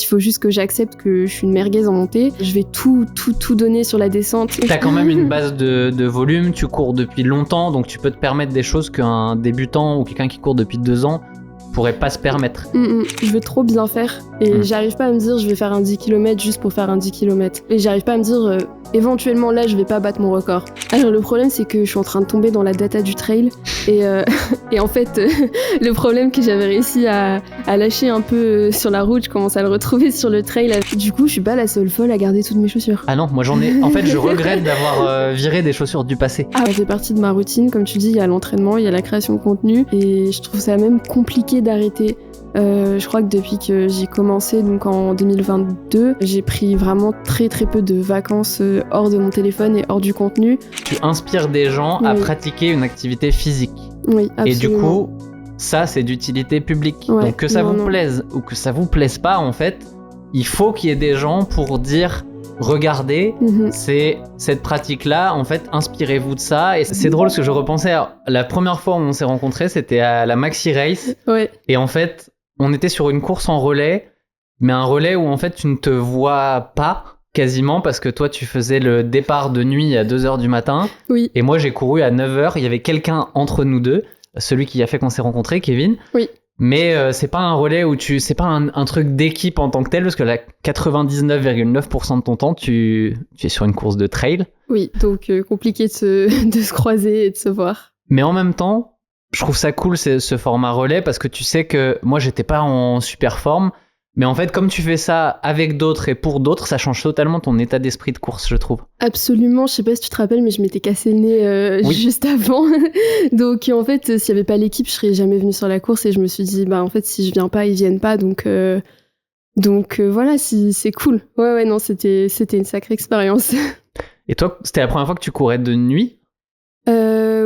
il faut juste que j'accepte que je suis une merguez en montée. Je vais tout donner sur la descente. T'as quand même une base de volume, tu cours depuis longtemps, donc tu peux te permettre des choses qu'un débutant ou quelqu'un qui court depuis 2 ans pourrait pas se permettre. Je veux trop bien faire et j'arrive pas à me dire je vais faire un 10 km juste pour faire un 10 km. Et j'arrive pas à me dire éventuellement là je vais pas battre mon record. Alors le problème c'est que je suis en train de tomber dans la data du trail et en fait le problème que j'avais réussi à lâcher un peu sur la route, je commence à le retrouver sur le trail. Du coup je suis pas la seule folle à garder toutes mes chaussures. Ah non, moi j'en ai. En fait je regrette d'avoir viré des chaussures du passé. Ça fait partie de ma routine, comme tu dis, il y a l'entraînement, il y a la création de contenu et je trouve ça même compliqué d'arrêter. Je crois que depuis que j'ai commencé, donc en 2022, j'ai pris vraiment très très peu de vacances hors de mon téléphone et hors du contenu. Tu inspires des gens à pratiquer une activité physique. Oui, absolument. Et du coup, ça c'est d'utilité publique. Ouais, donc que ça vous plaise ou que ça vous plaise pas, en fait, il faut qu'il y ait des gens pour dire regardez, c'est cette pratique-là, en fait, inspirez-vous de ça. Et c'est drôle parce que je repensais à la première fois où on s'est rencontrés, c'était à la Maxi Race. Ouais. Et en fait, on était sur une course en relais, mais un relais où en fait tu ne te vois pas quasiment parce que toi tu faisais le départ de nuit à 2h du matin. Oui. Et moi j'ai couru à 9h, il y avait quelqu'un entre nous deux, celui qui a fait qu'on s'est rencontrés, Kevin. Oui. Mais c'est pas un relais où c'est pas un truc d'équipe en tant que tel, parce que là 99,9% de ton temps tu es sur une course de trail. Oui, donc compliqué de se croiser et de se voir. Mais en même temps, je trouve ça cool ce format relais parce que tu sais que moi j'étais pas en super forme, mais en fait comme tu fais ça avec d'autres et pour d'autres, ça change totalement ton état d'esprit de course, je trouve. Absolument, je sais pas si tu te rappelles, mais je m'étais cassé le nez juste avant. Donc en fait, s'il y avait pas l'équipe, je serais jamais venue sur la course et je me suis dit bah en fait si je viens pas, ils viennent pas, donc voilà, c'est cool. Ouais non, c'était une sacrée expérience. Et toi, c'était la première fois que tu courais de nuit ?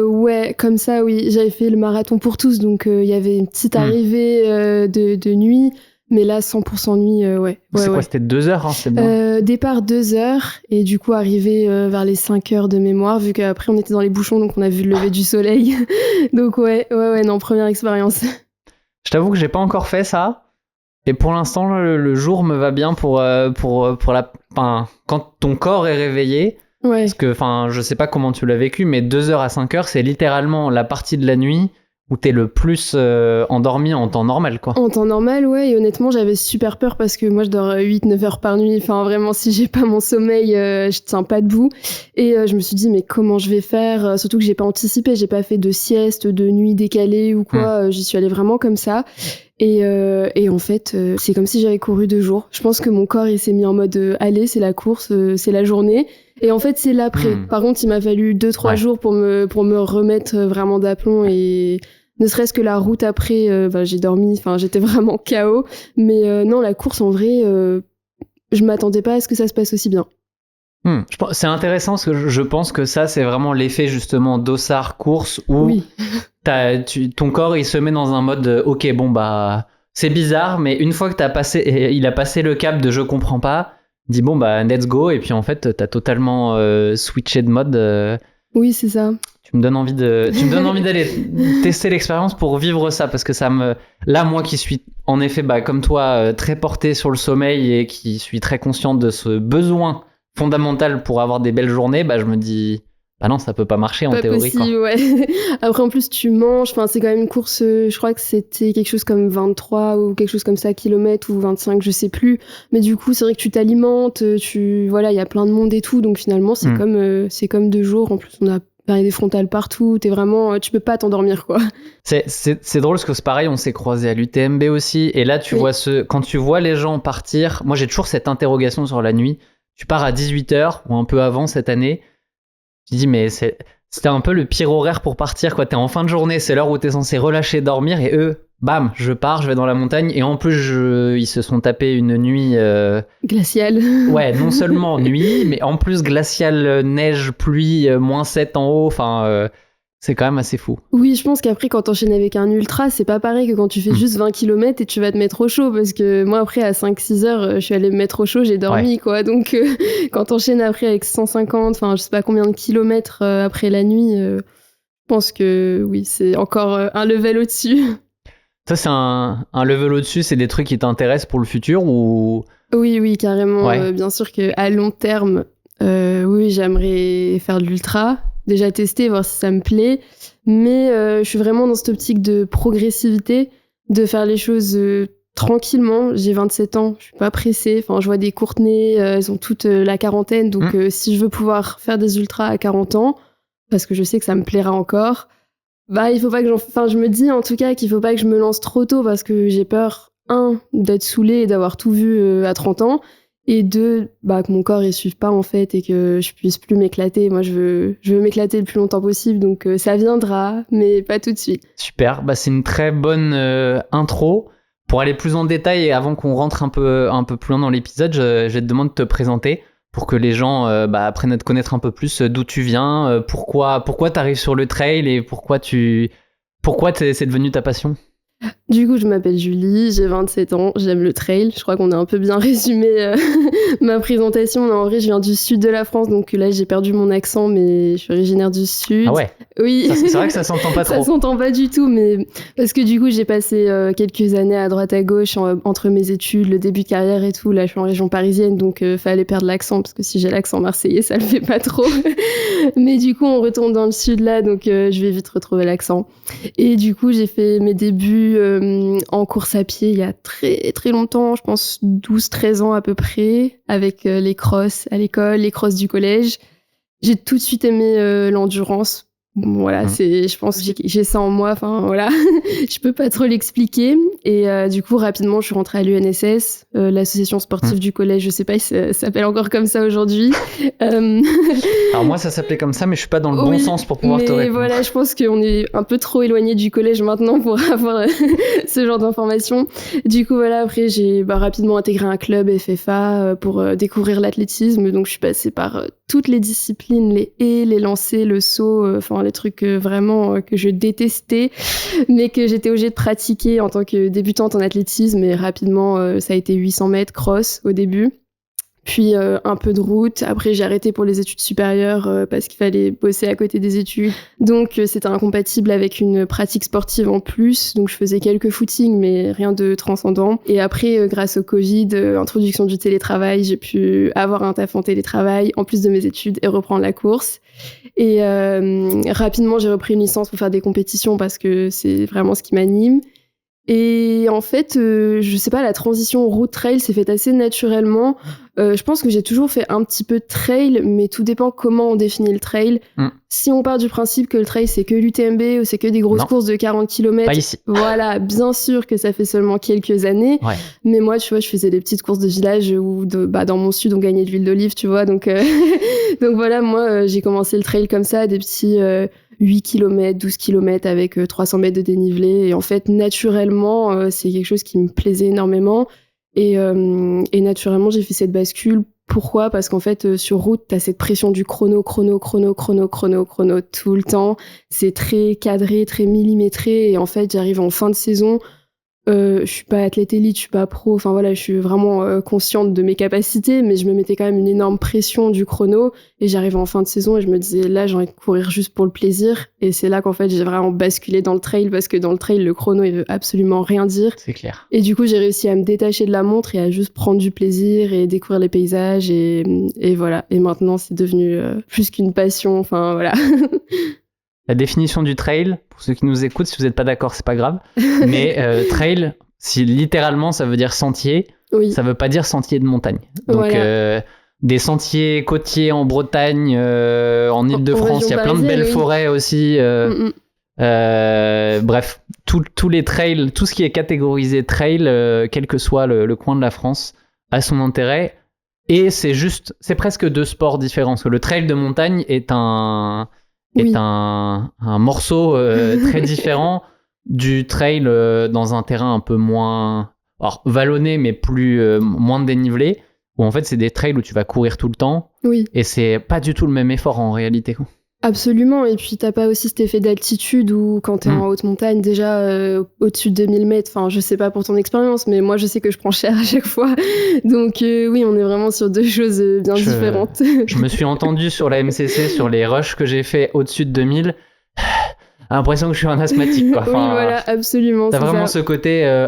Ouais, comme ça, oui. J'avais fait le marathon pour tous, donc il y avait une petite arrivée de nuit, mais là, 100% nuit, ouais. C'est quoi, c'était 2h, hein, c'est bien. Départ 2h, et du coup, arrivé vers les 5h de mémoire, vu qu'après, on était dans les bouchons, donc on a vu le lever du soleil. Donc ouais, non, première expérience. Je t'avoue que j'ai pas encore fait ça, et pour l'instant, le jour me va bien pour quand ton corps est réveillé. Ouais. Parce que, je sais pas comment tu l'as vécu, mais 2h à 5h, c'est littéralement la partie de la nuit où t'es le plus endormi en temps normal, quoi. En temps normal, ouais, et honnêtement, j'avais super peur parce que moi, je dors 8-9 heures par nuit. Enfin, vraiment, si j'ai pas mon sommeil, je tiens pas debout. Et je me suis dit, mais comment je vais faire ? Surtout que j'ai pas anticipé, j'ai pas fait de sieste, de nuit décalée ou quoi. J'y suis allée vraiment comme ça. Et en fait, c'est comme si j'avais couru 2 jours. Je pense que mon corps, il s'est mis en mode allez, c'est la course, c'est la journée. Et en fait, c'est l'après. Par contre, il m'a fallu 2-3 jours pour me remettre vraiment d'aplomb. Et ne serait-ce que la route après, j'ai dormi, j'étais vraiment KO. Mais non, la course, en vrai, je m'attendais pas à ce que ça se passe aussi bien. C'est intéressant parce que je pense que ça, c'est vraiment l'effet justement Dossard course où ton corps, il se met dans un mode ok, bon, bah, c'est bizarre, mais une fois que il a passé le cap de je comprends pas, dis bon bah let's go, et puis en fait t'as totalement switché de mode. Oui, c'est ça. Tu me donnes envie d'aller tester l'expérience pour vivre ça, parce que là, moi qui suis en effet comme toi très porté sur le sommeil et qui suis très consciente de ce besoin fondamental pour avoir des belles journées, je me dis bah non, ça peut pas marcher en théorie. Possible, ouais. Après, en plus, tu manges. C'est quand même une course, je crois que c'était quelque chose comme 23 ou quelque chose comme ça, kilomètres ou 25, je sais plus. Mais du coup, c'est vrai que tu t'alimentes, voilà, il y a plein de monde et tout. Donc finalement, c'est comme 2 jours. En plus, on a des frontales partout. T'es vraiment, tu peux pas t'endormir, quoi. C'est drôle parce que c'est pareil, on s'est croisés à l'UTMB aussi. Et là, tu vois quand tu vois les gens partir, moi j'ai toujours cette interrogation sur la nuit. Tu pars à 18h ou un peu avant cette année. Tu dis, mais c'était un peu le pire horaire pour partir, quoi. T'es en fin de journée, c'est l'heure où t'es censé relâcher, dormir, et eux, bam, je pars, je vais dans la montagne, et en plus, ils se sont tapés une nuit... glaciale. Ouais, non seulement nuit, mais en plus glaciale, neige, pluie, -7 en haut, c'est quand même assez fou. Oui, je pense qu'après, quand t'enchaînes avec un ultra, c'est pas pareil que quand tu fais juste 20 km et tu vas te mettre au chaud, parce que moi, après, à 5-6 heures, je suis allée me mettre au chaud, j'ai dormi, quoi. Donc, quand t'enchaînes après avec 150, je sais pas combien de kilomètres après la nuit, je pense que oui, c'est encore un level au-dessus. Ça, c'est un level au-dessus, c'est des trucs qui t'intéressent pour le futur ou... Oui, carrément. Ouais. Bien sûr qu'à long terme, oui, j'aimerais faire de l'ultra. Déjà tester, voir si ça me plaît. Mais je suis vraiment dans cette optique de progressivité, de faire les choses tranquillement. J'ai 27 ans, je suis pas pressée. Enfin, je vois des Courtenay, elles ont toutes la quarantaine. Donc, si je veux pouvoir faire des ultras à 40 ans, parce que je sais que ça me plaira encore, bah, il faut pas que je me dis en tout cas qu'il faut pas que je me lance trop tôt parce que j'ai peur, d'être saoulée et d'avoir tout vu à 30 ans, et deux, bah, que mon corps il suive pas en fait et que je puisse plus m'éclater. Moi, je veux m'éclater le plus longtemps possible, donc ça viendra, mais pas tout de suite. Super, bah, c'est une très bonne intro. Pour aller plus en détail et avant qu'on rentre un peu plus loin dans l'épisode, je te demande de te présenter pour que les gens apprennent à te connaître un peu plus, d'où tu viens, pourquoi tu arrives sur le trail et pourquoi c'est devenu ta passion. Du coup, je m'appelle Julie, j'ai 27 ans, j'aime le trail. Je crois qu'on a un peu bien résumé ma présentation. Mais en vrai, je viens du sud de la France, donc là, j'ai perdu mon accent, mais je suis originaire du sud. Ah ouais. Oui. C'est vrai que ça s'entend pas trop. Ça s'entend pas du tout, mais parce que du coup, j'ai passé quelques années à droite à gauche entre mes études, le début de carrière et tout. Là, je suis en région parisienne, donc fallait perdre l'accent, parce que si j'ai l'accent marseillais, ça le fait pas trop. Mais du coup, on retourne dans le sud là, donc je vais vite retrouver l'accent. Et du coup, j'ai fait mes débuts en course à pied il y a très très longtemps, je pense 12-13 ans à peu près, avec les crosses à l'école, les crosses du collège. J'ai tout de suite aimé l'endurance. Voilà, je pense que j'ai ça en moi, enfin voilà, je peux pas trop l'expliquer. Et du coup, rapidement, je suis rentrée à l'UNSS, l'association sportive du collège, je sais pas si ça s'appelle encore comme ça aujourd'hui. Alors moi, ça s'appelait comme ça, mais je suis pas dans le bon sens pour pouvoir te répondre. Mais voilà, je pense qu'on est un peu trop éloigné du collège maintenant pour avoir ce genre d'informations. Du coup, voilà, après, j'ai rapidement intégré un club FFA pour découvrir l'athlétisme. Donc, je suis passée par toutes les disciplines, les haies, les lancers, le saut, enfin, les trucs vraiment que je détestais, mais que j'étais obligée de pratiquer en tant que débutante en athlétisme. Et rapidement, ça a été 800 mètres cross au début. Puis un peu de route. Après, j'ai arrêté pour les études supérieures parce qu'il fallait bosser à côté des études. Donc, c'était incompatible avec une pratique sportive en plus. Donc, je faisais quelques footings, mais rien de transcendant. Et après, grâce au Covid, introduction du télétravail, j'ai pu avoir un taf en télétravail en plus de mes études et reprendre la course. Et rapidement, j'ai repris une licence pour faire des compétitions parce que c'est vraiment ce qui m'anime. Et en fait, je sais pas, la transition route-trail s'est faite assez naturellement. Je pense que j'ai toujours fait un petit peu de trail, mais tout dépend comment on définit le trail. Si on part du principe que le trail, c'est que l'UTMB ou c'est que des grosses courses de 40 km, pas ici. Voilà, bien sûr que ça fait seulement quelques années. Ouais. Mais moi, tu vois, je faisais des petites courses de village où dans mon sud, on gagnait de l'huile d'olive, tu vois. Donc voilà, moi, j'ai commencé le trail comme ça, des petits 8 km, 12 km avec 300 mètres de dénivelé. Et en fait, naturellement, c'est quelque chose qui me plaisait énormément. Et naturellement, j'ai fait cette bascule. Pourquoi ? Parce qu'en fait, sur route, t'as cette pression du chrono tout le temps. C'est très cadré, très millimétré. Et en fait, j'arrive en fin de saison. Je suis pas athlète élite, je suis pas pro. Enfin voilà, je suis vraiment consciente de mes capacités, mais je me mettais quand même une énorme pression du chrono. Et j'arrivais en fin de saison et je me disais, là, j'ai envie de courir juste pour le plaisir. Et c'est là qu'en fait, j'ai vraiment basculé dans le trail parce que dans le trail, le chrono, il veut absolument rien dire. C'est clair. Et du coup, j'ai réussi à me détacher de la montre et à juste prendre du plaisir et découvrir les paysages. Et voilà. Et maintenant, c'est devenu plus qu'une passion. Enfin voilà. La définition du trail, pour ceux qui nous écoutent, si vous n'êtes pas d'accord, c'est pas grave. Mais trail, si littéralement ça veut dire sentier, ça veut pas dire sentier de montagne. Donc voilà. Des sentiers côtiers en Bretagne, en Île-de-France, il y a plein de belles forêts aussi. Bref, tous les trails, tout ce qui est catégorisé trail, quel que soit le coin de la France, a son intérêt. Et c'est presque deux sports différents. Parce que le trail de montagne est un morceau très différent du trail dans un terrain un peu moins vallonné, mais moins dénivelé, où en fait c'est des trails où tu vas courir tout le temps, et c'est pas du tout le même effort en réalité. Absolument, et puis t'as pas aussi cet effet d'altitude où quand t'es en haute montagne, déjà au-dessus de 2000 mètres, enfin je sais pas pour ton expérience, mais moi je sais que je prends cher à chaque fois, donc oui, on est vraiment sur deux choses bien différentes. Je me suis entendu sur la MCC, sur les rushs que j'ai fait au-dessus de 2000, l'impression que je suis un asthmatique, quoi. Oui, voilà, absolument. T'as c'est vraiment ça. ce côté,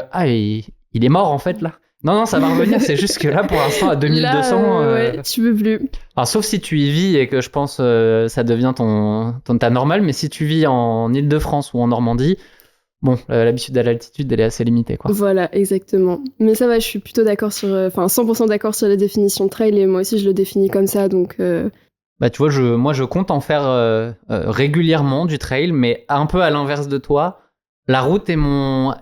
il est mort en fait là. Non, ça va revenir, c'est juste que là pour l'instant à 2200. Là, ouais, tu peux plus. Alors, sauf si tu y vis et que je pense ça devient ta normale, mais si tu vis en Île-de-France ou en Normandie, bon, l'habitude à l'altitude elle est assez limitée, quoi. Voilà, exactement. Mais ça va, je suis plutôt d'accord sur, 100% d'accord sur la définition de trail et moi aussi je le définis comme ça, donc. Bah tu vois, moi je compte en faire régulièrement du trail, mais un peu à l'inverse de toi. La route est mon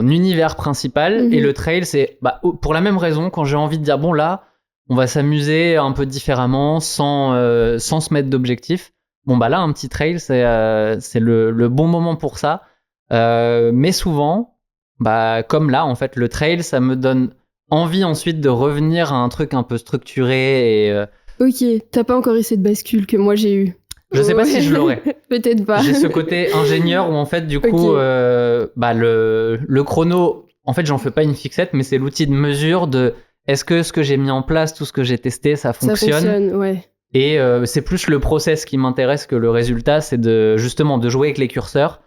univers principal et le trail c'est pour la même raison quand j'ai envie de dire bon là on va s'amuser un peu différemment sans se mettre d'objectif. Bon bah là un petit trail c'est le bon moment pour ça. Mais souvent comme là en fait le trail ça me donne envie ensuite de revenir à un truc un peu structuré et Ok, t'as pas encore eu cette bascule que moi j'ai eue. je sais pas si je l'aurais. Peut-être pas. J'ai ce côté ingénieur où en fait du coup le chrono, en fait j'en fais pas une fixette, mais c'est l'outil de mesure de est-ce que ce que j'ai mis en place, tout ce que j'ai testé, ça fonctionne. Ça fonctionne, ouais. Et c'est plus le process qui m'intéresse que le résultat, c'est de justement de jouer avec les curseurs.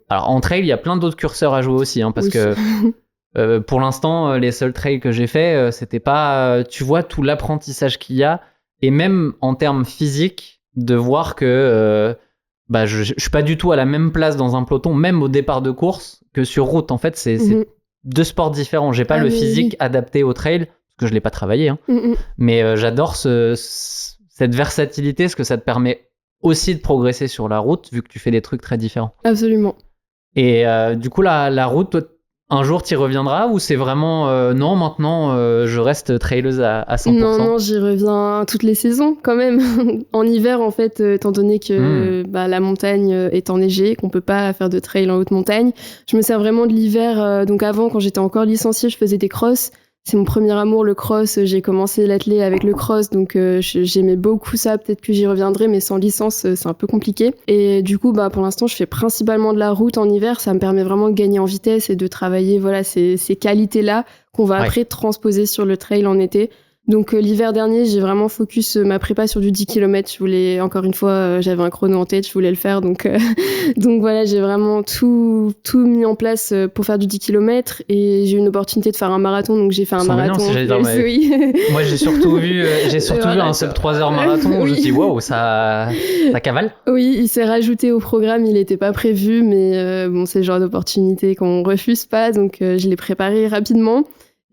Alors en trail il y a plein d'autres curseurs à jouer aussi, parce que pour l'instant les seuls trails que j'ai fait c'était pas, tu vois tout l'apprentissage qu'il y a, et même en termes physiques de voir que je suis pas du tout à la même place dans un peloton, même au départ de course, que sur route. En fait, c'est deux sports différents. J'ai pas le physique adapté au trail, parce que je l'ai pas travaillé. Mais j'adore cette versatilité, parce que ça te permet aussi de progresser sur la route, vu que tu fais des trucs très différents. Absolument. Et du coup, la route, toi, un jour, t'y reviendras, ou c'est vraiment non, maintenant, je reste traileuse à 100%? Non, j'y reviens toutes les saisons quand même. En hiver, en fait, étant donné que la montagne est enneigée, qu'on peut pas faire de trail en haute montagne, je me sers vraiment de l'hiver. Donc avant, quand j'étais encore licenciée, je faisais des crosses. C'est mon premier amour, le cross. J'ai commencé l'athlé avec le cross, donc j'aimais beaucoup ça. Peut-être que j'y reviendrai, mais sans licence, c'est un peu compliqué. Et du coup, pour l'instant, je fais principalement de la route en hiver. Ça me permet vraiment de gagner en vitesse et de travailler ces qualités-là qu'on va après transposer sur le trail en été. Donc l'hiver dernier, j'ai vraiment focus ma prépa sur du 10 km. Je voulais, encore une fois, j'avais un chrono en tête, je voulais le faire. Donc voilà, j'ai vraiment tout mis en place pour faire du 10 km. Et j'ai eu une opportunité de faire un marathon, donc j'ai fait un marathon. Moi, j'ai surtout vu un sub 3 heures marathon où je me suis dit, wow, ça cavale. Oui, il s'est rajouté au programme, il n'était pas prévu, mais c'est le genre d'opportunité qu'on refuse pas. Donc je l'ai préparé rapidement.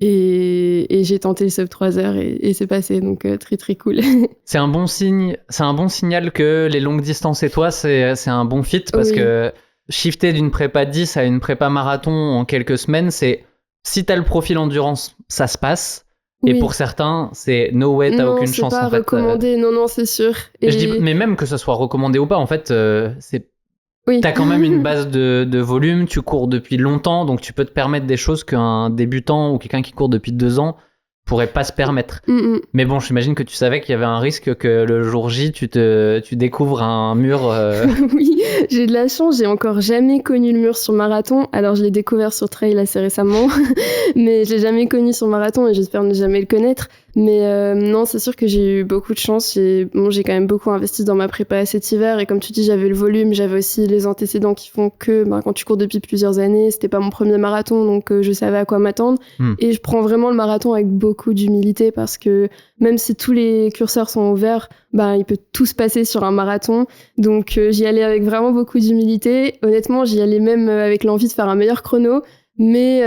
Et j'ai tenté le sub 3 heures et c'est passé, donc très très cool. C'est un bon signal que les longues distances et toi, c'est un bon fit, parce que shifter d'une prépa 10 à une prépa marathon en quelques semaines, c'est, si t'as le profil endurance, ça se passe. Et pour certains, c'est no way, t'as aucune chance. Non, c'est pas recommandé, non, c'est sûr. Et je dis, mais même que ce soit recommandé ou pas, en fait, c'est... T'as quand même une base de volume, tu cours depuis longtemps, donc tu peux te permettre des choses qu'un débutant ou quelqu'un qui court depuis 2 ans pourrait pas se permettre. Mais bon, j'imagine que tu savais qu'il y avait un risque que le jour J, tu découvres un mur. Oui, j'ai de la chance, j'ai encore jamais connu le mur sur marathon. Alors je l'ai découvert sur trail assez récemment, mais je l'ai jamais connu sur marathon et j'espère ne jamais le connaître. Mais non, c'est sûr que j'ai eu beaucoup de chance. J'ai quand même beaucoup investi dans ma prépa cet hiver, et comme tu dis, j'avais le volume, j'avais aussi les antécédents qui font que quand tu cours depuis plusieurs années, c'était pas mon premier marathon, donc je savais à quoi m'attendre. Et je prends vraiment le marathon avec beaucoup d'humilité, parce que même si tous les curseurs sont ouverts, il peut tout se passer sur un marathon. Donc j'y allais avec vraiment beaucoup d'humilité. Honnêtement, j'y allais même avec l'envie de faire un meilleur chrono. Mais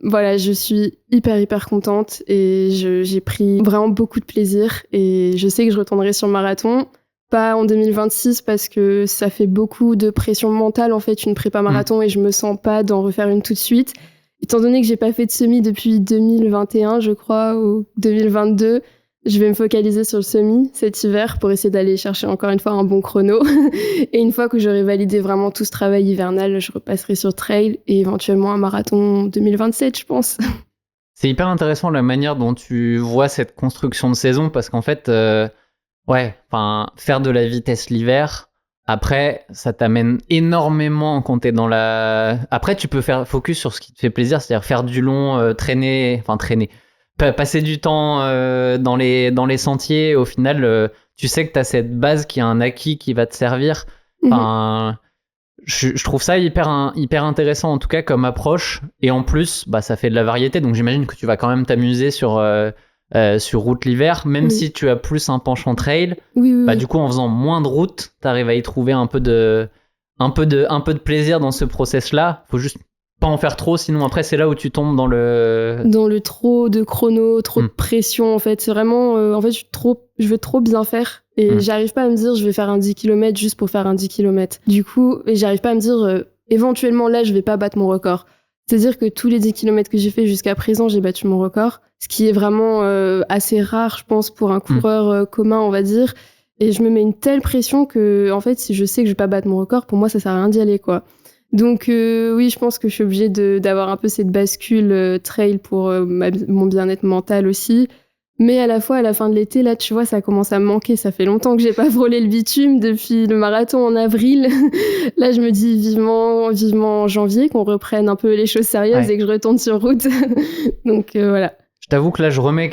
voilà, je suis hyper contente et j'ai pris vraiment beaucoup de plaisir, et je sais que je retournerai sur le marathon, pas en 2026 parce que ça fait beaucoup de pression mentale en fait, une prépa marathon, et je me sens pas d'en refaire une tout de suite. Étant donné que j'ai pas fait de semi depuis 2021 je crois, ou 2022, je vais me focaliser sur le semi cet hiver pour essayer d'aller chercher encore une fois un bon chrono. Et une fois que j'aurai validé vraiment tout ce travail hivernal, je repasserai sur trail et éventuellement un marathon 2027, je pense. C'est hyper intéressant la manière dont tu vois cette construction de saison, parce qu'en fait, faire de la vitesse l'hiver, après, ça t'amène énormément quand t'es dans la... Après, tu peux faire focus sur ce qui te fait plaisir, c'est-à-dire faire du long, traîner, passer du temps dans les sentiers. Au final, tu sais que tu as cette base qui a un acquis qui va te servir. je trouve ça hyper intéressant en tout cas comme approche. Et en plus, bah, ça fait de la variété. Donc j'imagine que tu vas quand même t'amuser sur route l'hiver, même si tu as plus un penchant trail. Bah, du coup, en faisant moins de route, t'arrives à y trouver un peu de plaisir dans ce process-là. Faut juste pas en faire trop, sinon après c'est là où tu tombes dans le trop de chrono, trop de pression en fait. C'est vraiment en fait je veux trop bien faire et j'arrive pas à me dire je vais faire un 10 km juste pour faire un 10 km. Du coup, et j'arrive pas à me dire éventuellement là je vais pas battre mon record. C'est-à-dire que tous les 10 km que j'ai fait jusqu'à présent, j'ai battu mon record, ce qui est vraiment assez rare je pense pour un coureur commun, on va dire. Et je me mets une telle pression que en fait si je sais que je vais pas battre mon record, pour moi ça sert à rien d'y aller quoi. Donc oui, je pense que je suis obligée d'avoir un peu cette bascule trail pour mon bien-être mental aussi. Mais à la fois, à la fin de l'été, là, tu vois, ça commence à me manquer. Ça fait longtemps que j'ai pas frôlé le bitume depuis le marathon en avril. Là, je me dis vivement en janvier qu'on reprenne un peu les choses sérieuses et que je retourne sur route. Donc voilà. Je t'avoue que là, je remets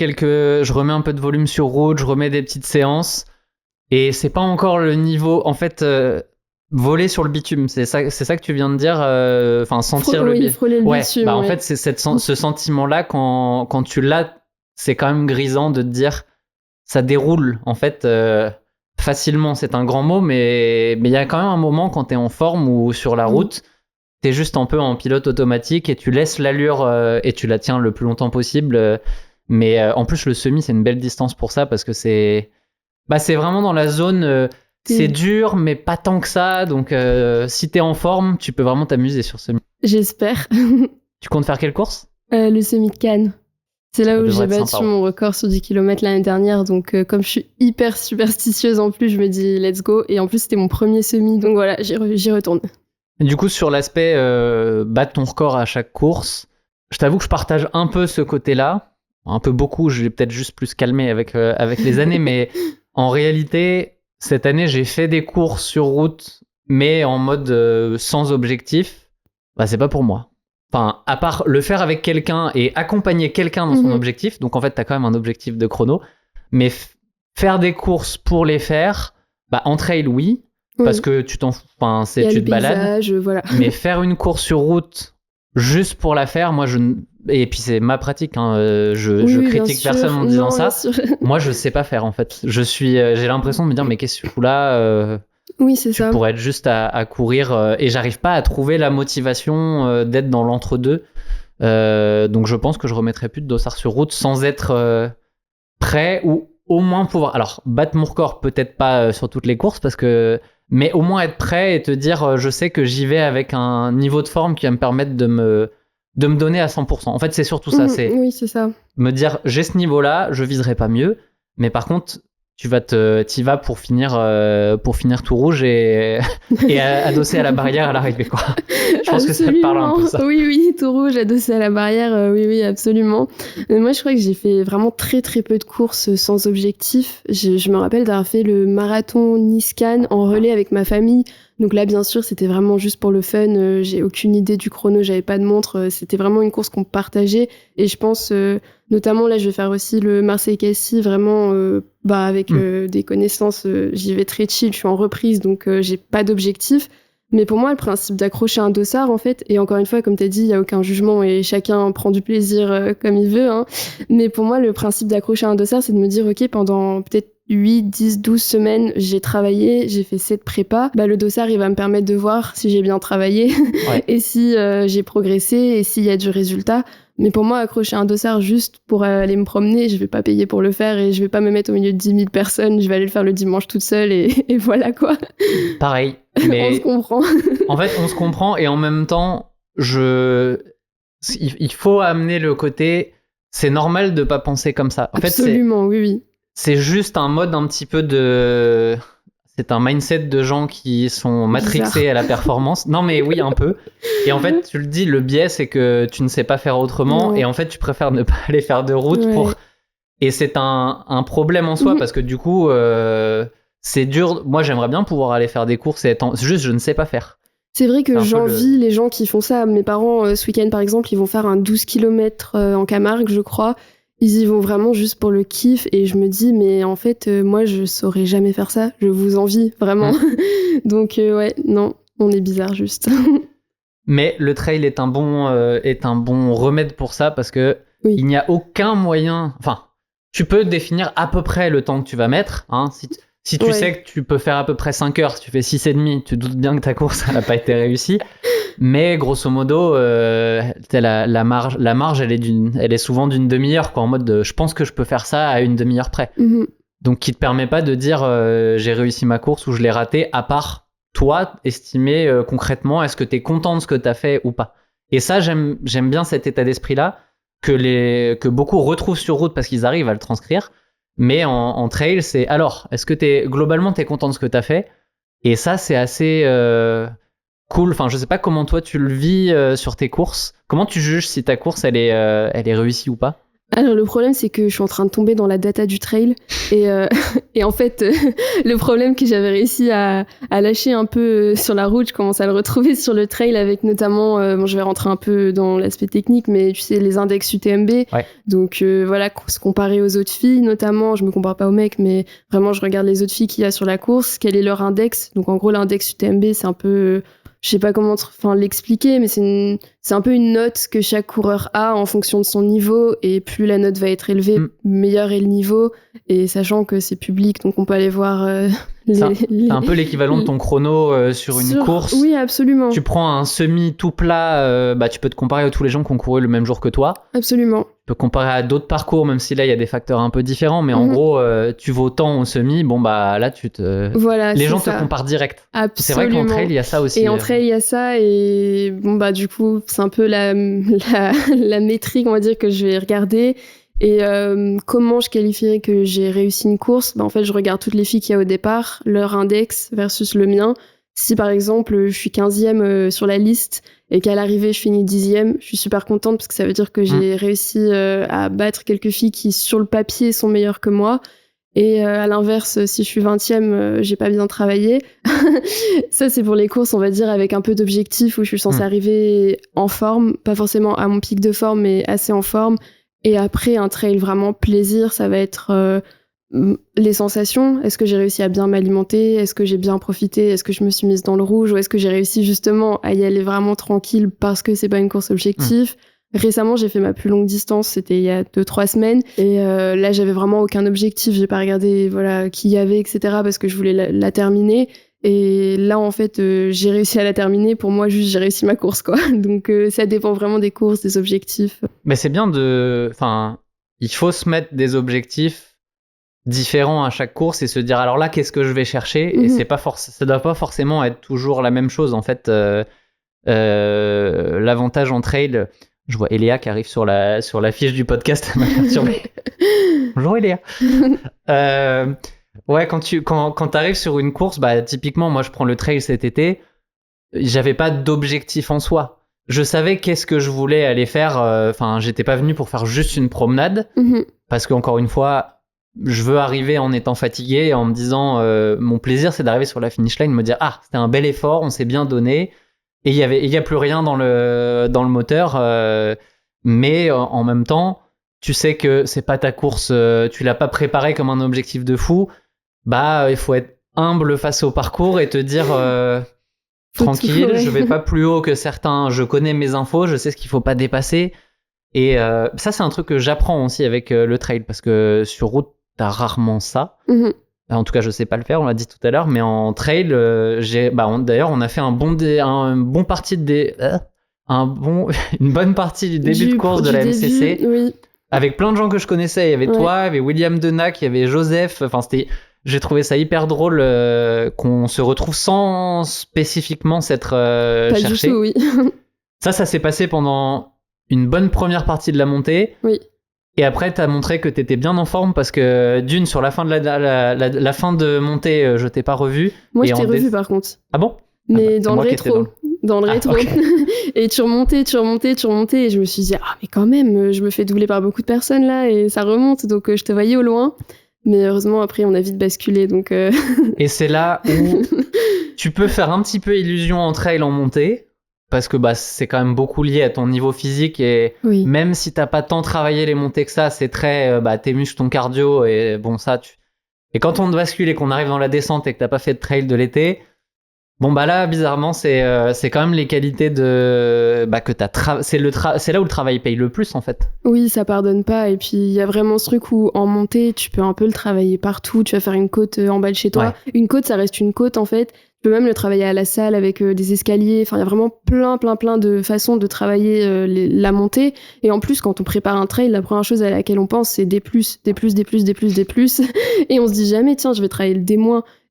un peu de volume sur route, je remets des petites séances. Et c'est pas encore le niveau... En fait... voler sur le bitume, c'est ça que tu viens de dire, sentir le bitume. Frôler le bitume. En fait, c'est ce sentiment-là quand tu l'as, c'est quand même grisant de te dire, ça déroule en fait facilement. C'est un grand mot, mais il y a quand même un moment quand t'es en forme ou sur la route, t'es juste un peu en pilote automatique et tu laisses l'allure et tu la tiens le plus longtemps possible. Mais en plus, le semi, c'est une belle distance pour ça parce que c'est vraiment dans la zone. C'est dur, mais pas tant que ça. Donc, si t'es en forme, tu peux vraiment t'amuser sur ce semi. J'espère. Tu comptes faire quelle course ? Le semi de Cannes. C'est là où j'ai battu mon record sur 10 km l'année dernière. Donc, comme je suis hyper superstitieuse en plus, je me dis let's go. Et en plus, c'était mon premier semi. Donc voilà, j'y retourne. Et du coup, sur l'aspect battre ton record à chaque course, je t'avoue que je partage un peu ce côté-là. Un peu beaucoup. Je l'ai peut-être juste plus calmé avec les années. Mais en réalité... Cette année, j'ai fait des courses sur route, mais en mode sans objectif. Bah, c'est pas pour moi. Enfin, à part le faire avec quelqu'un et accompagner quelqu'un dans son objectif. Donc, en fait, t'as quand même un objectif de chrono. Mais faire des courses pour les faire, bah, en trail, oui. Parce que tu te balades. Voilà. Mais faire une course sur route juste pour la faire, moi, et puis c'est ma pratique, hein, je critique personne en disant ça. Moi, je sais pas faire en fait. J'ai l'impression de me dire mais qu'est-ce que tu fous là Oui, c'est ça. Tu pourrais être juste à courir et j'arrive pas à trouver la motivation d'être dans l'entre-deux. Donc je pense que je remettrai plus de dossard sur route sans être prêt ou au moins pouvoir. Alors battre mon record peut-être pas sur toutes les courses mais au moins être prêt et te dire je sais que j'y vais avec un niveau de forme qui va me permettre de me donner à 100%. En fait, c'est surtout ça. Oui, c'est ça. Me dire, j'ai ce niveau-là, je viserai pas mieux. Mais par contre, t'y vas pour finir tout rouge et adossé à la barrière à l'arrivée, quoi. Je pense que ça te parle un peu, ça. Oui, tout rouge, adossé à la barrière, oui, absolument. Mais moi, je crois que j'ai fait vraiment très, très peu de courses sans objectif. Je me rappelle d'avoir fait le marathon Nice-Cannes en relais avec ma famille. Donc là, bien sûr, c'était vraiment juste pour le fun. J'ai aucune idée du chrono, j'avais pas de montre. C'était vraiment une course qu'on partageait. Et je pense, notamment là, je vais faire aussi le Marseille-Cassis, vraiment avec des connaissances. J'y vais très chill, je suis en reprise, donc j'ai pas d'objectif. Mais pour moi, le principe d'accrocher un dossard, en fait, et encore une fois, comme tu as dit, il n'y a aucun jugement et chacun prend du plaisir comme il veut. Hein. Mais pour moi, le principe d'accrocher un dossard, c'est de me dire, OK, pendant peut-être 8, 10, 12 semaines, j'ai travaillé, j'ai fait 7 prépas. Le dossard, il va me permettre de voir si j'ai bien travaillé et si j'ai progressé et s'il y a du résultat. Mais pour moi, accrocher un dossard juste pour aller me promener, je vais pas payer pour le faire et je vais pas me mettre au milieu de 10 000 personnes. Je vais aller le faire le dimanche toute seule et voilà quoi. Pareil. Mais on se comprend. En fait, on se comprend et en même temps, il faut amener le côté, c'est normal de pas penser comme ça. En Absolument, oui. C'est juste un mode un petit peu c'est un mindset de gens qui sont matrixés à la performance. Non, mais oui, un peu. Et en fait, tu le dis, le biais, c'est que tu ne sais pas faire autrement. Et en fait, tu préfères ne pas aller faire de route Et c'est un problème en soi parce que du coup, c'est dur. Moi, j'aimerais bien pouvoir aller faire des courses et juste, je ne sais pas faire. C'est vrai que j'envie les gens qui font ça. Mes parents, ce week-end, par exemple, ils vont faire un 12 km en Camargue, je crois. Ils y vont vraiment juste pour le kiff et je me dis mais en fait moi je saurais jamais faire ça, je vous envie vraiment. Donc non, On est bizarre juste. Mais le trail est un bon remède pour ça parce que il n'y a aucun moyen. Enfin, tu peux définir à peu près le temps que tu vas mettre. Hein, si tu sais que tu peux faire à peu près 5 heures, si tu fais 6,5, tu doutes bien que ta course n'a pas été réussie. Mais grosso modo, la marge elle est souvent d'une demi-heure, quoi, en mode je pense que je peux faire ça à une demi-heure près. Mm-hmm. Donc qui te permet pas de dire j'ai réussi ma course ou je l'ai ratée, à part toi estimer concrètement est-ce que tu es content de ce que tu as fait ou pas. Et ça, j'aime bien cet état d'esprit-là que beaucoup retrouvent sur route parce qu'ils arrivent à le transcrire. Mais en trail, c'est alors, est-ce que globalement, tu es content de ce que tu as fait? Et ça, c'est assez cool. Enfin, je sais pas comment toi, tu le vis sur tes courses. Comment tu juges si ta course, elle est réussie ou pas? Alors le problème c'est que je suis en train de tomber dans la data du trail et en fait le problème que j'avais réussi à lâcher un peu sur la route, je commence à le retrouver sur le trail avec notamment, je vais rentrer un peu dans l'aspect technique, mais tu sais les index UTMB, donc voilà, se comparer aux autres filles notamment, je me compare pas aux mecs mais vraiment je regarde les autres filles qu'il y a sur la course, quel est leur index, donc en gros l'index UTMB c'est un peu... je sais pas comment l'expliquer, mais c'est un peu une note que chaque coureur a en fonction de son niveau, et plus la note va être élevée, meilleur est le niveau, et sachant que c'est public, donc on peut aller voir c'est un peu l'équivalent de ton chrono sur une course. Oui, absolument. Tu prends un semi tout plat, tu peux te comparer à tous les gens qui ont couru le même jour que toi. Absolument. Tu peux comparer à d'autres parcours, même si là, il y a des facteurs un peu différents, mais en gros, tu vaux tant au semi, bon, bah là, voilà, les gens ça. te comparent direct. Absolument. C'est vrai qu'en trail, il y a ça aussi. Et en trail, il y a ça, et bon, bah du coup, c'est un peu la métrique, on va dire, que je vais regarder. Et comment je qualifierais que j'ai réussi une course? En fait, je regarde toutes les filles qu'il y a au départ, leur index versus le mien. Si par exemple, je suis 15e sur la liste et qu'à l'arrivée, je finis 10e, je suis super contente parce que ça veut dire que j'ai réussi à battre quelques filles qui, sur le papier, sont meilleures que moi. Et à l'inverse, si je suis 20e, j'ai pas bien travaillé. Ça, c'est pour les courses, on va dire, avec un peu d'objectif où je suis censée arriver en forme, pas forcément à mon pic de forme, mais assez en forme. Et après, un trail vraiment plaisir, ça va être les sensations. Est-ce que j'ai réussi à bien m'alimenter? Est-ce que j'ai bien profité? Est-ce que je me suis mise dans le rouge? Ou est-ce que j'ai réussi justement à y aller vraiment tranquille parce que c'est pas une course objectif? Récemment, j'ai fait ma plus longue distance, c'était il y a 2-3 semaines. Et là, j'avais vraiment aucun objectif. J'ai pas regardé qui y avait, etc. parce que je voulais la terminer. Et là, en fait, j'ai réussi à la terminer. Pour moi, juste, j'ai réussi ma course, quoi. Donc, ça dépend vraiment des courses, des objectifs. Mais c'est bien il faut se mettre des objectifs différents à chaque course et se dire, alors là, qu'est-ce que je vais chercher? Et ça doit pas forcément être toujours la même chose. En fait, l'avantage en trail... Je vois Eléa qui arrive sur la fiche du podcast. Bonjour Eléa. Ouais, quand t'arrives sur une course, bah typiquement, moi je prends le trail cet été. J'avais pas d'objectif en soi. Je savais qu'est-ce que je voulais aller faire. Enfin, j'étais pas venu pour faire juste une promenade, parce qu'encore une fois, je veux arriver en étant fatigué et en me disant, mon plaisir, c'est d'arriver sur la finish line, me dire c'était un bel effort, on s'est bien donné. Et il y a plus rien dans le moteur, mais en même temps, tu sais que c'est pas ta course, tu l'as pas préparé comme un objectif de fou. Bah, il faut être humble face au parcours et te dire tranquille, je vais pas plus haut que certains. Je connais mes infos, je sais ce qu'il faut pas dépasser. Et ça, c'est un truc que j'apprends aussi avec le trail parce que sur route, t'as rarement ça. En tout cas, je sais pas le faire, on l'a dit tout à l'heure, mais en trail, d'ailleurs, on a fait une bonne partie du début de course de la MCC, avec plein de gens que je connaissais. Il y avait toi, il y avait William Denac, il y avait Joseph. Enfin, j'ai trouvé ça hyper drôle qu'on se retrouve sans spécifiquement s'être cherché. Du tout, oui. Ça s'est passé pendant une bonne première partie de la montée. Oui. Et après, t'as montré que t'étais bien en forme parce que d'une, sur la fin de la fin de montée, je t'ai pas revu. Moi, je t'ai revu par contre. Ah bon? Mais dans le rétro. Dans le rétro. Okay. Et tu remontais. Et je me suis dit, mais quand même, je me fais doubler par beaucoup de personnes là et ça remonte. Donc, je te voyais au loin. Mais heureusement, après, on a vite basculé. Donc, Et c'est là où tu peux faire un petit peu illusion en trail en montée. Parce que c'est quand même beaucoup lié à ton niveau physique et même si t'as pas tant travaillé les montées que ça, c'est très tes muscles, ton cardio et bon ça. Et quand on te bascule et qu'on arrive dans la descente et que t'as pas fait de trail de l'été, Bon bah là bizarrement c'est quand même les qualités de que c'est c'est là où le travail paye le plus en fait. Oui, ça pardonne pas. Et puis, il y a vraiment ce truc où, en montée, tu peux un peu le travailler partout. Tu vas faire une côte en bas de chez toi. Ouais. Une côte, ça reste une côte, en fait. Tu peux même le travailler à la salle avec des escaliers. Enfin, il y a vraiment plein de façons de travailler la montée. Et en plus, quand on prépare un trail, la première chose à laquelle on pense, c'est des plus. Et on se dit jamais, tiens, je vais travailler le D-.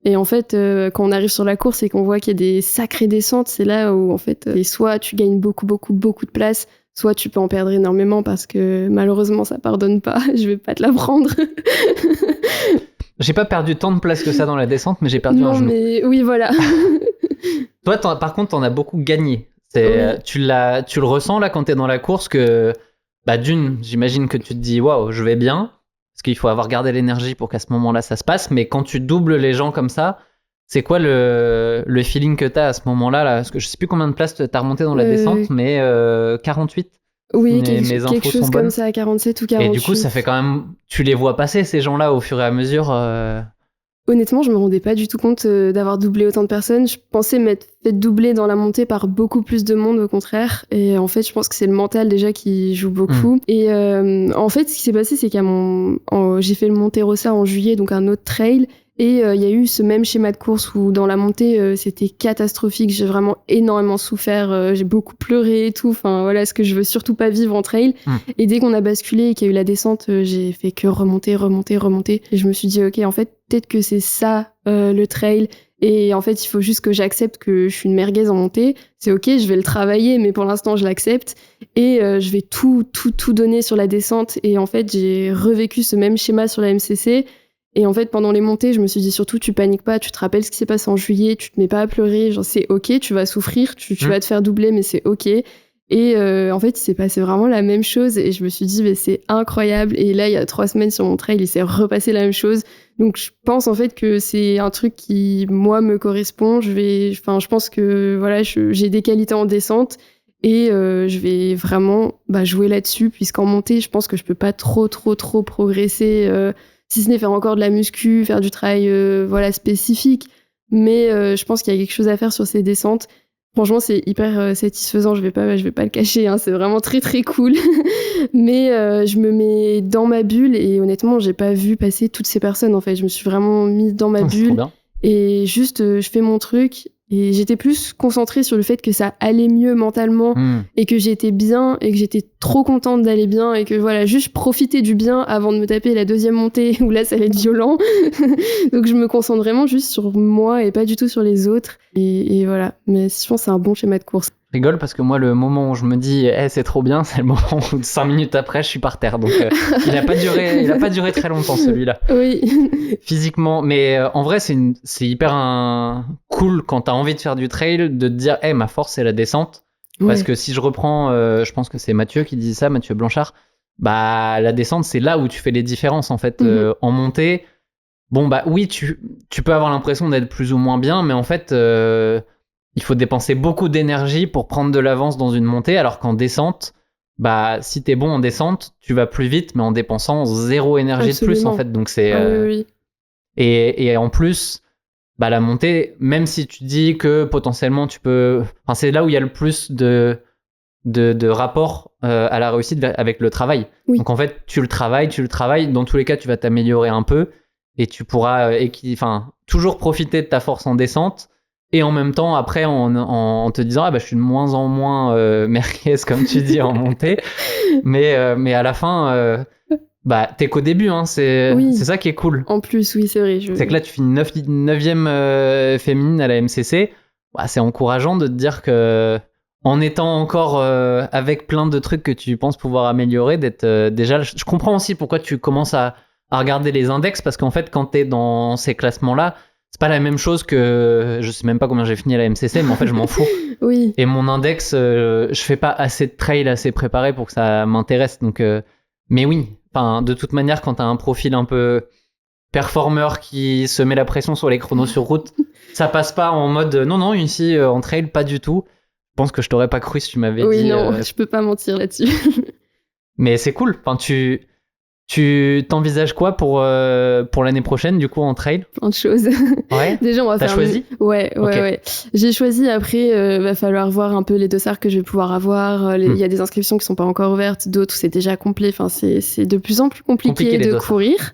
Et en fait, quand on arrive sur la course et qu'on voit qu'il y a des sacrées descentes, c'est là où, en fait, soit tu gagnes beaucoup de place, soit tu peux en perdre énormément parce que malheureusement ça pardonne pas, je vais pas te l'apprendre. J'ai pas perdu tant de place que ça dans la descente, mais j'ai perdu un genou. Non mais oui voilà. Toi par contre t'en as beaucoup gagné. Oui. Tu le ressens là quand t'es dans la course que d'une j'imagine que tu te dis waouh je vais bien parce qu'il faut avoir gardé l'énergie pour qu'à ce moment-là ça se passe, mais quand tu doubles les gens comme ça, c'est quoi le feeling que t'as à ce moment-là là? Parce que je sais plus combien de places t'as remonté dans la descente, mais 48. Oui, Mes infos quelque chose sont comme bonnes. ça, à 47 ou 48. Et du coup, ça fait quand même... Tu les vois passer, ces gens-là, au fur et à mesure Honnêtement, je me rendais pas du tout compte d'avoir doublé autant de personnes. Je pensais m'être fait doubler dans la montée par beaucoup plus de monde, au contraire. Et en fait, je pense que c'est le mental déjà qui joue beaucoup. Et en fait, ce qui s'est passé, c'est j'ai fait le Monte Rosa en juillet, donc un autre trail. Et il y a eu ce même schéma de course où dans la montée, c'était catastrophique. J'ai vraiment énormément souffert. J'ai beaucoup pleuré et tout. Enfin, voilà, ce que je veux surtout pas vivre en trail. Et dès qu'on a basculé et qu'il y a eu la descente, j'ai fait que remonter. Et je me suis dit, ok, en fait, peut-être que c'est ça le trail. Et en fait, il faut juste que j'accepte que je suis une merguez en montée. C'est ok, je vais le travailler, mais pour l'instant, je l'accepte. Et je vais tout donner sur la descente. Et en fait, j'ai revécu ce même schéma sur la MCC. Et en fait, pendant les montées, je me suis dit surtout, tu paniques pas, tu te rappelles ce qui s'est passé en juillet, tu te mets pas à pleurer, genre c'est ok, tu vas souffrir, tu vas te faire doubler, mais c'est ok. Et en fait, il s'est passé vraiment la même chose et je me suis dit, mais c'est incroyable. Et là, il y a 3 semaines sur mon trail, il s'est repassé la même chose. Donc, je pense en fait que c'est un truc qui, moi, me correspond. Je pense que voilà, j'ai des qualités en descente et je vais vraiment jouer là-dessus, puisqu'en montée, je pense que je peux pas trop progresser. Si ce n'est faire encore de la muscu, faire du travail spécifique. Mais je pense qu'il y a quelque chose à faire sur ces descentes. Franchement, c'est hyper satisfaisant, je vais pas le cacher, hein, c'est vraiment très cool. Mais je me mets dans ma bulle et honnêtement, j'ai pas vu passer toutes ces personnes en fait. Je me suis vraiment mise dans ma bulle et juste je fais mon truc. Et j'étais plus concentrée sur le fait que ça allait mieux mentalement et que j'étais bien et que j'étais trop contente d'aller bien et que voilà, juste profiter du bien avant de me taper la deuxième montée où là, ça allait être violent. Donc je me concentre vraiment juste sur moi et pas du tout sur les autres. Et voilà, mais je pense que c'est un bon schéma de course. Je rigole parce que moi, le moment où je me dis c'est trop bien, c'est le moment où 5 minutes après, je suis par terre. Donc il a pas duré très longtemps celui-là. Oui. Physiquement, mais en vrai, c'est hyper cool quand t'as envie de faire du trail de te dire ma force c'est la descente. Ouais. Parce que si je reprends, je pense que c'est Mathieu qui dit ça, Mathieu Blanchard. La descente, c'est là où tu fais les différences en fait. En montée, oui, tu peux avoir l'impression d'être plus ou moins bien, mais en fait. Il faut dépenser beaucoup d'énergie pour prendre de l'avance dans une montée, alors qu'en descente, si t'es bon en descente, tu vas plus vite, mais en dépensant 0 énergie de plus, en fait. Donc c'est... oui. Et en plus, la montée, même si tu dis que potentiellement tu peux... Enfin, c'est là où il y a le plus de rapport à la réussite avec le travail. Oui. Donc en fait, tu le travailles. Dans tous les cas, tu vas t'améliorer un peu et tu pourras toujours profiter de ta force en descente. Et en même temps, après, en te disant, je suis de moins en moins merguez, comme tu dis, en montée. Mais à la fin, t'es qu'au début, hein, c'est ça qui est cool. En plus, oui, c'est vrai. C'est que là, tu finis 9e féminine à la MCC. C'est encourageant de te dire que, en étant encore avec plein de trucs que tu penses pouvoir améliorer, d'être déjà... Je comprends aussi pourquoi tu commences à regarder les index, parce qu'en fait, quand t'es dans ces classements-là, c'est pas la même chose que... Je sais même pas combien j'ai fini à la MCC, mais en fait, je m'en fous. Oui. Et mon index, je fais pas assez de trail, assez préparé pour que ça m'intéresse. Donc, mais oui, de toute manière, quand t'as un profil un peu performeur qui se met la pression sur les chronos sur route, ça passe pas en mode non, ici, en trail, pas du tout. Je pense que je t'aurais pas cru si tu m'avais dit... Oui, non, je peux pas mentir là-dessus. Mais c'est cool. Tu Tu t'envisages quoi pour l'année prochaine, du coup, en trail? Plein de choses. Ouais. Déjà, on va T'as faire. choisi? Ouais. Ok. J'ai choisi. Après, va falloir voir un peu les dossards que je vais pouvoir avoir. Il y a des inscriptions qui sont pas encore ouvertes, d'autres où c'est déjà complet. Enfin, c'est de plus en plus compliqué les de dossards. courir.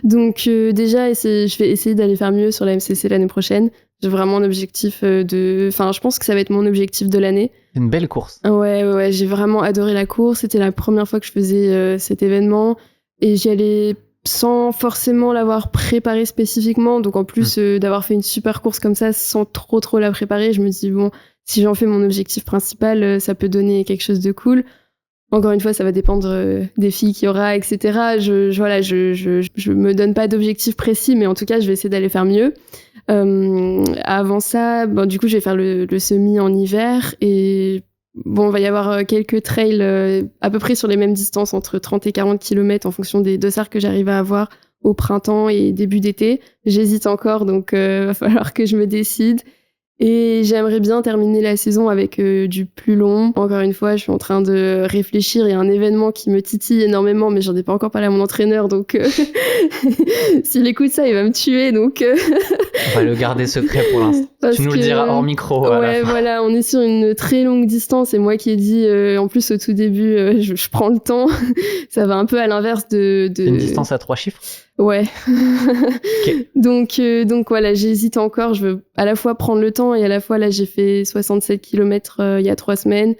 Donc, déjà, je vais essayer d'aller faire mieux sur la MCC l'année prochaine. J'ai vraiment un objectif Enfin, je pense que ça va être mon objectif de l'année. C'est une belle course. Ouais. J'ai vraiment adoré la course. C'était la première fois que je faisais cet événement. Et j'y allais sans forcément l'avoir préparé spécifiquement. Donc en plus d'avoir fait une super course comme ça sans trop la préparer, je me dis bon, si j'en fais mon objectif principal, ça peut donner quelque chose de cool. Encore une fois, ça va dépendre des filles qu'il y aura, etc. Je me donne pas d'objectif précis, mais en tout cas, je vais essayer d'aller faire mieux. Avant ça, du coup, je vais faire le semi en hiver et bon, il va y avoir quelques trails à peu près sur les mêmes distances, entre 30 et 40 km en fonction des dossards que j'arrive à avoir au printemps et début d'été. J'hésite encore, donc va falloir que je me décide. Et j'aimerais bien terminer la saison avec du plus long. Encore une fois, je suis en train de réfléchir. Il y a un événement qui me titille énormément, mais j'en ai pas encore parlé à mon entraîneur, donc s'il écoute ça, il va me tuer. Donc On va le garder secret pour l'instant. Tu nous le diras hors micro. Ouais, voilà, on est sur une très longue distance et moi qui ai dit, en plus au tout début, je prends le temps. Ça va un peu à l'inverse de... C'est une distance à 3 chiffres. Ouais. Okay. Donc voilà, j'hésite encore. Je veux à la fois prendre le temps et à la fois, là, j'ai fait 67 km il y a 3 semaines.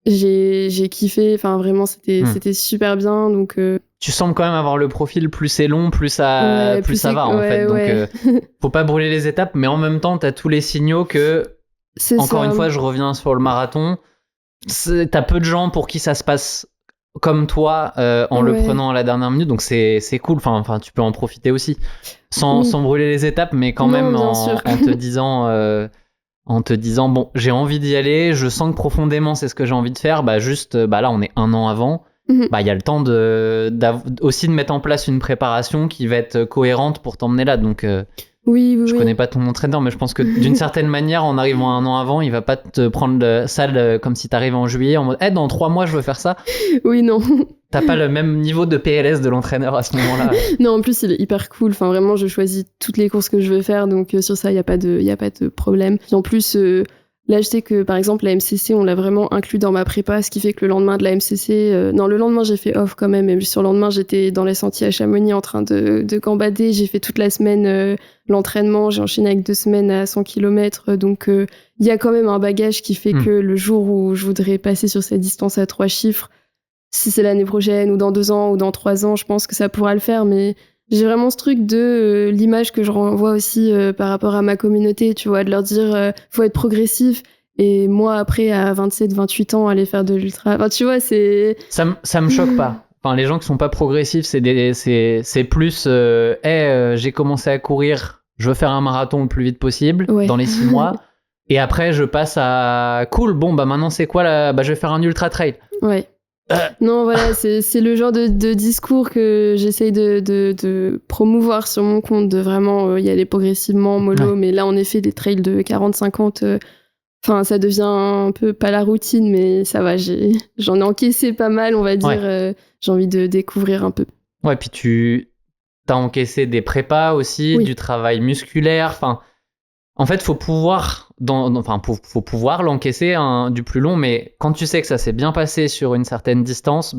J'ai kiffé. Enfin, vraiment, c'était super bien. Donc, tu sembles quand même avoir le profil, plus c'est long, plus ça va, en fait. Donc, faut pas brûler les étapes, mais en même temps, t'as tous les signaux que, encore une fois, je reviens sur le marathon. T'as peu de gens pour qui ça se passe comme toi en le prenant à la dernière minute, donc c'est cool. Enfin, tu peux en profiter aussi sans brûler les étapes, mais quand même en te disant bon, j'ai envie d'y aller, je sens que profondément c'est ce que j'ai envie de faire. Là on est 1 an avant, il y a le temps aussi de mettre en place une préparation qui va être cohérente pour t'emmener là. Donc je connais pas ton entraîneur, mais je pense que d'une certaine manière, en arrivant 1 an avant, il va pas te prendre salle comme si t'arrives en juillet en mode dans 3 mois je veux faire ça. Oui, non. T'as pas le même niveau de PLS de l'entraîneur à ce moment-là. Non, en plus il est hyper cool. Enfin, vraiment, je choisis toutes les courses que je veux faire, donc sur ça il y a pas de problème. Et en plus, là, je sais que, par exemple, la MCC, on l'a vraiment inclus dans ma prépa, ce qui fait que le lendemain de la MCC... non, le lendemain, j'ai fait off quand même, mais sur le lendemain, j'étais dans les sentiers à Chamonix en train de gambader. J'ai fait toute la semaine l'entraînement, j'ai enchaîné avec 2 semaines à 100 km. Donc, il y a quand même un bagage qui fait que le jour où je voudrais passer sur cette distance à 3 chiffres, si c'est l'année prochaine, ou dans 2 ans, ou dans 3 ans, je pense que ça pourra le faire, mais... J'ai vraiment ce truc de l'image que je renvoie aussi par rapport à ma communauté, tu vois, de leur dire faut être progressif. Et moi, après, à 27, 28 ans, aller faire de l'ultra... Enfin, tu vois, c'est... Ça me choque pas. Enfin, les gens qui sont pas progressifs, c'est plus j'ai commencé à courir, je veux faire un marathon le plus vite possible dans les 6 mois. Et après, je passe à cool, bon, maintenant c'est quoi là ? Je vais faire un ultra trail. Ouais. Non, voilà, c'est le genre de discours que j'essaye de promouvoir sur mon compte, de vraiment y aller progressivement, mollo. Mais là, en effet, des trails de 40-50, ça devient un peu pas la routine, mais ça va, j'en ai encaissé pas mal, on va dire. J'ai envie de découvrir un peu. Ouais, puis tu as encaissé des prépas aussi, du travail musculaire. Enfin, en fait, faut pouvoir faut pouvoir l'encaisser du plus long, mais quand tu sais que ça s'est bien passé sur une certaine distance,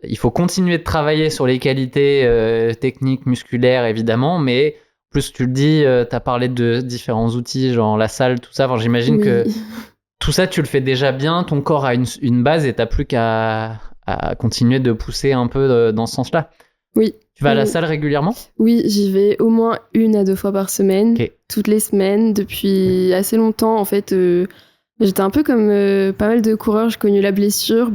il faut continuer de travailler sur les qualités techniques, musculaires, évidemment, mais plus tu le dis, t'as parlé de différents outils, genre la salle, tout ça. Enfin, j'imagine que tout ça, tu le fais déjà bien, ton corps a une base et t'as plus qu'à continuer de pousser un peu dans ce sens-là. Oui. Tu vas à la salle régulièrement ? Oui, j'y vais au moins 1 à 2 fois par semaine, toutes les semaines, depuis assez longtemps. En fait, j'étais un peu comme pas mal de coureurs, j'ai connu la blessure,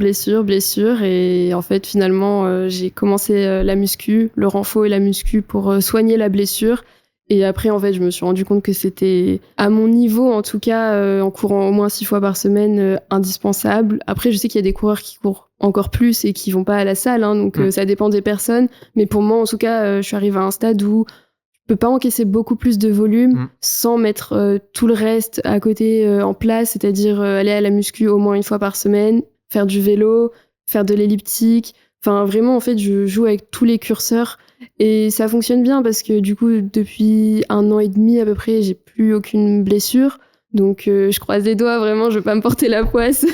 et en fait, finalement, j'ai commencé la muscu, le renfo et la muscu pour soigner la blessure. Et après, en fait, je me suis rendu compte que c'était, à mon niveau, en tout cas, en courant au moins 6 fois par semaine, indispensable. Après, je sais qu'il y a des coureurs qui courent encore plus et qui vont pas à la salle, donc ça dépend des personnes. Mais pour moi, en tout cas, je suis arrivée à un stade où je peux pas encaisser beaucoup plus de volume sans mettre tout le reste à côté en place, c'est-à-dire aller à la muscu au moins 1 fois par semaine, faire du vélo, faire de l'elliptique, Enfin, vraiment, en fait, je joue avec tous les curseurs et ça fonctionne bien parce que du coup, depuis 1 an et demi à peu près, j'ai plus aucune blessure. Donc, je croise les doigts, vraiment, je veux pas me porter la poisse,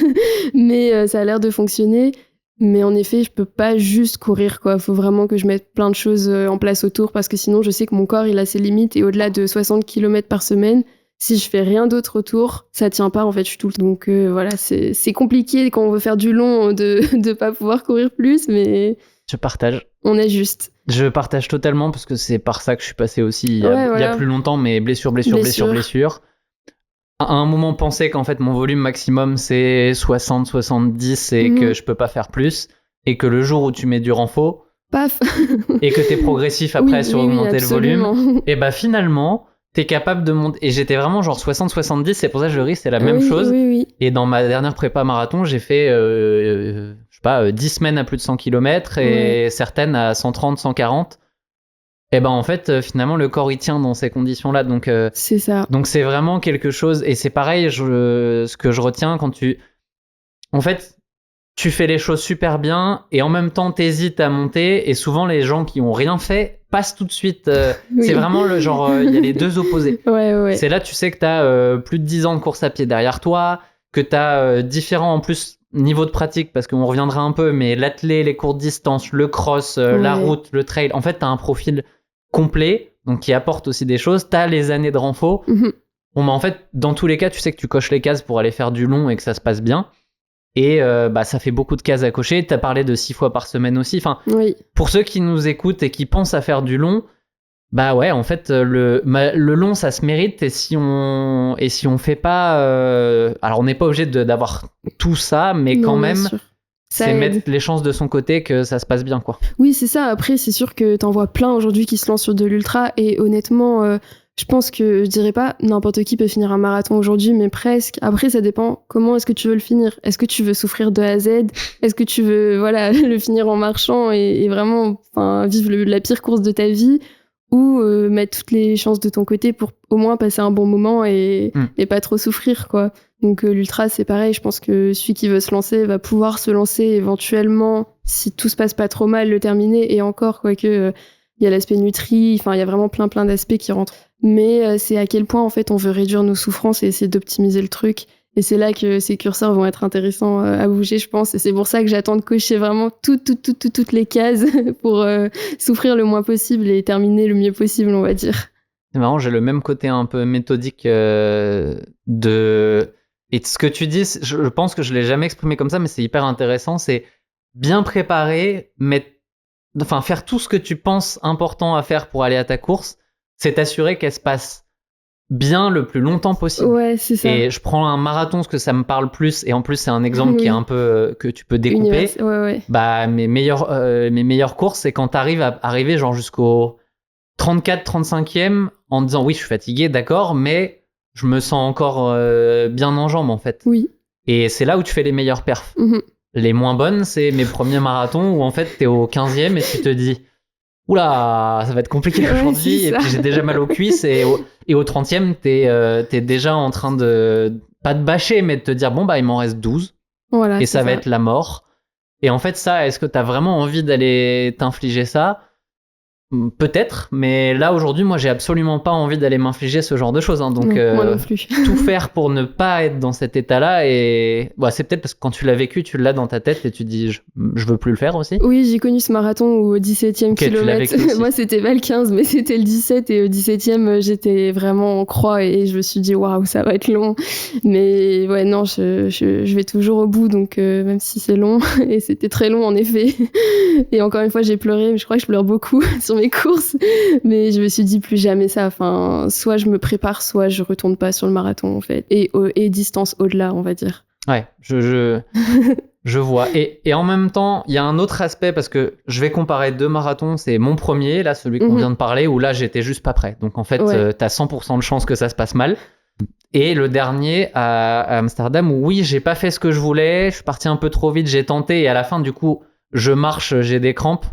mais ça a l'air de fonctionner. Mais en effet, je peux pas juste courir, quoi. Faut vraiment que je mette plein de choses en place autour parce que sinon, je sais que mon corps, il a ses limites et au-delà de 60 km par semaine, si je fais rien d'autre autour, ça tient pas, en fait, je suis tout le temps. Donc voilà, c'est compliqué quand on veut faire du long de pas pouvoir courir plus, mais Je partage. on ajuste. Je partage totalement parce que c'est par ça que je suis passé aussi il y a, Ouais, il y a voilà. plus longtemps, mais blessure. À un moment, penser qu'en fait mon volume maximum c'est 60-70 et que je peux pas faire plus, et que le jour où tu mets du renfort Paf. et que t'es progressif après sur augmenter le absolument. volume, et bah finalement t'es capable de monter. Et j'étais vraiment genre 60-70, c'est pour ça que je ris, c'est la même chose. Oui. Et dans ma dernière prépa marathon, j'ai fait je sais pas 10 semaines à plus de 100 km et certaines à 130, 140. Et ben en fait finalement le corps il tient dans ces conditions là, donc C'est ça. donc c'est vraiment quelque chose. Et c'est pareil, ce que je retiens quand en fait tu fais les choses super bien et en même temps t'hésites à monter, et souvent les gens qui ont rien fait passent tout de suite. Oui. C'est vraiment le genre, il y a les deux opposés. Ouais. C'est là tu sais que t'as plus de 10 ans de course à pied derrière toi, que t'as différents en plus niveaux de pratique, parce qu'on reviendra un peu, mais l'athlé, les courtes distances, le cross, la route, le trail, en fait t'as un profil complet, donc qui apporte aussi des choses. T'as les années de renfort. Bon, bah en fait, dans tous les cas, tu sais que tu coches les cases pour aller faire du long et que ça se passe bien. Et bah, ça fait beaucoup de cases à cocher. T'as parlé de 6 fois par semaine aussi. Enfin, pour ceux qui nous écoutent et qui pensent à faire du long, bah ouais, en fait, le long, ça se mérite. Et si on fait pas... alors, on n'est pas obligé d'avoir tout ça, mais quand même... C'est mettre les chances de son côté que ça se passe bien, quoi. Oui, c'est ça. Après, c'est sûr que t'en vois plein aujourd'hui qui se lancent sur de l'ultra. Et honnêtement, je pense que je dirais pas n'importe qui peut finir un marathon aujourd'hui, mais presque. Après, ça dépend comment est-ce que tu veux le finir. Est-ce que tu veux souffrir de A à Z? Est-ce que tu veux le finir en marchant et vraiment vivre la pire course de ta vie? Ou mettre toutes les chances de ton côté pour au moins passer un bon moment et pas trop souffrir, quoi. Donc l'ultra, c'est pareil, je pense que celui qui veut se lancer va pouvoir se lancer éventuellement, si tout se passe pas trop mal, le terminer. Et encore, quoique, il y a l'aspect nutri, il y a vraiment plein d'aspects qui rentrent. Mais c'est à quel point, en fait, on veut réduire nos souffrances et essayer d'optimiser le truc. Et c'est là que ces curseurs vont être intéressants à bouger, je pense. Et c'est pour ça que j'attends de cocher vraiment toutes les cases pour souffrir le moins possible et terminer le mieux possible, on va dire. C'est marrant, j'ai le même côté un peu méthodique de... Et ce que tu dis, je pense que je l'ai jamais exprimé comme ça, mais c'est hyper intéressant. C'est bien préparer, faire tout ce que tu penses important à faire pour aller à ta course, c'est t'assurer qu'elle se passe bien le plus longtemps possible. Ouais, c'est ça. Et je prends un marathon parce que ça me parle plus, et en plus c'est un exemple qui est un peu que tu peux découper. Ouais. Bah mes meilleures courses, c'est quand t'arrives à arriver genre jusqu'au 34-35e en disant oui, je suis fatigué, d'accord, mais je me sens encore bien en jambes, en fait. Oui. Et c'est là où tu fais les meilleures perfs. Les moins bonnes, c'est mes premiers marathons où en fait t'es au 15e et tu te dis oula, ça va être compliqué aujourd'hui, et puis j'ai déjà mal aux cuisses, et au 30e t'es déjà en train de pas de bâcher, mais de te dire bon bah il m'en reste 12 et ça va être la mort. Et en fait ça, est-ce que t'as vraiment envie d'aller t'infliger ça? Peut-être, mais là aujourd'hui, moi j'ai absolument pas envie d'aller m'infliger ce genre de choses, hein. Donc moi non plus. tout faire pour ne pas être dans cet état-là, et c'est peut-être parce que quand tu l'as vécu, tu l'as dans ta tête et tu dis je veux plus le faire aussi. Oui, j'ai connu ce marathon au 17e kilomètre. Moi c'était pas le 15, mais c'était le 17, et au 17e j'étais vraiment en croix et je me suis dit waouh, ça va être long. Mais ouais, non, je vais toujours au bout, donc même si c'est long, et c'était très long en effet. Et encore une fois, j'ai pleuré, mais je crois que je pleure beaucoup sur mes courses, mais je me suis dit plus jamais ça. Soit je me prépare, soit je retourne pas sur le marathon, en fait, et distance au-delà, on va dire. Ouais, je vois. Et en même temps, il y a un autre aspect, parce que je vais comparer 2 marathons. C'est mon premier, là, celui qu'on vient de parler, où là j'étais juste pas prêt. Donc en fait, t'as 100% de chance que ça se passe mal. Et le dernier à Amsterdam, où oui, j'ai pas fait ce que je voulais, je suis parti un peu trop vite, j'ai tenté, et à la fin, du coup, je marche, j'ai des crampes.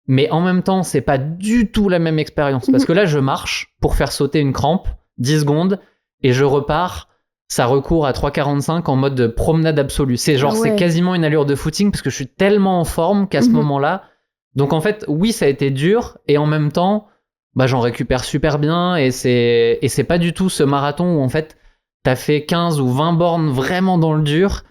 Mais en même temps, c'est pas du tout la même expérience. Parce que là, je marche pour faire sauter une crampe, 10 secondes, et je repars ça recourt à 3,45 en mode promenade absolue. C'est genre, c'est quasiment une allure de footing parce que je suis tellement en forme qu'à ce moment-là. Donc en fait, oui, ça a été dur et en même temps, j'en récupère super bien et c'est pas du tout ce marathon où en fait, t'as fait 15 ou 20 bornes vraiment dans le dur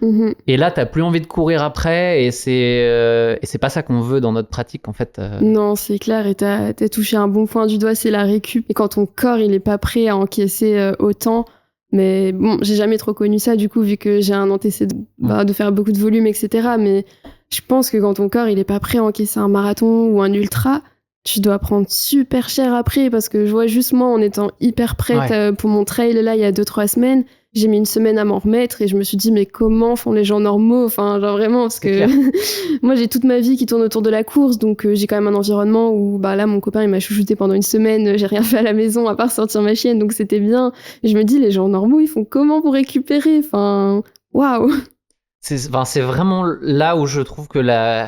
et là, t'as plus envie de courir après et c'est pas ça qu'on veut dans notre pratique en fait. Non, c'est clair et t'as touché un bon point du doigt, c'est la récup. Et quand ton corps, il est pas prêt à encaisser autant, mais bon, j'ai jamais trop connu ça du coup, vu que j'ai un antécédent de faire beaucoup de volume, etc. Mais je pense que quand ton corps, il est pas prêt à encaisser un marathon ou un ultra, tu dois prendre super cher après, parce que je vois juste moi en étant hyper prête pour mon trail là il y a 2-3 semaines, j'ai mis une semaine à m'en remettre et je me suis dit mais comment font les gens normaux, enfin genre vraiment, parce que moi j'ai toute ma vie qui tourne autour de la course, donc j'ai quand même un environnement où là mon copain il m'a chouchouté pendant une semaine, j'ai rien fait à la maison à part sortir ma chienne, donc c'était bien. Et je me dis les gens normaux ils font comment pour récupérer, enfin waouh. C'est vraiment là où je trouve que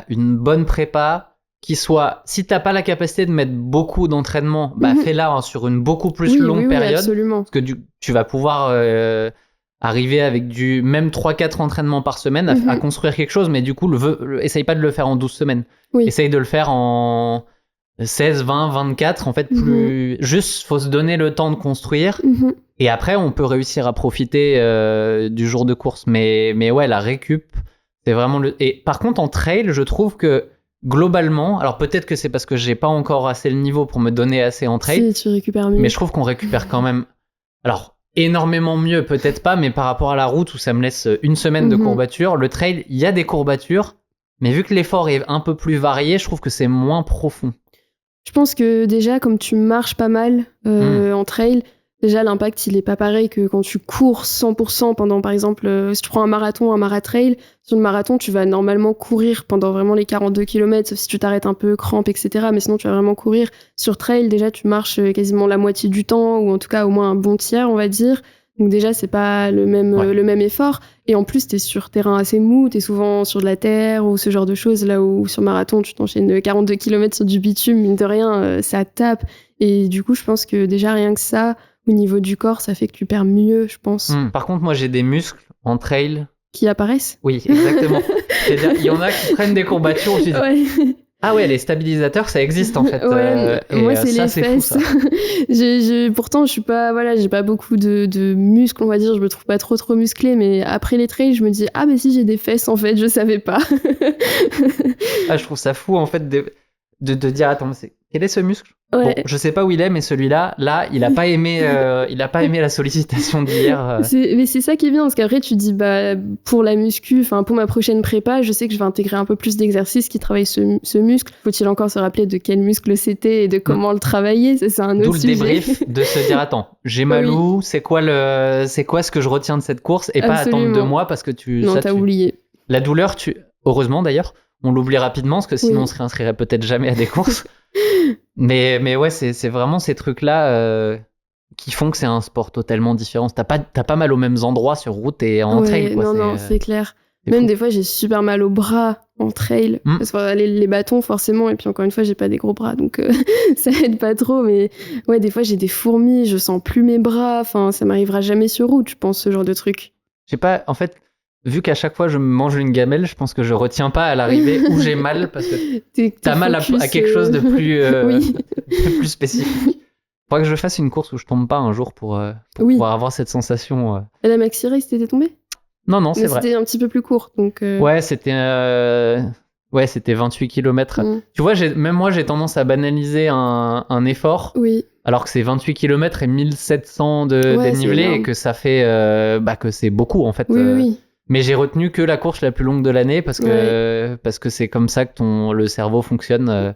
une bonne prépa qui soit, si t'as pas la capacité de mettre beaucoup d'entraînement, fais-la sur une beaucoup plus longue période. Absolument. Parce que tu vas pouvoir arriver avec même 3-4 entraînements par semaine à construire quelque chose, mais du coup, essaye pas de le faire en 12 semaines. Essaye de le faire en 16, 20, 24. En fait, juste, faut se donner le temps de construire. Et après, on peut réussir à profiter du jour de course. Mais ouais, la récup, c'est vraiment Et par contre, en trail, je trouve que globalement, alors peut-être que c'est parce que j'ai pas encore assez le niveau pour me donner assez en trail. Si, tu récupères mieux. Mais je trouve qu'on récupère quand même. Alors, énormément mieux, peut-être pas, mais par rapport à la route où ça me laisse une semaine de courbatures, le trail, il y a des courbatures, mais vu que l'effort est un peu plus varié, je trouve que c'est moins profond. Je pense que déjà, comme tu marches pas mal en trail, déjà l'impact il est pas pareil que quand tu cours 100% pendant, par exemple, si tu prends un marathon, un maratrail, sur le marathon tu vas normalement courir pendant vraiment les 42 km, sauf si tu t'arrêtes un peu, crampe, etc. Mais sinon tu vas vraiment courir. Sur trail, déjà tu marches quasiment la moitié du temps, ou en tout cas au moins un bon tiers, on va dire. Donc déjà c'est pas le même effort. Et en plus t'es sur terrain assez mou, t'es souvent sur de la terre ou ce genre de choses, là où sur marathon tu t'enchaînes 42 km sur du bitume, mine de rien, ça tape. Et du coup je pense que déjà rien que ça, au niveau du corps, ça fait que tu perds mieux, je pense. Par contre, moi, j'ai des muscles en trail. Qui apparaissent ? Oui, exactement. C'est-à-dire, il y en a qui prennent des courbatures où tu dis, ah ouais, les stabilisateurs, ça existe en fait. Moi, c'est ça, les c'est fesses. Fou, ça. Pourtant, je suis pas, j'ai pas beaucoup de muscles, on va dire. Je me trouve pas trop musclée, mais après les trails, je me dis, ah, mais si, j'ai des fesses en fait, je savais pas. Je trouve ça fou en fait de dire, attends, quel est ce muscle ? Bon, je sais pas où il est, mais celui-là, il a pas aimé la sollicitation d'hier. Mais c'est ça qui est bien, parce qu'après tu dis, pour la muscu, enfin pour ma prochaine prépa, je sais que je vais intégrer un peu plus d'exercices qui travaillent ce muscle. Faut-il encore se rappeler de quel muscle c'était et de comment le travailler ? Ça, c'est un autre sujet. D'où le débrief de se dire, attends, j'ai mal où ? C'est quoi ce que je retiens de cette course ? Et pas attendre 2 mois parce que t'as oublié. La douleur, heureusement d'ailleurs, on l'oublie rapidement parce que sinon on se réinscrirait peut-être jamais à des courses. Mais ouais, c'est vraiment ces trucs-là qui font que c'est un sport totalement différent. T'as pas mal aux mêmes endroits sur route et en trail. Quoi. Non, c'est clair. Même des fois, j'ai super mal aux bras en trail. Parce que les bâtons, forcément. Et puis encore une fois, j'ai pas des gros bras, donc ça aide pas trop. Mais ouais, des fois, j'ai des fourmis, je sens plus mes bras. Enfin, ça m'arrivera jamais sur route, je pense, ce genre de truc. Je sais pas, en fait... Vu qu'à chaque fois je mange une gamelle, je pense que je retiens pas à l'arrivée où j'ai mal parce que t'as mal à quelque chose de plus, de plus spécifique. Faudrait que je fasse une course où je tombe pas un jour pour pouvoir avoir cette sensation. La Maxi Race, t'étais tombé ? Non, c'est vrai. C'était un petit peu plus court, donc. Ouais, c'était 28 km. Tu vois, même moi j'ai tendance à banaliser un effort. Oui. Alors que c'est 28 km et 1700 de dénivelé et que ça fait que c'est beaucoup en fait. Oui. Mais j'ai retenu que la course la plus longue de l'année parce que c'est comme ça que le cerveau fonctionne.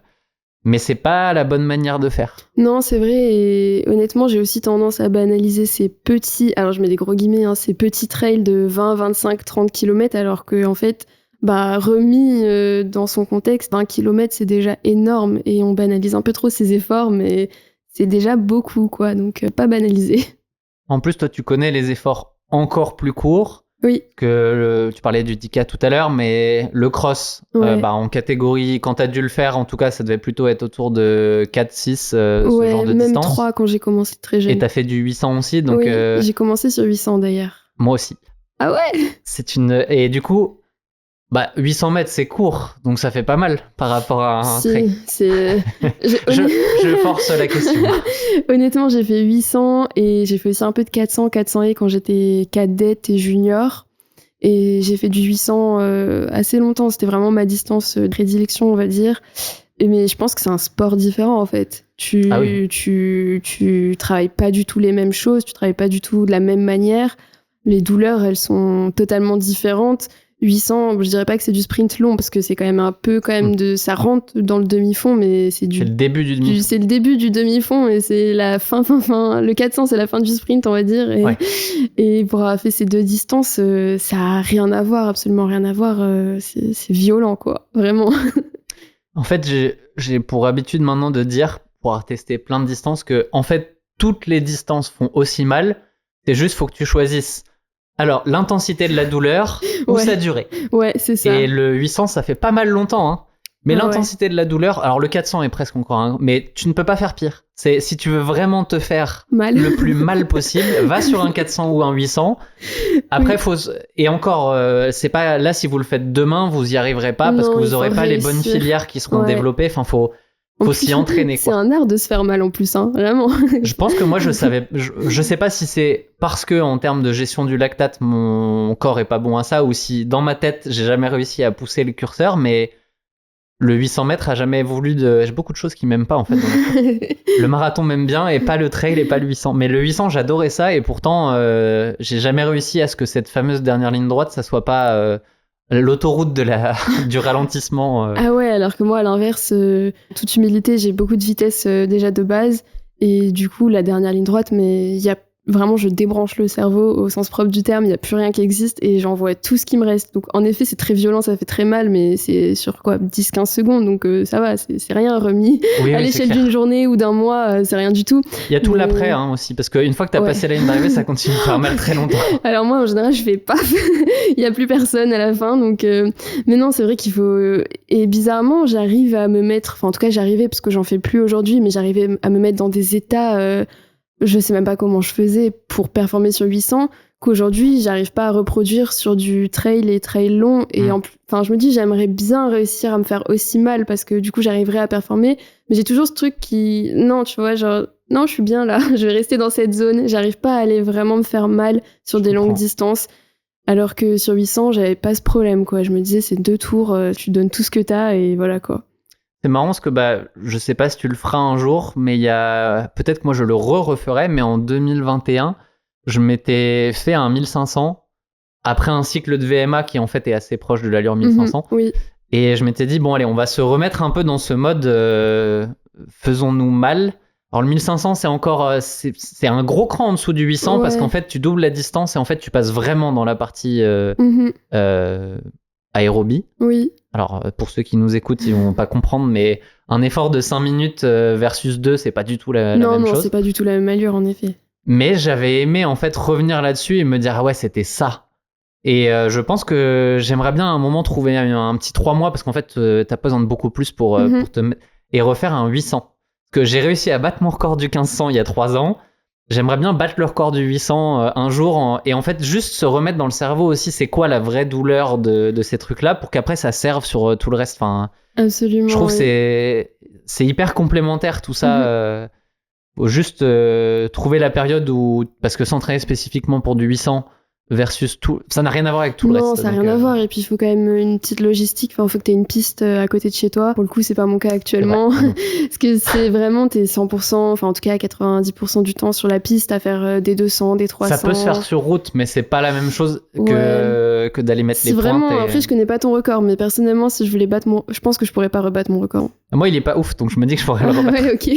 Mais c'est pas la bonne manière de faire. Non, c'est vrai. Et honnêtement, j'ai aussi tendance à banaliser ces petits, alors je mets des gros guillemets, ces petits trails de 20, 25, 30 km, alors que en fait, remis dans son contexte, 1 kilomètre, c'est déjà énorme. Et on banalise un peu trop ces efforts, mais c'est déjà beaucoup, quoi. Donc, pas banaliser. En plus, toi, tu connais les efforts encore plus courts. Oui. Tu parlais du 10K tout à l'heure, mais le cross, en catégorie, quand tu as dû le faire, en tout cas, ça devait plutôt être autour de 4-6, ce genre de même distance. 3 quand j'ai commencé très jeune. Et tu as fait du 800 aussi, donc... Oui, j'ai commencé sur 800 d'ailleurs. Moi aussi. Ah ouais? Et du coup, 800 mètres, c'est court, donc ça fait pas mal par rapport à un trail. Je force la question. Honnêtement, j'ai fait 800 et j'ai fait aussi un peu de 400 et quand j'étais cadette et junior. Et j'ai fait du 800 assez longtemps. C'était vraiment ma distance de prédilection, on va dire. Mais je pense que c'est un sport différent, en fait. Tu travailles pas du tout les mêmes choses, tu travailles pas du tout de la même manière. Les douleurs, elles sont totalement différentes. 800, je dirais pas que c'est du sprint long, parce que c'est quand même un peu ça rentre dans le demi-fond, mais c'est le début du demi-fond. C'est le début du demi-fond et c'est la fin. Le 400, c'est la fin du sprint, on va dire. Et pour avoir fait ces deux distances, ça a rien à voir, absolument rien à voir. C'est violent, quoi. Vraiment. En fait, j'ai pour habitude maintenant de dire, pour avoir testé plein de distances, que en fait, toutes les distances font aussi mal. C'est juste, faut que tu choisisses. Alors, l'intensité de la douleur ou sa durée. Ouais, c'est ça. Et le 800, ça fait pas mal longtemps, hein. Mais l'intensité de la douleur, alors le 400 est presque encore, hein, mais tu ne peux pas faire pire. Si tu veux vraiment te faire le plus mal possible, va sur un 400 ou un 800. Après, et encore, c'est pas là, si vous le faites demain, vous y arriverez pas parce que vous aurez pas les bonnes filières qui seront développées. Enfin, faut s'y entraîner, quoi. C'est un art de se faire mal en plus, hein, vraiment. Je pense que moi, je sais pas si c'est parce que en termes de gestion du lactate, mon corps est pas bon à ça, ou si dans ma tête, j'ai jamais réussi à pousser le curseur, mais le 800 mètres a jamais voulu j'ai beaucoup de choses qui m'aiment pas, en fait. Le marathon m'aime bien et pas le trail et pas le 800. Mais le 800, j'adorais ça et pourtant, j'ai jamais réussi à ce que cette fameuse dernière ligne droite, ça soit pas l'autoroute du ralentissement. Ah ouais, alors que moi, à l'inverse, toute humilité, j'ai beaucoup de vitesse déjà de base. Et du coup, la dernière ligne droite, mais vraiment, je débranche le cerveau au sens propre du terme. Il n'y a plus rien qui existe et j'envoie tout ce qui me reste. Donc, en effet, c'est très violent, ça fait très mal, mais c'est sur 10-15 secondes. Donc, ça va, c'est rien remis. À l'échelle d'une journée ou d'un mois, c'est rien du tout. Il y a tout l'après aussi, parce qu'une fois que tu as passé la ligne d'arrivée, ça continue de faire mal très longtemps. Alors, moi, en général, je fais pas. Il n'y a plus personne à la fin. Donc, mais non, c'est vrai qu'il faut. Et bizarrement, j'arrive à me mettre. Enfin, en tout cas, j'arrivais, parce que j'en fais plus aujourd'hui, mais j'arrivais à me mettre dans des états. Je sais même pas comment je faisais pour performer sur 800, qu'aujourd'hui, j'arrive pas à reproduire sur du trail et trail long. Et je me dis, j'aimerais bien réussir à me faire aussi mal parce que du coup, j'arriverais à performer. Mais j'ai toujours ce truc non, tu vois, genre, non, je suis bien là, je vais rester dans cette zone. J'arrive pas à aller vraiment me faire mal sur des longues distances. Alors que sur 800, j'avais pas ce problème, quoi. Je me disais, c'est 2 tours, tu donnes tout ce que t'as et voilà, quoi. C'est marrant parce que je sais pas si tu le feras un jour, mais peut-être que moi je le referai, mais en 2021, je m'étais fait un 1500 après un cycle de VMA qui en fait est assez proche de l'allure 1500. Oui. Et je m'étais dit, bon allez, on va se remettre un peu dans ce mode faisons-nous mal. Alors le 1500, c'est encore c'est un gros cran en dessous du 800 parce qu'en fait tu doubles la distance et en fait tu passes vraiment dans la partie aérobie. Oui. Alors, pour ceux qui nous écoutent, ils vont pas comprendre, mais un effort de 5 minutes versus 2, c'est pas du tout la même chose. Non, c'est pas du tout la même allure, en effet. Mais j'avais aimé, en fait, revenir là-dessus et me dire, ah ouais, c'était ça. Et je pense que j'aimerais bien à un moment trouver un petit 3 mois, parce qu'en fait, t'as pas besoin de beaucoup plus pour te mettre... Et refaire un 800. Parce que j'ai réussi à battre mon record du 1500 il y a 3 ans. J'aimerais bien battre le record du 800 un jour et en fait juste se remettre dans le cerveau aussi c'est quoi la vraie douleur de ces trucs-là pour qu'après ça serve sur tout le reste. Enfin, absolument. Je trouve que c'est hyper complémentaire tout ça. Faut juste trouver la période où parce que s'entraîner spécifiquement pour du 800 versus tout, ça n'a rien à voir avec tout le reste. Non, ça n'a rien à voir. Et puis, il faut quand même une petite logistique. Enfin, il faut que tu aies une piste à côté de chez toi. Pour le coup, c'est pas mon cas actuellement. Parce que c'est vraiment, t'es 100%, enfin, en tout cas, 90% du temps sur la piste à faire des 200, des 300. Ça peut se faire sur route, mais c'est pas la même chose que d'aller mettre les vraiment, pointes. Après, je connais pas ton record, mais personnellement, si je voulais je pense que je pourrais pas rebattre mon record. Moi, il est pas ouf, donc je me dis que je pourrais le rebattre. Ouais, ok.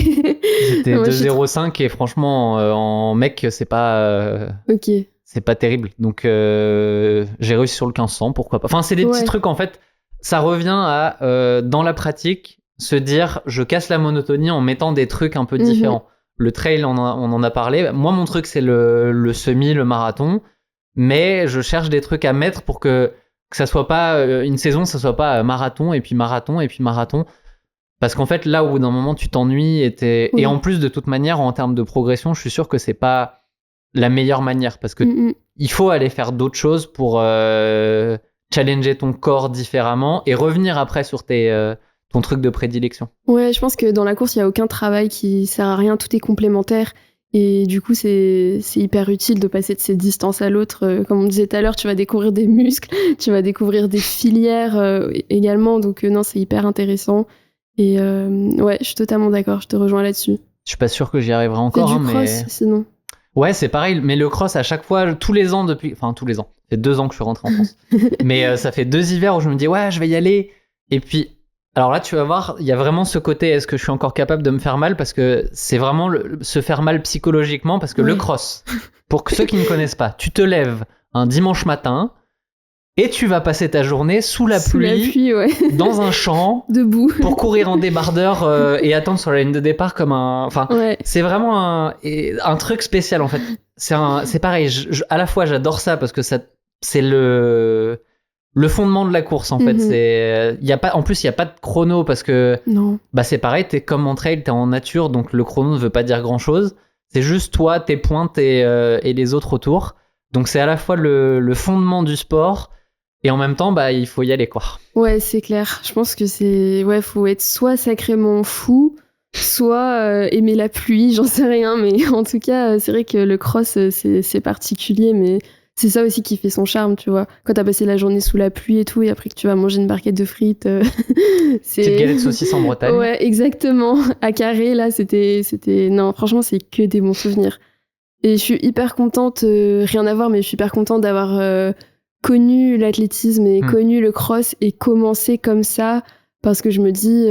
C'était 2,05 et franchement, en mec, c'est pas. Ok. C'est pas terrible. Donc, j'ai réussi sur le 1500, pourquoi pas. Enfin, c'est des petits trucs, en fait. Ça revient à, dans la pratique, se dire, je casse la monotonie en mettant des trucs un peu différents. Le trail, on en a parlé. Moi, mon truc, c'est le semi, le marathon. Mais je cherche des trucs à mettre pour que ça soit pas une saison, ça soit pas marathon, et puis marathon, et puis marathon. Parce qu'en fait, là, au bout d'un moment, tu t'ennuies. Et en plus, de toute manière, en termes de progression, je suis sûr que c'est pas la meilleure manière parce que il faut aller faire d'autres choses pour challenger ton corps différemment et revenir après sur ton truc de prédilection. Ouais, je pense que dans la course, il n'y a aucun travail qui sert à rien, tout est complémentaire. Et du coup, c'est hyper utile de passer de ces distances à l'autre. Comme on disait tout à l'heure, tu vas découvrir des muscles, tu vas découvrir des filières également. Donc non, c'est hyper intéressant. Et ouais, je suis totalement d'accord, je te rejoins là-dessus. Je suis pas sûr que j'y arriverai encore. C'est du cross, sinon. Ouais, c'est pareil, mais le cross, à chaque fois, tous les ans, ça fait 2 ans que je suis rentré en France. Mais ça fait 2 hivers où je me dis, ouais, je vais y aller. Et puis, alors là, tu vas voir, il y a vraiment ce côté, est-ce que je suis encore capable de me faire mal? Parce que c'est vraiment se faire mal psychologiquement, parce que le cross, pour ceux qui ne connaissent pas, tu te lèves un dimanche matin et tu vas passer ta journée sous la pluie dans un champ, debout, pour courir en débardeur et attendre sur la ligne de départ comme un... Enfin, c'est vraiment un truc spécial, en fait. C'est pareil, à la fois, j'adore ça parce que c'est le fondement de la course, en fait. En plus, il n'y a pas de chrono parce que c'est pareil, t'es comme en trail, t'es en nature, donc le chrono ne veut pas dire grand-chose. C'est juste toi, tes pointes et les autres autour. Donc c'est à la fois le fondement du sport et en même temps, il faut y aller, quoi. Ouais, c'est clair. Je pense que faut être soit sacrément fou, soit aimer la pluie, j'en sais rien. Mais en tout cas, c'est vrai que le cross, c'est particulier, mais... C'est ça aussi qui fait son charme, tu vois. Quand t'as passé la journée sous la pluie et tout, et après que tu vas manger une barquette de frites, c'est... Petite galette de saucisse en Bretagne. Ouais, exactement. À Carré, là, c'était... Non, franchement, c'est que des bons souvenirs. Et je suis hyper contente, rien à voir, mais je suis hyper contente d'avoir connu l'athlétisme et connu le cross et commencé comme ça, parce que je me dis,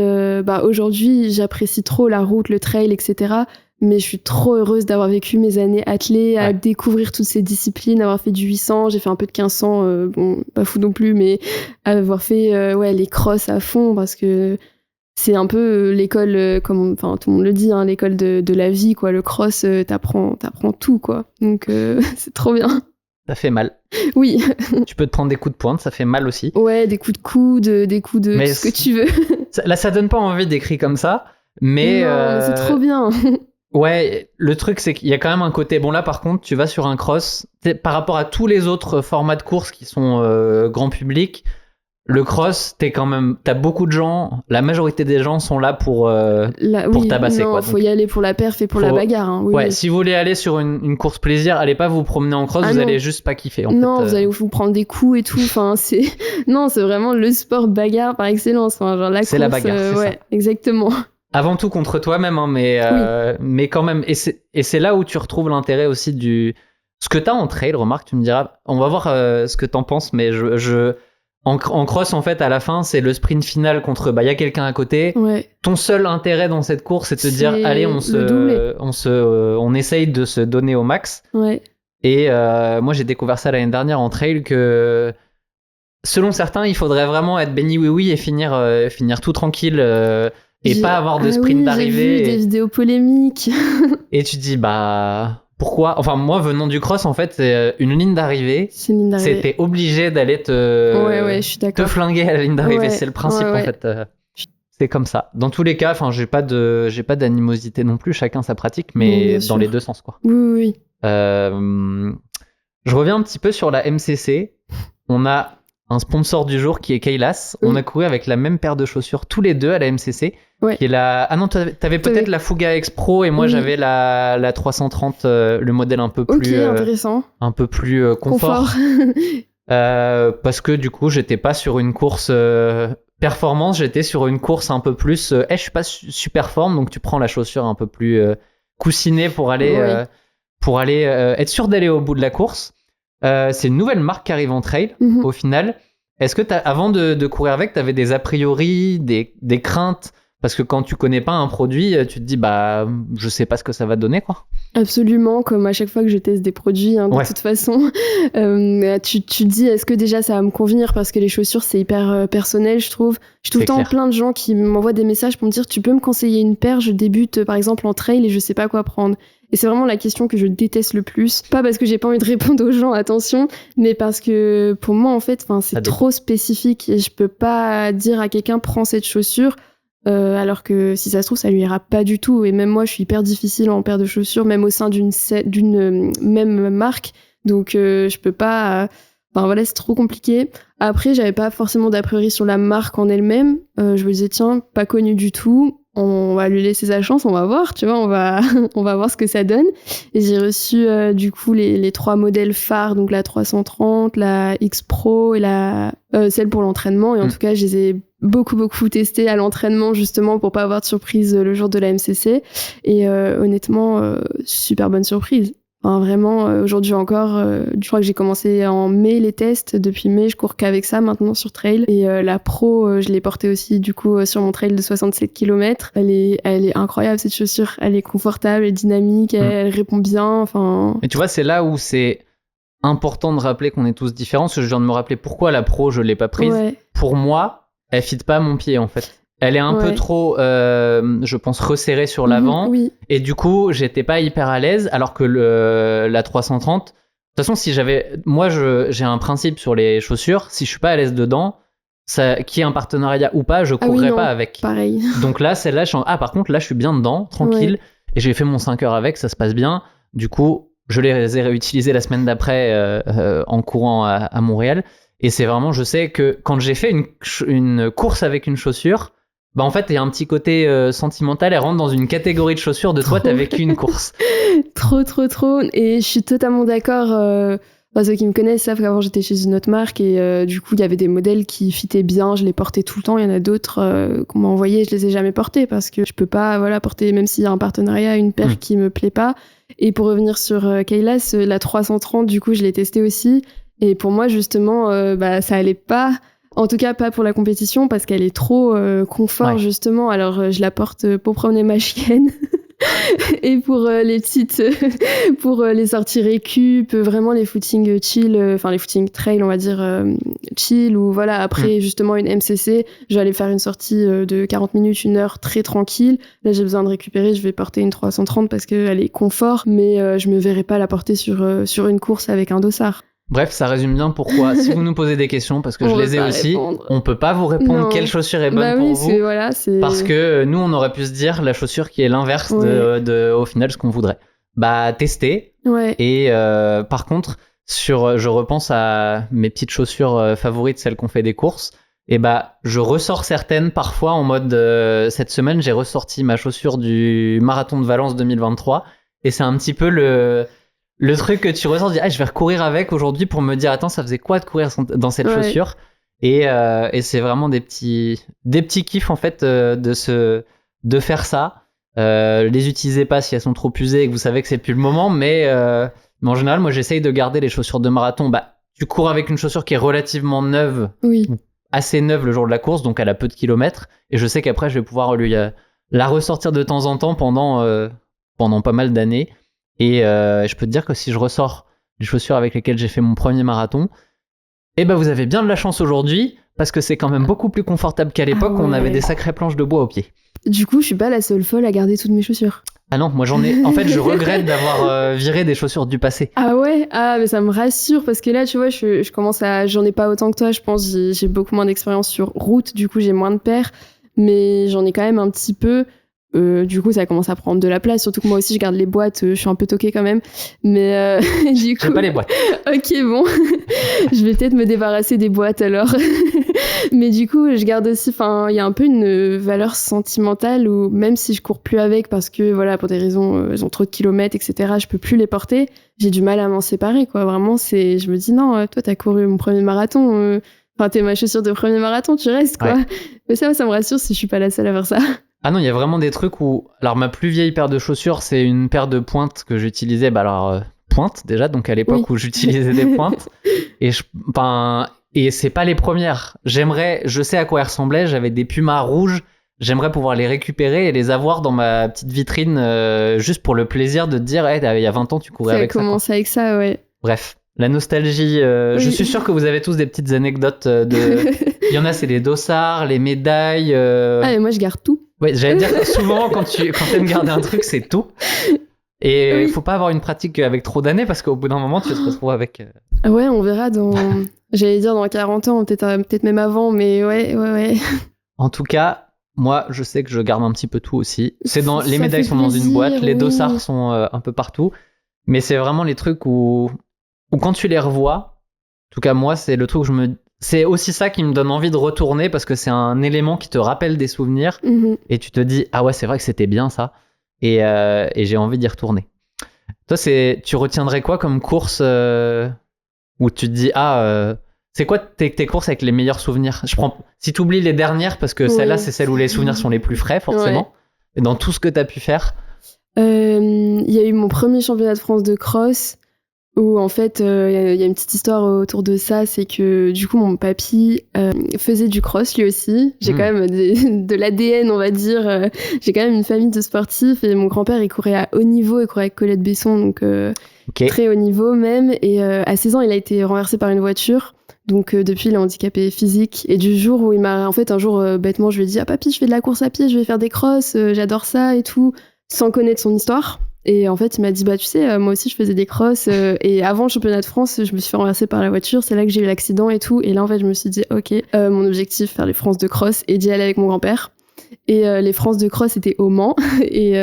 aujourd'hui, j'apprécie trop la route, le trail, etc., mais je suis trop heureuse d'avoir vécu mes années athlées, à découvrir toutes ces disciplines, avoir fait du 800, j'ai fait un peu de 1500, pas fou non plus, mais avoir fait les crosses à fond, parce que c'est un peu l'école, comme tout le monde le dit, hein, l'école de la vie, quoi. Le cross, t'apprends tout, quoi. Donc c'est trop bien. Ça fait mal. Oui. Tu peux te prendre des coups de pointe, ça fait mal aussi. Ouais, des coups de coude, des coups de tout ce que tu veux. Là, ça donne pas envie d'écrire comme ça, mais... Non, mais c'est trop bien. Ouais, le truc, c'est qu'il y a quand même un côté... Bon, là, par contre, tu vas sur un cross, par rapport à tous les autres formats de course qui sont grand public, le cross, t'as beaucoup de gens, la majorité des gens sont là pour tabasser. Non, faut y aller pour la perf et pour la bagarre. Hein. Oui. Si vous voulez aller sur une course plaisir, allez pas vous promener en cross, allez juste pas kiffer. Vous allez vous prendre des coups et tout. Enfin, c'est vraiment le sport bagarre par excellence. Enfin, genre c'est course, la bagarre, c'est ça. Exactement. Avant tout contre toi-même, hein, mais quand même. Et c'est là où tu retrouves l'intérêt aussi ce que t'as en trail, remarque, tu me diras. On va voir ce que t'en penses, mais en cross, en fait, à la fin, c'est le sprint final contre... y a quelqu'un à côté. Ouais. Ton seul intérêt dans cette course, c'est de te dire, allez, on essaye de se donner au max. Ouais. Et moi, j'ai découvert ça l'année dernière en trail que... Selon certains, il faudrait vraiment être béni oui et finir tout tranquille... et pas avoir de sprint d'arrivée. J'ai vu des vidéos polémiques. Et tu te dis, pourquoi? Enfin, moi, venant du cross, en fait, c'est une ligne d'arrivée. C'est une ligne d'arrivée. C'était obligé d'aller je suis d'accord. te flinguer à la ligne d'arrivée. C'est le principe, en fait. C'est comme ça. Dans tous les cas, j'ai pas d'animosité non plus. Chacun sa pratique, mais dans les deux sens, quoi. Oui. Je reviens un petit peu sur la MCC. On a un sponsor du jour qui est Kailas. On a couru avec la même paire de chaussures tous les deux à la MCC. Ouais. Qui est ah non, t'avais peut-être la Fuga X Pro et moi j'avais la 330, le modèle un peu plus intéressant. Un peu plus confort. Parce que du coup, j'étais pas sur une course performance, j'étais sur une course un peu plus je suis pas super forme, donc tu prends la chaussure un peu plus coussinée pour aller être sûr d'aller au bout de la course. C'est une nouvelle marque qui arrive en trail au final. Est-ce que avant de courir avec, tu avais des a priori, des craintes? Parce que quand tu connais pas un produit, tu te dis je sais pas ce que ça va donner, quoi. Absolument, comme à chaque fois que je teste des produits, de toute façon, tu te dis est-ce que déjà ça va me convenir, parce que les chaussures c'est hyper personnel, je trouve. J'ai tout le temps plein de gens qui m'envoient des messages pour me dire tu peux me conseiller une paire, je débute par exemple en trail et je sais pas quoi prendre. Et c'est vraiment la question que je déteste le plus. Pas parce que j'ai pas envie de répondre aux gens, attention, mais parce que pour moi en fait, c'est trop spécifique et je peux pas dire à quelqu'un prends cette chaussure. alors que si ça se trouve, ça lui ira pas du tout. Et même moi, je suis hyper difficile en paire de chaussures, même au sein d'une même marque. Donc, je peux pas. Enfin voilà, c'est trop compliqué. Après, j'avais pas forcément d'a priori sur la marque en elle-même. Je me disais, tiens, pas connue du tout. On va lui laisser sa chance, on va voir, tu vois, on va voir ce que ça donne. Et j'ai reçu du coup les 3 modèles phares, donc la 330, la X Pro et celle pour l'entraînement. Et en tout cas, je les ai beaucoup testés à l'entraînement justement pour pas avoir de surprise le jour de la MCC. Et honnêtement, super bonne surprise. Enfin, vraiment, aujourd'hui encore, je crois que j'ai commencé en mai les tests. Depuis mai, je cours qu'avec ça maintenant sur trail. Et la Pro, je l'ai portée aussi du coup sur mon trail de 67 km. Elle est incroyable cette chaussure. Elle est confortable, elle est dynamique, elle répond bien. Enfin. Et tu vois, c'est là où c'est important de rappeler qu'on est tous différents. Parce que je viens de me rappeler pourquoi la Pro, je l'ai pas prise. Ouais. Pour moi, elle fit pas mon pied en fait. Elle est un peu trop, je pense, resserrée sur l'avant. Oui. Et du coup, j'étais pas hyper à l'aise. Alors que la 330, de toute façon, moi, j'ai un principe sur les chaussures. Si je suis pas à l'aise dedans, qu'il y ait un partenariat ou pas, je courrais pas avec. Pareil. Donc là, celle-là, par contre, là, je suis bien dedans, tranquille. Ouais. Et j'ai fait mon 5 heures avec, ça se passe bien. Du coup, je les ai réutilisées la semaine d'après en courant à Montréal. Et c'est vraiment, je sais que quand j'ai fait une course avec une chaussure, bah en fait, il y a un petit côté sentimental, elle rentre dans une catégorie de chaussures de toi, t'as vécu une course. Trop. Et je suis totalement d'accord. Ceux qui me connaissent savent qu'avant, j'étais chez une autre marque et du coup, il y avait des modèles qui fitaient bien, je les portais tout le temps. Il y en a d'autres qu'on m'a envoyés, je les ai jamais portés parce que je peux pas porter, même s'il y a un partenariat, une paire qui me plaît pas. Et pour revenir sur Kaylas, la 330, du coup, je l'ai testée aussi. Et pour moi, justement, ça allait pas... En tout cas, pas pour la compétition, parce qu'elle est trop confort, justement. Alors, je la porte pour promener ma chienne et pour les petites... pour les sorties récup, vraiment les footings chill, enfin les footings trail, on va dire, chill, ou voilà, après, justement, une MCC, je vais aller faire une sortie de 40 minutes, 1 heure, très tranquille. Là, j'ai besoin de récupérer, je vais porter une 330 parce qu'elle est confort, mais je me verrai pas la porter sur une course avec un dossard. Bref, ça résume bien pourquoi, si vous nous posez des questions, parce que je les ai aussi, répondre. On peut pas vous répondre quelle chaussure est bonne pour vous, parce que nous, on aurait pu se dire la chaussure qui est l'inverse de au final, ce qu'on voudrait. Tester. Ouais. Et par contre, je repense à mes petites chaussures favorites, celles qu'on fait des courses, et je ressors certaines parfois en mode, cette semaine, j'ai ressorti ma chaussure du marathon de Valence 2023, et c'est un petit peu le truc que tu ressens, je vais recourir avec aujourd'hui pour me dire, attends, ça faisait quoi de courir dans cette chaussure ? Et c'est vraiment des petits kiffs en fait de faire ça. Les utilisez pas si elles sont trop usées et que vous savez que c'est plus le moment, mais en général, moi j'essaye de garder les chaussures de marathon. Tu cours avec une chaussure qui est relativement neuve, assez neuve le jour de la course, donc elle a peu de kilomètres, et je sais qu'après je vais pouvoir la ressortir de temps en temps pendant pas mal d'années. Et je peux te dire que si je ressors les chaussures avec lesquelles j'ai fait mon premier marathon, vous avez bien de la chance aujourd'hui, parce que c'est quand même beaucoup plus confortable qu'à l'époque où on avait des sacrées planches de bois aux pieds. Du coup, je suis pas la seule folle à garder toutes mes chaussures. Ah non, moi j'en ai... En fait, je regrette d'avoir viré des chaussures du passé. Ah ouais ? Ah, mais ça me rassure, parce que là, tu vois, je commence à... J'en ai pas autant que toi, je pense. J'ai beaucoup moins d'expérience sur route, du coup, j'ai moins de paires, mais j'en ai quand même un petit peu... du coup, ça commence à prendre de la place. Surtout que moi aussi, je garde les boîtes. Je suis un peu toquée quand même. Mais du coup... J'ai pas les boîtes. Ok, bon. Je vais peut-être me débarrasser des boîtes alors. Mais du coup, je garde aussi... Enfin, il y a un peu une valeur sentimentale où même si je cours plus avec parce que, voilà, pour des raisons, elles ont trop de kilomètres, etc., je peux plus les porter, j'ai du mal à m'en séparer, quoi. Vraiment, je me dis, non, toi, t'as couru mon premier marathon. Enfin, t'es ma chaussure de premier marathon, tu restes, quoi. Ouais. Mais ça me rassure si je suis pas la seule à faire ça. Ah non, il y a vraiment des trucs où... Alors, ma plus vieille paire de chaussures, c'est une paire de pointes que j'utilisais. Pointes, déjà, donc à l'époque où j'utilisais des pointes. Et c'est pas les premières. Je sais à quoi elles ressemblaient. J'avais des Pumas rouges. J'aimerais pouvoir les récupérer et les avoir dans ma petite vitrine juste pour le plaisir de te dire, il y a 20 ans, tu courais avec ça. Ça a commencé avec ça, ouais. Bref. La nostalgie, je suis sûr que vous avez tous des petites anecdotes il y en a, c'est les dossards, les médailles. Ah, mais moi, je garde tout. Ouais, j'allais dire, souvent, quand t'aimes garder un truc, c'est tout. Et il faut pas avoir une pratique avec trop d'années, parce qu'au bout d'un moment, tu te retrouves avec... Ouais, on verra j'allais dire dans 40 ans, peut-être même avant, mais ouais. En tout cas, Moi, je sais que je garde un petit peu tout aussi. Les Ça médailles fait sont dans une plaisir, boîte, les oui. dossards sont un peu partout. Mais c'est vraiment les trucs où quand tu les revois, en tout cas moi, c'est le truc où c'est aussi ça qui me donne envie de retourner parce que c'est un élément qui te rappelle des souvenirs Mhm. et tu te dis ah ouais, c'est vrai que c'était bien ça et j'ai envie d'y retourner. Toi, tu retiendrais quoi comme course où tu te dis c'est quoi tes courses avec les meilleurs souvenirs? Si tu oublies les dernières parce que celle-là, Ouais. c'est celle où les souvenirs sont les plus frais forcément. Ouais. Et dans tout ce que tu as pu faire. Il y a eu mon premier championnat de France de cross où en fait il y a une petite histoire autour de ça, c'est que du coup mon papy faisait du cross lui aussi. J'ai quand même de l'ADN, on va dire. J'ai quand même une famille de sportifs et mon grand-père il courait à haut niveau, il courait avec Colette Besson, donc très haut niveau même. Et à 16 ans il a été renversé par une voiture. Donc depuis, il est handicapé physique. Et du jour où il m'a... En fait, un jour, bêtement, je lui ai dit « Ah papy, je fais de la course à pied, je vais faire des crosses, j'adore ça et tout », sans connaître son histoire. Et en fait, il m'a dit « Bah tu sais, moi aussi, je faisais des crosses. Et avant le championnat de France, je me suis fait renverser par la voiture. C'est là que j'ai eu l'accident et tout. » Et là, en fait, je me suis dit « Ok, mon objectif, faire les France de cross et d'y aller avec mon grand-père. » Et les France de cross étaient au Mans. Et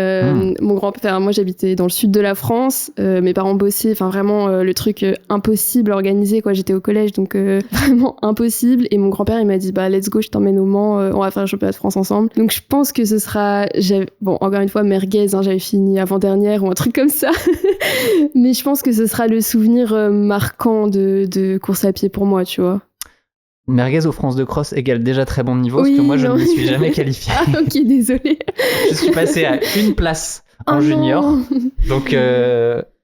mon grand-père, moi j'habitais dans le sud de la France. Mes parents bossaient, enfin vraiment le truc impossible à organiser, quoi. J'étais au collège, donc vraiment impossible. Et mon grand-père, il m'a dit bah let's go, je t'emmène au Mans, on va faire le championnat de France ensemble. Donc je pense que ce sera, bon encore une fois merguez, hein, j'avais fini avant-dernière ou un truc comme ça. Mais je pense que ce sera le souvenir marquant de course à pied pour moi, tu vois. Merguez aux France de cross égale déjà très bon niveau, parce que moi je ne m'y suis jamais qualifié. Ah ok, désolée. Je suis passé à une place en junior, donc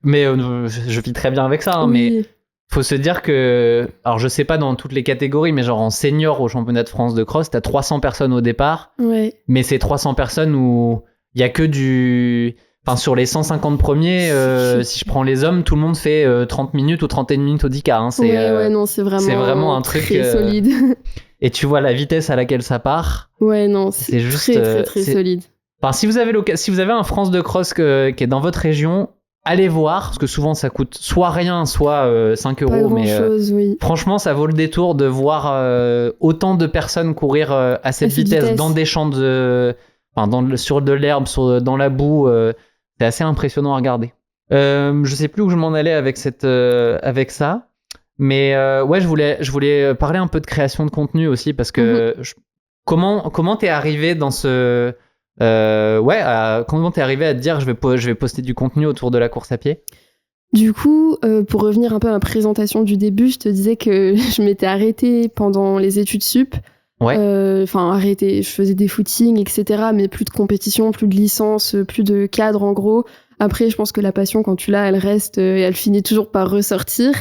mais je vis très bien avec ça, hein, oui. Mais faut se dire que, alors je sais pas dans toutes les catégories, mais genre en senior au championnat de France de cross, t'as 300 personnes au départ, ouais. Mais c'est 300 personnes où il y a que Enfin, sur les 150 premiers, si je prends les hommes, tout le monde fait 30 minutes ou 31 minutes au 10K. Hein. Non, c'est vraiment un truc très solide. Et tu vois la vitesse à laquelle ça part. Ouais, non, c'est juste très solide. Enfin, si vous avez un France de cross qui est dans votre région, allez voir, parce que souvent ça coûte soit rien, soit 5 euros. Pas grand-chose, oui. Franchement, ça vaut le détour de voir autant de personnes courir à cette vitesse dans des champs sur de l'herbe, dans la boue. C'est assez impressionnant à regarder. Je sais plus où je m'en allais avec ça, mais ouais, je voulais parler un peu de création de contenu aussi parce que comment t'es arrivé dans ce comment t'es arrivé à te dire je vais poster du contenu autour de la course à pied? Du coup, pour revenir un peu à ma présentation du début, je te disais que je m'étais arrêtée pendant les études sup. Ouais. Arrêtée, je faisais des footings, etc. Mais plus de compétition, plus de licence, plus de cadre en gros. Après, je pense que la passion, quand tu l'as, elle reste et elle finit toujours par ressortir.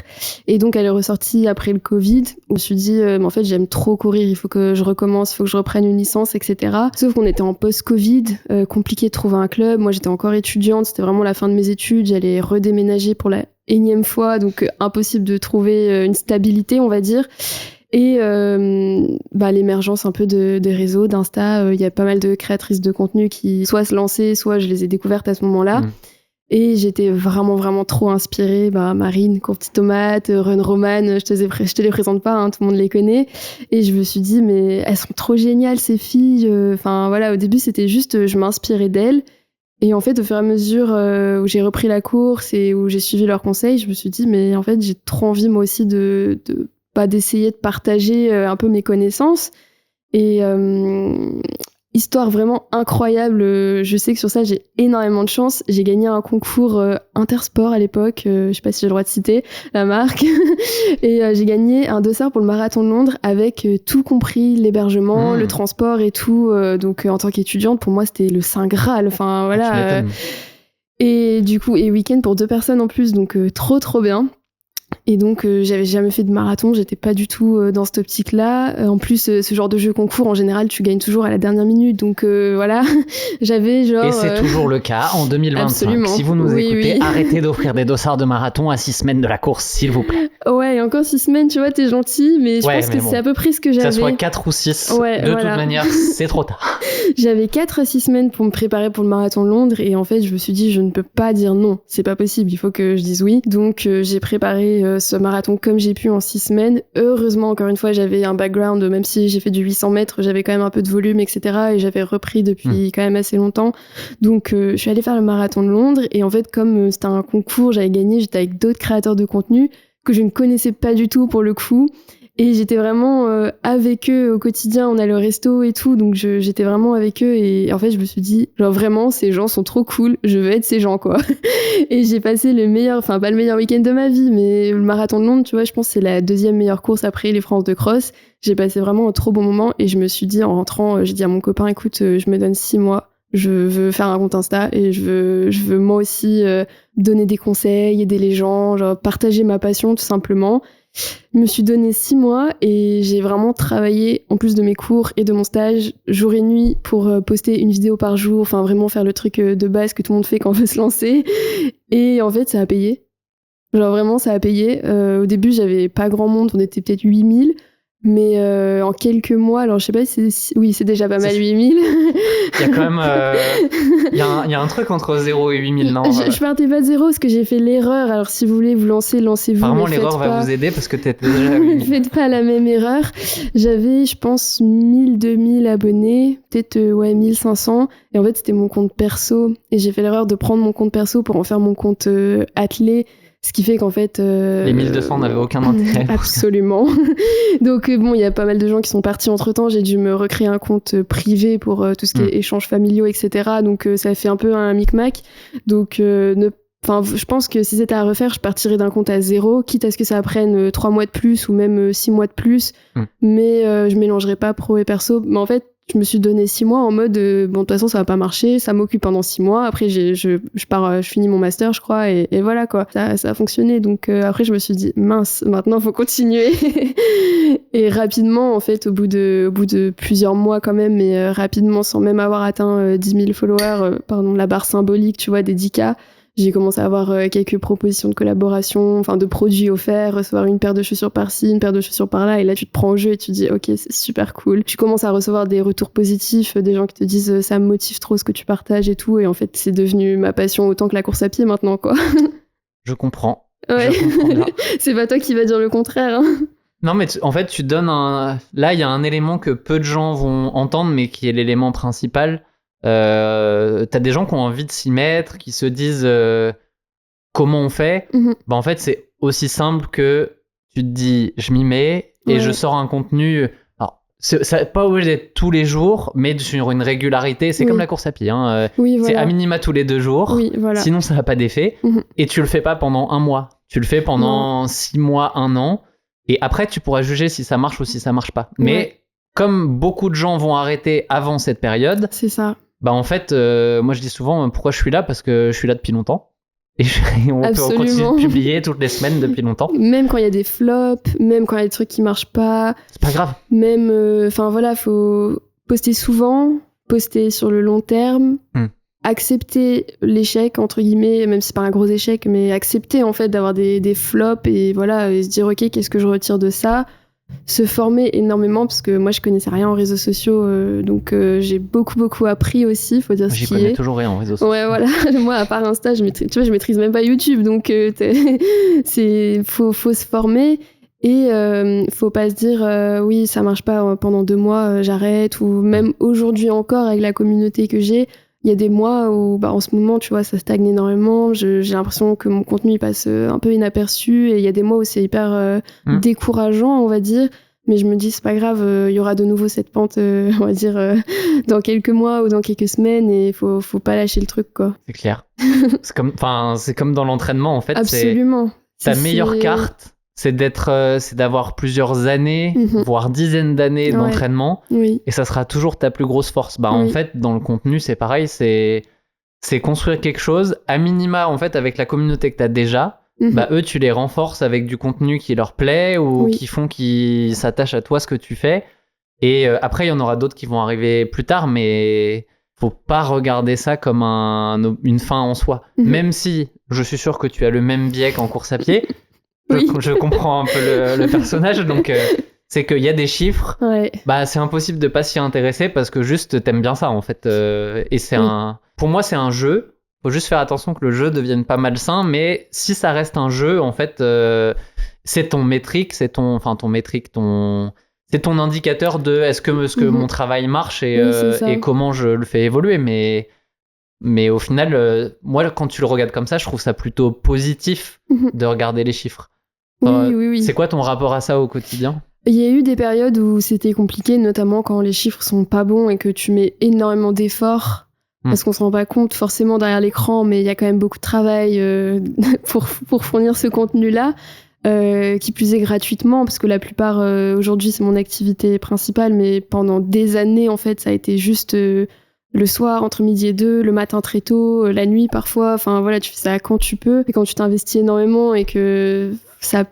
Et donc, elle est ressortie après le Covid. Où je me suis dit, mais en fait, j'aime trop courir, il faut que je recommence, il faut que je reprenne une licence, etc. Sauf qu'on était en post-Covid, compliqué de trouver un club. Moi, j'étais encore étudiante, c'était vraiment la fin de mes études. J'allais redéménager pour la énième fois, donc impossible de trouver une stabilité, on va dire. Et l'émergence un peu des réseaux, d'Insta, il y a pas mal de créatrices de contenu qui soit se lançaient, soit je les ai découvertes à ce moment-là. Et j'étais vraiment, vraiment trop inspirée. Marine, Courti Tomate, Run Roman, je te les présente pas, hein, tout le monde les connaît. Et je me suis dit, mais elles sont trop géniales, ces filles. Enfin, voilà, au début, c'était juste, je m'inspirais d'elles. Et en fait, au fur et à mesure où j'ai repris la course et où j'ai suivi leurs conseils, je me suis dit, mais en fait, j'ai trop envie, moi aussi, d'essayer de partager un peu mes connaissances. Et histoire vraiment incroyable, je sais que sur ça j'ai énormément de chance. J'ai gagné un concours Intersport à l'époque, je sais pas si j'ai le droit de citer la marque. Et j'ai gagné un dossard pour le marathon de Londres avec tout compris, l'hébergement, le transport et tout. Donc en tant qu'étudiante, pour moi c'était le Saint Graal. Enfin voilà. Et du coup, et week-end pour 2 personnes en plus, donc trop bien. Et donc, j'avais jamais fait de marathon, j'étais pas du tout dans cette optique-là. En plus, ce genre de jeu concours, en général, tu gagnes toujours à la dernière minute. Donc voilà, j'avais genre... Et c'est toujours le cas en 2025. Absolument. Si vous nous écoutez, arrêtez d'offrir des dossards de marathon à 6 semaines de la course, s'il vous plaît. Ouais, et encore 6 semaines, tu vois, t'es gentil, mais je pense que c'est à peu près ce que j'avais. Que ça soit 4 ou 6, de toute manière, c'est trop tard. J'avais 4 à 6 semaines pour me préparer pour le marathon de Londres, et en fait, je me suis dit, je ne peux pas dire non, c'est pas possible, il faut que je dise oui. Donc, j'ai préparé ce marathon comme j'ai pu en 6 semaines. Heureusement, encore une fois, j'avais un background, même si j'ai fait du 800 mètres, j'avais quand même un peu de volume, etc. Et j'avais repris depuis quand même assez longtemps. Donc, je suis allée faire le marathon de Londres. Et en fait, comme c'était un concours, j'avais gagné, j'étais avec d'autres créateurs de contenu que je ne connaissais pas du tout pour le coup. Et j'étais vraiment avec eux au quotidien, on allait au resto et tout, donc j'étais vraiment avec eux et en fait je me suis dit, genre vraiment, ces gens sont trop cool, je veux être ces gens quoi. Et j'ai passé le meilleur, enfin pas le meilleur week-end de ma vie, mais le marathon de Londres, tu vois, je pense que c'est la 2e meilleure course après les France de cross. J'ai passé vraiment un trop bon moment et je me suis dit en rentrant, j'ai dit à mon copain, écoute, je me donne 6 mois. Je veux faire un compte Insta et je veux moi aussi donner des conseils, aider les gens, genre partager ma passion tout simplement. Je me suis donné 6 mois et j'ai vraiment travaillé, en plus de mes cours et de mon stage, jour et nuit pour poster une vidéo par jour, enfin vraiment faire le truc de base que tout le monde fait quand on veut se lancer. Et en fait, ça a payé. Genre vraiment, ça a payé. Au début, j'avais pas grand monde, on était peut-être 8000. Mais en quelques mois, alors je sais pas si oui, c'est déjà pas mal 8000. Il y a quand même il y a un truc entre 0 et 8000, non? Je partais pas de 0 parce que j'ai fait l'erreur. Alors si vous voulez vous lancer, lancez-vous. Apparemment, l'erreur va vous aider parce que t'es déjà à 8000. Faites pas la même erreur. J'avais, je pense, 1000, 2000 abonnés, peut-être 1500. Et en fait, c'était mon compte perso. Et j'ai fait l'erreur de prendre mon compte perso pour en faire mon compte attelé. Ce qui fait qu'en fait... les 1200 n'avaient aucun intérêt. Absolument. Donc bon, il y a pas mal de gens qui sont partis entre-temps. J'ai dû me recréer un compte privé pour tout ce qui est échanges familiaux, etc. Donc ça fait un peu un micmac. Donc je pense que si c'était à refaire, je partirais d'un compte à 0, quitte à ce que ça prenne 3 mois de plus ou même 6 mois de plus. Mais je mélangerais pas pro et perso. Mais en fait, je me suis donné 6 mois en mode bon, de toute façon ça va pas marcher, ça m'occupe pendant 6 mois, après je finis mon master je crois et voilà quoi, ça a fonctionné. Donc après je me suis dit mince, maintenant faut continuer. Et rapidement en fait au bout de plusieurs mois quand même, mais rapidement sans même avoir atteint 10 000 followers, la barre symbolique tu vois des 10K, j'ai commencé à avoir quelques propositions de collaboration, enfin de produits offerts, recevoir une paire de chaussures par-ci, une paire de chaussures par-là, et là tu te prends au jeu et tu te dis ok c'est super cool. Tu commences à recevoir des retours positifs, des gens qui te disent ça me motive trop ce que tu partages et tout, et en fait c'est devenu ma passion autant que la course à pied maintenant quoi. Je comprends. Ouais. Je comprends bien. C'est pas toi qui vas dire le contraire. Hein. Non mais en fait tu donnes là il y a un élément que peu de gens vont entendre mais qui est l'élément principal. T'as des gens qui ont envie de s'y mettre, qui se disent comment on fait. Bah en fait c'est aussi simple que tu te dis je m'y mets et je sors un contenu. Alors ça pas obligé d'être tous les jours, mais sur une régularité. C'est comme la course à pied. Hein. Oui, voilà. C'est à minima tous les 2 jours. Oui, voilà. Sinon ça n'a pas d'effet. Et tu le fais pas pendant 1 mois. Tu le fais pendant 6 mois, 1 an. Et après tu pourras juger si ça marche ou si ça marche pas. Mais comme beaucoup de gens vont arrêter avant cette période. C'est ça. Bah en fait, moi je dis souvent pourquoi je suis là, parce que je suis là depuis longtemps. Et on peut continuer de publier toutes les semaines depuis longtemps. Même quand il y a des flops, même quand il y a des trucs qui marchent pas. C'est pas grave. Même, voilà, faut poster souvent, poster sur le long terme, accepter l'échec, entre guillemets, même si c'est pas un gros échec, mais accepter en fait d'avoir des flops et voilà, et se dire ok, qu'est-ce que je retire de ça ? Se former énormément parce que moi je connaissais rien en réseaux sociaux donc j'ai beaucoup appris aussi, faut dire ce qui est. J'y connais toujours rien en réseaux sociaux. Ouais voilà, moi à part Insta je maîtrise même pas YouTube donc faut se former et faut pas se dire oui ça marche pas pendant 2 mois j'arrête, ou même aujourd'hui encore avec la communauté que j'ai, il y a des mois où en ce moment tu vois ça stagne énormément, j'ai l'impression que mon contenu il passe un peu inaperçu, et il y a des mois où c'est hyper décourageant on va dire, mais je me dis c'est pas grave, il y aura de nouveau cette pente on va dire dans quelques mois ou dans quelques semaines, et faut pas lâcher le truc quoi. C'est clair. c'est comme dans l'entraînement en fait. Absolument. Ta meilleure carte c'est d'avoir plusieurs années, voire dizaines d'années d'entraînement, et ça sera toujours ta plus grosse force. En fait, dans le contenu, c'est pareil, c'est construire quelque chose, à minima, en fait, avec la communauté que tu as déjà, eux, tu les renforces avec du contenu qui leur plaît, ou qui font qu'ils s'attachent à toi, ce que tu fais. Et après, il y en aura d'autres qui vont arriver plus tard, mais faut pas regarder ça comme une fin en soi. Même si je suis sûr que tu as le même biais qu'en course à pied. Je comprends un peu le personnage, donc c'est qu'il y a des chiffres, c'est impossible de pas s'y intéresser parce que juste t'aimes bien ça en fait, et pour moi c'est un jeu, faut juste faire attention que le jeu devienne pas malsain, mais si ça reste un jeu, en fait, c'est ton métrique, c'est ton indicateur de est-ce que mon travail marche et comment je le fais évoluer. Mais au final, moi, quand tu le regardes comme ça, je trouve ça plutôt positif de regarder les chiffres. Oui. C'est quoi ton rapport à ça au quotidien ? Il y a eu des périodes où c'était compliqué, notamment quand les chiffres sont pas bons et que tu mets énormément d'efforts. Parce qu'on se rend pas compte forcément derrière l'écran, mais il y a quand même beaucoup de travail pour fournir ce contenu-là, qui plus est gratuitement, parce que la plupart, aujourd'hui, c'est mon activité principale, mais pendant des années, en fait, ça a été juste le soir, entre midi et 2, le matin très tôt, la nuit parfois, enfin voilà, tu fais ça quand tu peux. Et quand tu t'investis énormément et que ça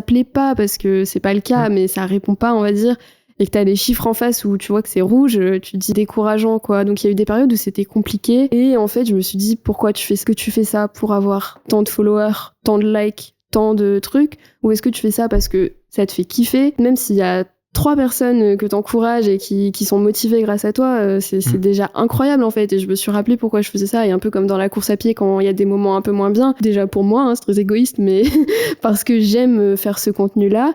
plaît pas, parce que c'est pas le cas, mais ça répond pas, on va dire, et que t'as des chiffres en face où tu vois que c'est rouge, tu te dis décourageant, quoi. Donc il y a eu des périodes où c'était compliqué, et en fait je me suis dit pourquoi tu fais ça pour avoir tant de followers, tant de likes, tant de trucs, ou est-ce que tu fais ça parce que ça te fait kiffer, même s'il y a 3 personnes que t'encourages et qui sont motivées grâce à toi, c'est déjà incroyable en fait. Et je me suis rappelé pourquoi je faisais ça, et un peu comme dans la course à pied quand il y a des moments un peu moins bien, déjà pour moi, c'est très égoïste, mais parce que j'aime faire ce contenu-là,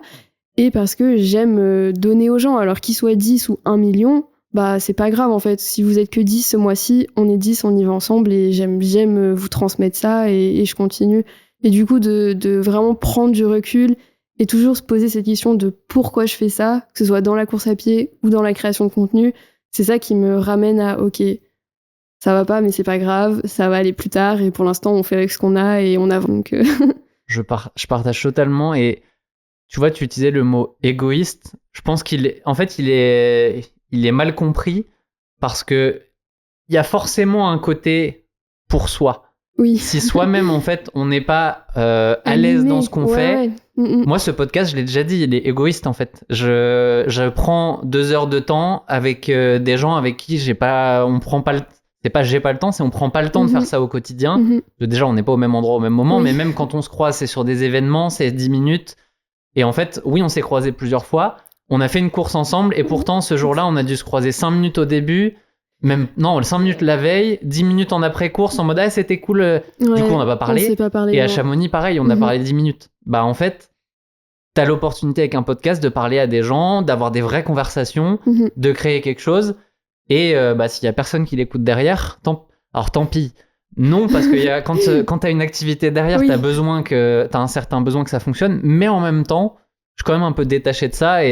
et parce que j'aime donner aux gens, alors qu'ils soient 10 ou 1 million, bah c'est pas grave en fait. Si vous êtes que 10 ce mois-ci, on est 10, on y va ensemble, et j'aime vous transmettre ça, et je continue. Et du coup, de vraiment prendre du recul et toujours se poser cette question de pourquoi je fais ça, que ce soit dans la course à pied ou dans la création de contenu, c'est ça qui me ramène à ok, ça va pas, mais c'est pas grave, ça va aller plus tard, et pour l'instant, on fait avec ce qu'on a et on avance. Donc, Je partage totalement, et tu vois, tu utilisais le mot égoïste. Je pense qu'il est mal compris, parce que il y a forcément un côté pour soi. Oui. Si soi-même, en fait, on n'est pas à l'aise dans ce qu'on fait. Moi, ce podcast, je l'ai déjà dit, il est égoïste, en fait. Je prends 2 heures de temps avec des gens avec qui on prend pas le... C'est pas j'ai pas le temps, c'est on prend pas le temps de faire ça au quotidien. Déjà, on n'est pas au même endroit au même moment, mais même quand on se croise, c'est sur des événements, c'est 10 minutes. Et en fait, oui, on s'est croisés plusieurs fois. On a fait une course ensemble, et pourtant, ce jour-là, on a dû se croiser 5 minutes au début. Même, non, 5 minutes la veille, 10 minutes en après-course, en mode « Ah, c'était cool ». Du coup, on n'a pas parlé. On s'est pas parlé. Et à Chamonix, pareil, on a parlé 10 minutes. Bah, en fait, t'as l'opportunité avec un podcast de parler à des gens, d'avoir des vraies conversations, de créer quelque chose. Et s'il y a personne qui l'écoute derrière, alors tant pis. Non, parce que quand t'as une activité derrière, t'as un certain besoin que ça fonctionne. Mais en même temps, je suis quand même un peu détaché de ça,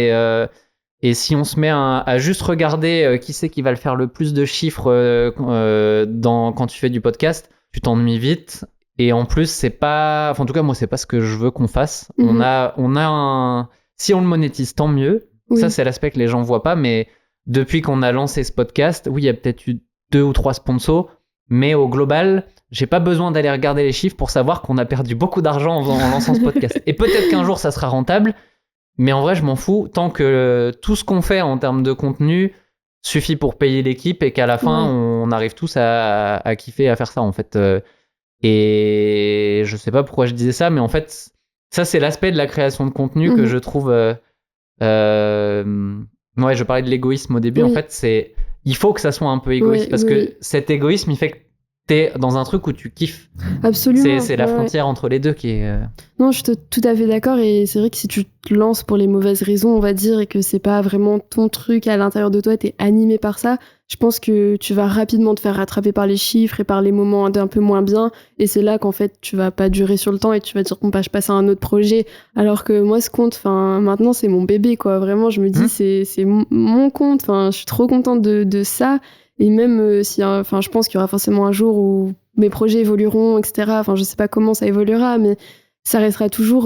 et si on se met à juste regarder qui c'est qui va le faire le plus de chiffres quand tu fais du podcast, tu t'ennuies vite. Et en plus, c'est pas... Enfin, en tout cas, moi, c'est pas ce que je veux qu'on fasse. On a si on le monétise, tant mieux. Oui. Ça, c'est l'aspect que les gens voient pas. Mais depuis qu'on a lancé ce podcast, oui, il y a peut-être eu 2 ou 3 sponsors. Mais au global, j'ai pas besoin d'aller regarder les chiffres pour savoir qu'on a perdu beaucoup d'argent en lançant ce podcast. Et peut-être qu'un jour, ça sera rentable. Mais en vrai, je m'en fous, tant que tout ce qu'on fait en termes de contenu suffit pour payer l'équipe, et qu'à la fin, on arrive tous à kiffer à faire ça, en fait. Et je sais pas pourquoi je disais ça, mais en fait, ça, c'est l'aspect de la création de contenu que je trouve... Ouais, je parlais de l'égoïsme au début. En fait, il faut que ça soit un peu égoïste, parce que cet égoïsme, il fait que t'es dans un truc où tu kiffes. Absolument. C'est la frontière entre les deux qui est... Non, je suis tout à fait d'accord, et c'est vrai que si tu te lances pour les mauvaises raisons, on va dire, et que c'est pas vraiment ton truc à l'intérieur de toi, t'es animé par ça, je pense que tu vas rapidement te faire rattraper par les chiffres et par les moments un peu moins bien, et c'est là qu'en fait tu vas pas durer sur le temps et tu vas dire bon bah je passe à un autre projet, alors que moi ce compte, maintenant c'est mon bébé, quoi. Vraiment, je me dis c'est mon compte, je suis trop contente de ça. Et même si, je pense qu'il y aura forcément un jour où mes projets évolueront, etc. Je sais pas comment ça évoluera, mais ça restera toujours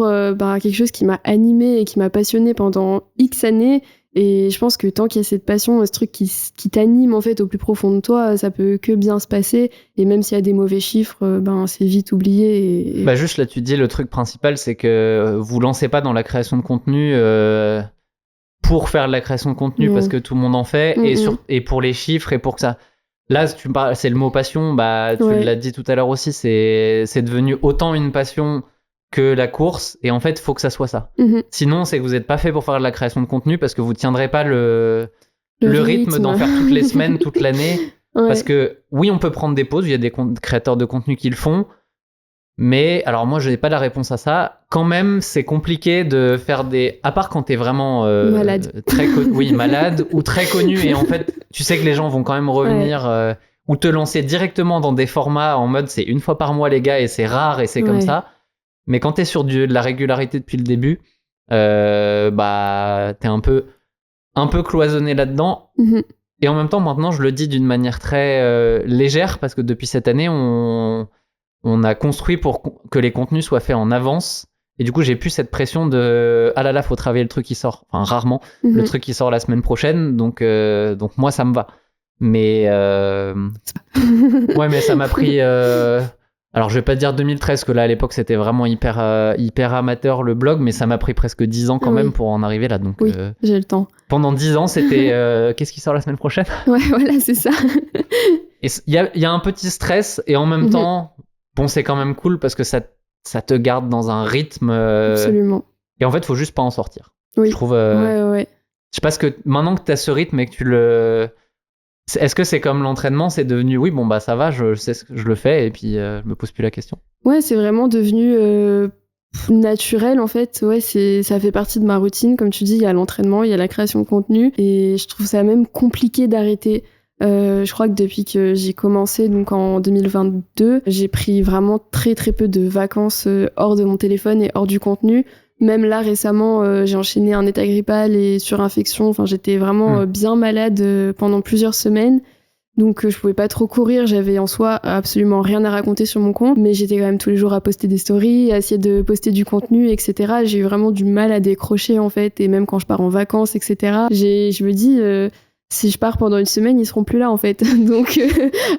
quelque chose qui m'a animée et qui m'a passionnée pendant X années. Et je pense que tant qu'il y a cette passion, ce truc qui t'anime en fait au plus profond de toi, ça peut que bien se passer. Et même s'il y a des mauvais chiffres, c'est vite oublié. Juste là, tu dis le truc principal, c'est que vous lancez pas dans la création de contenu pour faire de la création de contenu, parce que tout le monde en fait, et pour les chiffres, et pour que ça... Là, tu me parles, c'est le mot passion, tu l'as dit tout à l'heure aussi, c'est devenu autant une passion que la course, et en fait, il faut que ça soit ça. Sinon, c'est que vous n'êtes pas fait pour faire de la création de contenu, parce que vous ne tiendrez pas le rythme d'en faire toutes les semaines, toute l'année. Ouais. Parce que oui, on peut prendre des pauses, il y a des créateurs de contenu qui le font, mais alors moi, je n'ai pas la réponse à ça. Quand même, c'est compliqué de faire des... À part quand t'es vraiment Malade. oui, malade ou très connu, et en fait, tu sais que les gens vont quand même revenir ou te lancer directement dans des formats en mode c'est une fois par mois les gars, et c'est rare, et c'est comme ça. Mais quand t'es sur de la régularité depuis le début, bah t'es un peu cloisonné là-dedans. Et en même temps, maintenant, je le dis d'une manière très légère, parce que depuis cette année, on a construit pour que les contenus soient faits en avance. Et du coup, j'ai plus cette pression de « Ah là là, faut travailler le truc qui sort ». Enfin, rarement. Le truc qui sort la semaine prochaine. Donc moi, ça me va. Mais ouais, mais ça m'a pris... Alors, je vais pas dire 2013, que là, à l'époque, c'était vraiment hyper amateur, le blog. Mais ça m'a pris presque 10 ans quand même pour en arriver là. Donc, oui, j'ai le temps. Pendant 10 ans, c'était qu'est-ce qui sort la semaine prochaine ? Ouais, voilà, c'est ça. Et il y a un petit stress, et en même temps, bon, c'est quand même cool parce que ça te garde dans un rythme. Absolument. Et en fait, il faut juste pas en sortir. Oui. Je trouve. Ouais. Je sais pas, que maintenant que tu as ce rythme et que tu le. Est-ce que c'est comme l'entraînement, c'est devenu oui, bon, bah ça va, je sais ce que je le fais, et puis je me pose plus la question. Ouais, c'est vraiment devenu naturel en fait. Ouais, ça fait partie de ma routine. Comme tu dis, il y a l'entraînement, il y a la création de contenu, et je trouve ça même compliqué d'arrêter. Je crois que depuis que j'ai commencé, donc en 2022, j'ai pris vraiment très très peu de vacances hors de mon téléphone et hors du contenu. Même là récemment, j'ai enchaîné un état grippal et surinfection. Enfin, j'étais vraiment bien malade pendant plusieurs semaines. Donc je pouvais pas trop courir, j'avais en soi absolument rien à raconter sur mon compte, mais j'étais quand même tous les jours à poster des stories, à essayer de poster du contenu, etc. J'ai eu vraiment du mal à décrocher en fait, et même quand je pars en vacances, etc. Je me dis, si je pars pendant une semaine, ils seront plus là en fait. Donc,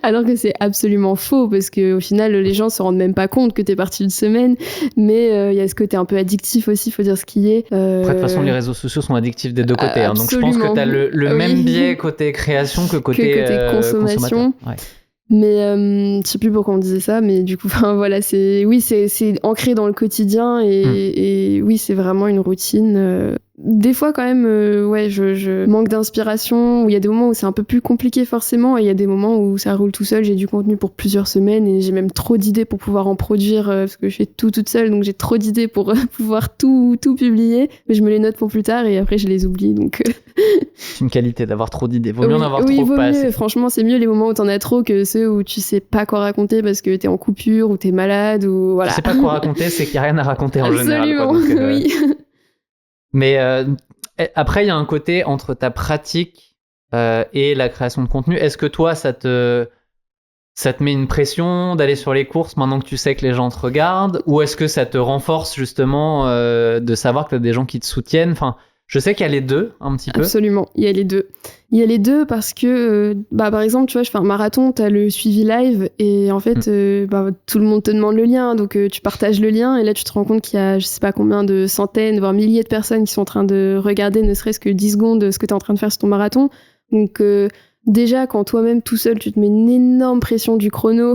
alors que c'est absolument faux, parce que au final, les gens se rendent même pas compte que t'es parti une semaine. Mais il y a ce côté un peu addictif aussi, faut dire ce qui est. Après, de toute façon, les réseaux sociaux sont addictifs des deux côtés. Donc, je pense que t'as le même biais côté création que côté consommation. Ouais. Mais je sais plus pourquoi on disait ça, mais du coup, voilà, c'est ancré dans le quotidien, et oui, c'est vraiment une routine. Des fois, quand même, ouais, je manque d'inspiration, où il y a des moments où c'est un peu plus compliqué forcément, et il y a des moments où ça roule tout seul, j'ai du contenu pour plusieurs semaines, et j'ai même trop d'idées pour pouvoir en produire, parce que je fais tout toute seule, donc j'ai trop d'idées pour pouvoir tout publier, mais je me les note pour plus tard, et après je les oublie, donc... C'est une qualité d'avoir trop d'idées. Vaut mieux en avoir trop vaut pas mieux. assez. Franchement, c'est mieux les moments où t'en as trop que ceux où tu sais pas quoi raconter parce que t'es en coupure ou t'es malade ou voilà. Tu sais pas quoi raconter, c'est qu'il y a rien à raconter en général. Quoi. Donc, oui. Mais après, il y a un côté entre ta pratique et la création de contenu. Est-ce que toi, ça te met une pression d'aller sur les courses maintenant que tu sais que les gens te regardent, ou est-ce que ça te renforce justement de savoir que t'as des gens qui te soutiennent? Enfin, je sais qu'il y a les deux, un petit peu. Absolument, il y a les deux. Il y a les deux parce que, par exemple, tu vois, je fais un marathon, t'as le suivi live, et en fait, tout le monde te demande le lien, donc tu partages le lien, et là, tu te rends compte qu'il y a, je sais pas combien de centaines, voire milliers de personnes qui sont en train de regarder ne serait-ce que 10 secondes ce que t'es en train de faire sur ton marathon. Donc, déjà, quand toi-même, tout seul, tu te mets une énorme pression du chrono,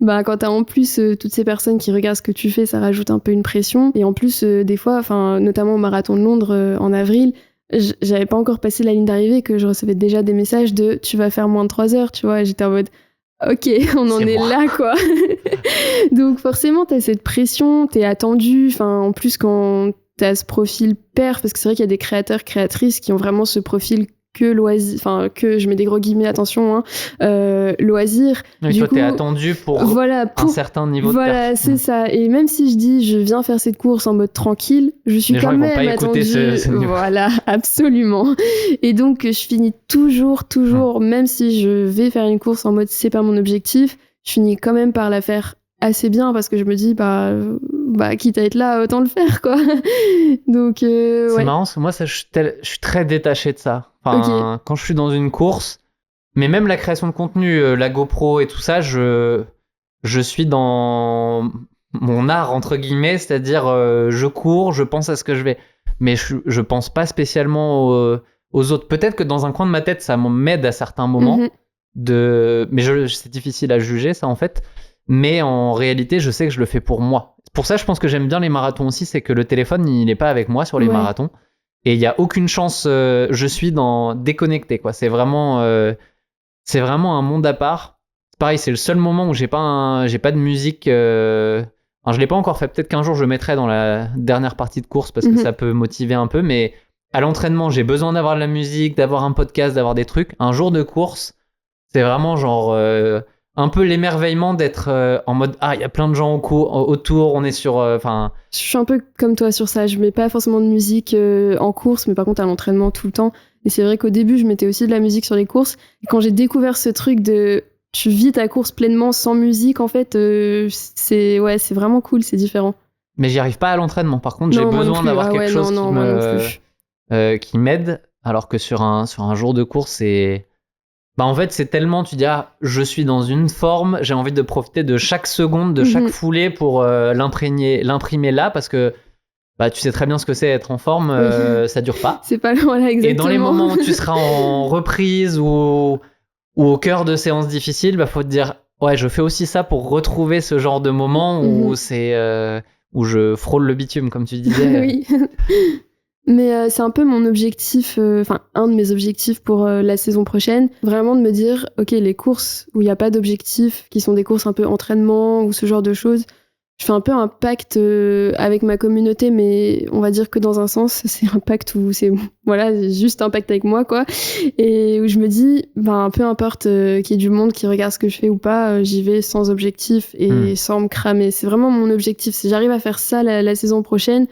quand t'as en plus toutes ces personnes qui regardent ce que tu fais, ça rajoute un peu une pression. Et en plus, des fois, notamment au marathon de Londres en avril, j'avais pas encore passé la ligne d'arrivée que je recevais déjà des messages de « tu vas faire moins de 3 heures », tu vois, et j'étais en mode « ok, on en est là, quoi ». Donc forcément, t'as cette pression, t'es attendu, en plus quand t'as ce profil perf, parce que c'est vrai qu'il y a des créateurs, créatrices qui ont vraiment ce profil que loisir, que je mets des gros guillemets, attention, loisir. Oui, toi, t'es attendu pour un certain niveau de perf. Voilà, c'est ça. Et même si je dis je viens faire cette course en mode tranquille, je suis quand même attendue. Voilà, absolument. Et donc je finis toujours, même si je vais faire une course en mode c'est pas mon objectif, je finis quand même par la faire assez bien parce que je me dis quitte à être là, autant le faire, quoi. Donc c'est marrant parce que moi je suis très détaché de ça. Quand je suis dans une course, mais même la création de contenu, la GoPro et tout ça, je suis dans mon art entre guillemets, c'est-à-dire je cours, je pense à ce que je vais, mais je pense pas spécialement aux autres. Peut-être que dans un coin de ma tête ça m'aide à certains moments, mais c'est difficile à juger ça en fait. Mais en réalité, je sais que je le fais pour moi. Pour ça, je pense que j'aime bien les marathons aussi, c'est que le téléphone, il n'est pas avec moi sur les marathons. Et il n'y a aucune chance, je suis déconnecté, quoi. C'est vraiment... c'est vraiment un monde à part. Pareil, c'est le seul moment où j'ai pas de musique. Enfin, je l'ai pas encore fait. Peut-être qu'un jour je le mettrai dans la dernière partie de course parce que ça peut motiver un peu. Mais à l'entraînement, j'ai besoin d'avoir de la musique, d'avoir un podcast, d'avoir des trucs. Un jour de course, c'est vraiment genre un peu l'émerveillement d'être en mode il y a plein de gens autour, on est sur. Enfin. Je suis un peu comme toi sur ça. Je mets pas forcément de musique en course, mais par contre à l'entraînement tout le temps. Et c'est vrai qu'au début, je mettais aussi de la musique sur les courses. Et quand j'ai découvert ce truc de tu vis ta course pleinement sans musique, en fait, c'est vraiment cool, c'est différent. Mais j'y arrive pas à l'entraînement. Par contre, j'ai besoin d'avoir quelque chose qui m'aide. Alors que sur un jour de course, c'est. En fait, c'est tellement, tu dis, je suis dans une forme, j'ai envie de profiter de chaque seconde, de chaque foulée pour l'imprimer là, parce que tu sais très bien ce que c'est être en forme, ça dure pas. C'est pas loin là, exactement. Et dans les moments où tu seras en reprise ou au cœur de séances difficiles, faut te dire, je fais aussi ça pour retrouver ce genre de moment où c'est où je frôle le bitume, comme tu disais. Oui. Mais c'est un peu mon objectif, un de mes objectifs pour la saison prochaine, vraiment de me dire, ok, les courses où il n'y a pas d'objectif, qui sont des courses un peu entraînement ou ce genre de choses, je fais un peu un pacte avec ma communauté, mais on va dire que dans un sens, c'est un pacte où c'est juste un pacte avec moi, quoi. Et où je me dis, peu importe qu'il y ait du monde qui regarde ce que je fais ou pas, j'y vais sans objectif et sans me cramer. C'est vraiment mon objectif. Si j'arrive à faire ça la saison prochaine,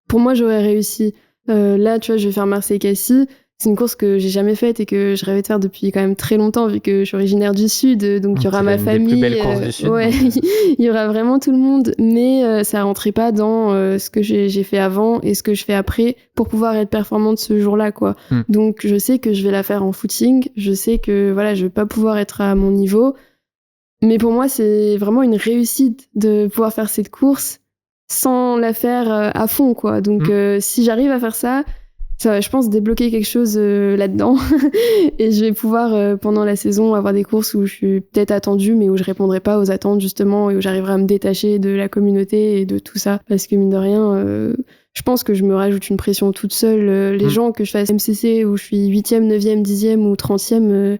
pour moi, j'aurais réussi. Là, tu vois, je vais faire Marseille-Cassis. C'est une course que j'ai jamais faite et que je rêvais de faire depuis quand même très longtemps, vu que je suis originaire du Sud, donc il y aura ma famille. C'est une des plus belles courses du Sud. Il y aura vraiment tout le monde, mais ça rentrait pas dans ce que j'ai fait avant et ce que je fais après pour pouvoir être performante ce jour-là, quoi. Donc je sais que je vais la faire en footing, je sais que je vais pas pouvoir être à mon niveau, mais pour moi c'est vraiment une réussite de pouvoir faire cette course sans la faire à fond, quoi. Donc si j'arrive à faire ça va, je pense, débloquer quelque chose là-dedans. Et je vais pouvoir, pendant la saison, avoir des courses où je suis peut-être attendue, mais où je répondrai pas aux attentes, justement, et où j'arriverai à me détacher de la communauté et de tout ça. Parce que, mine de rien, je pense que je me rajoute une pression toute seule. Les gens, que je fasse MCC où je suis 8e, 9e, 10e ou 30e...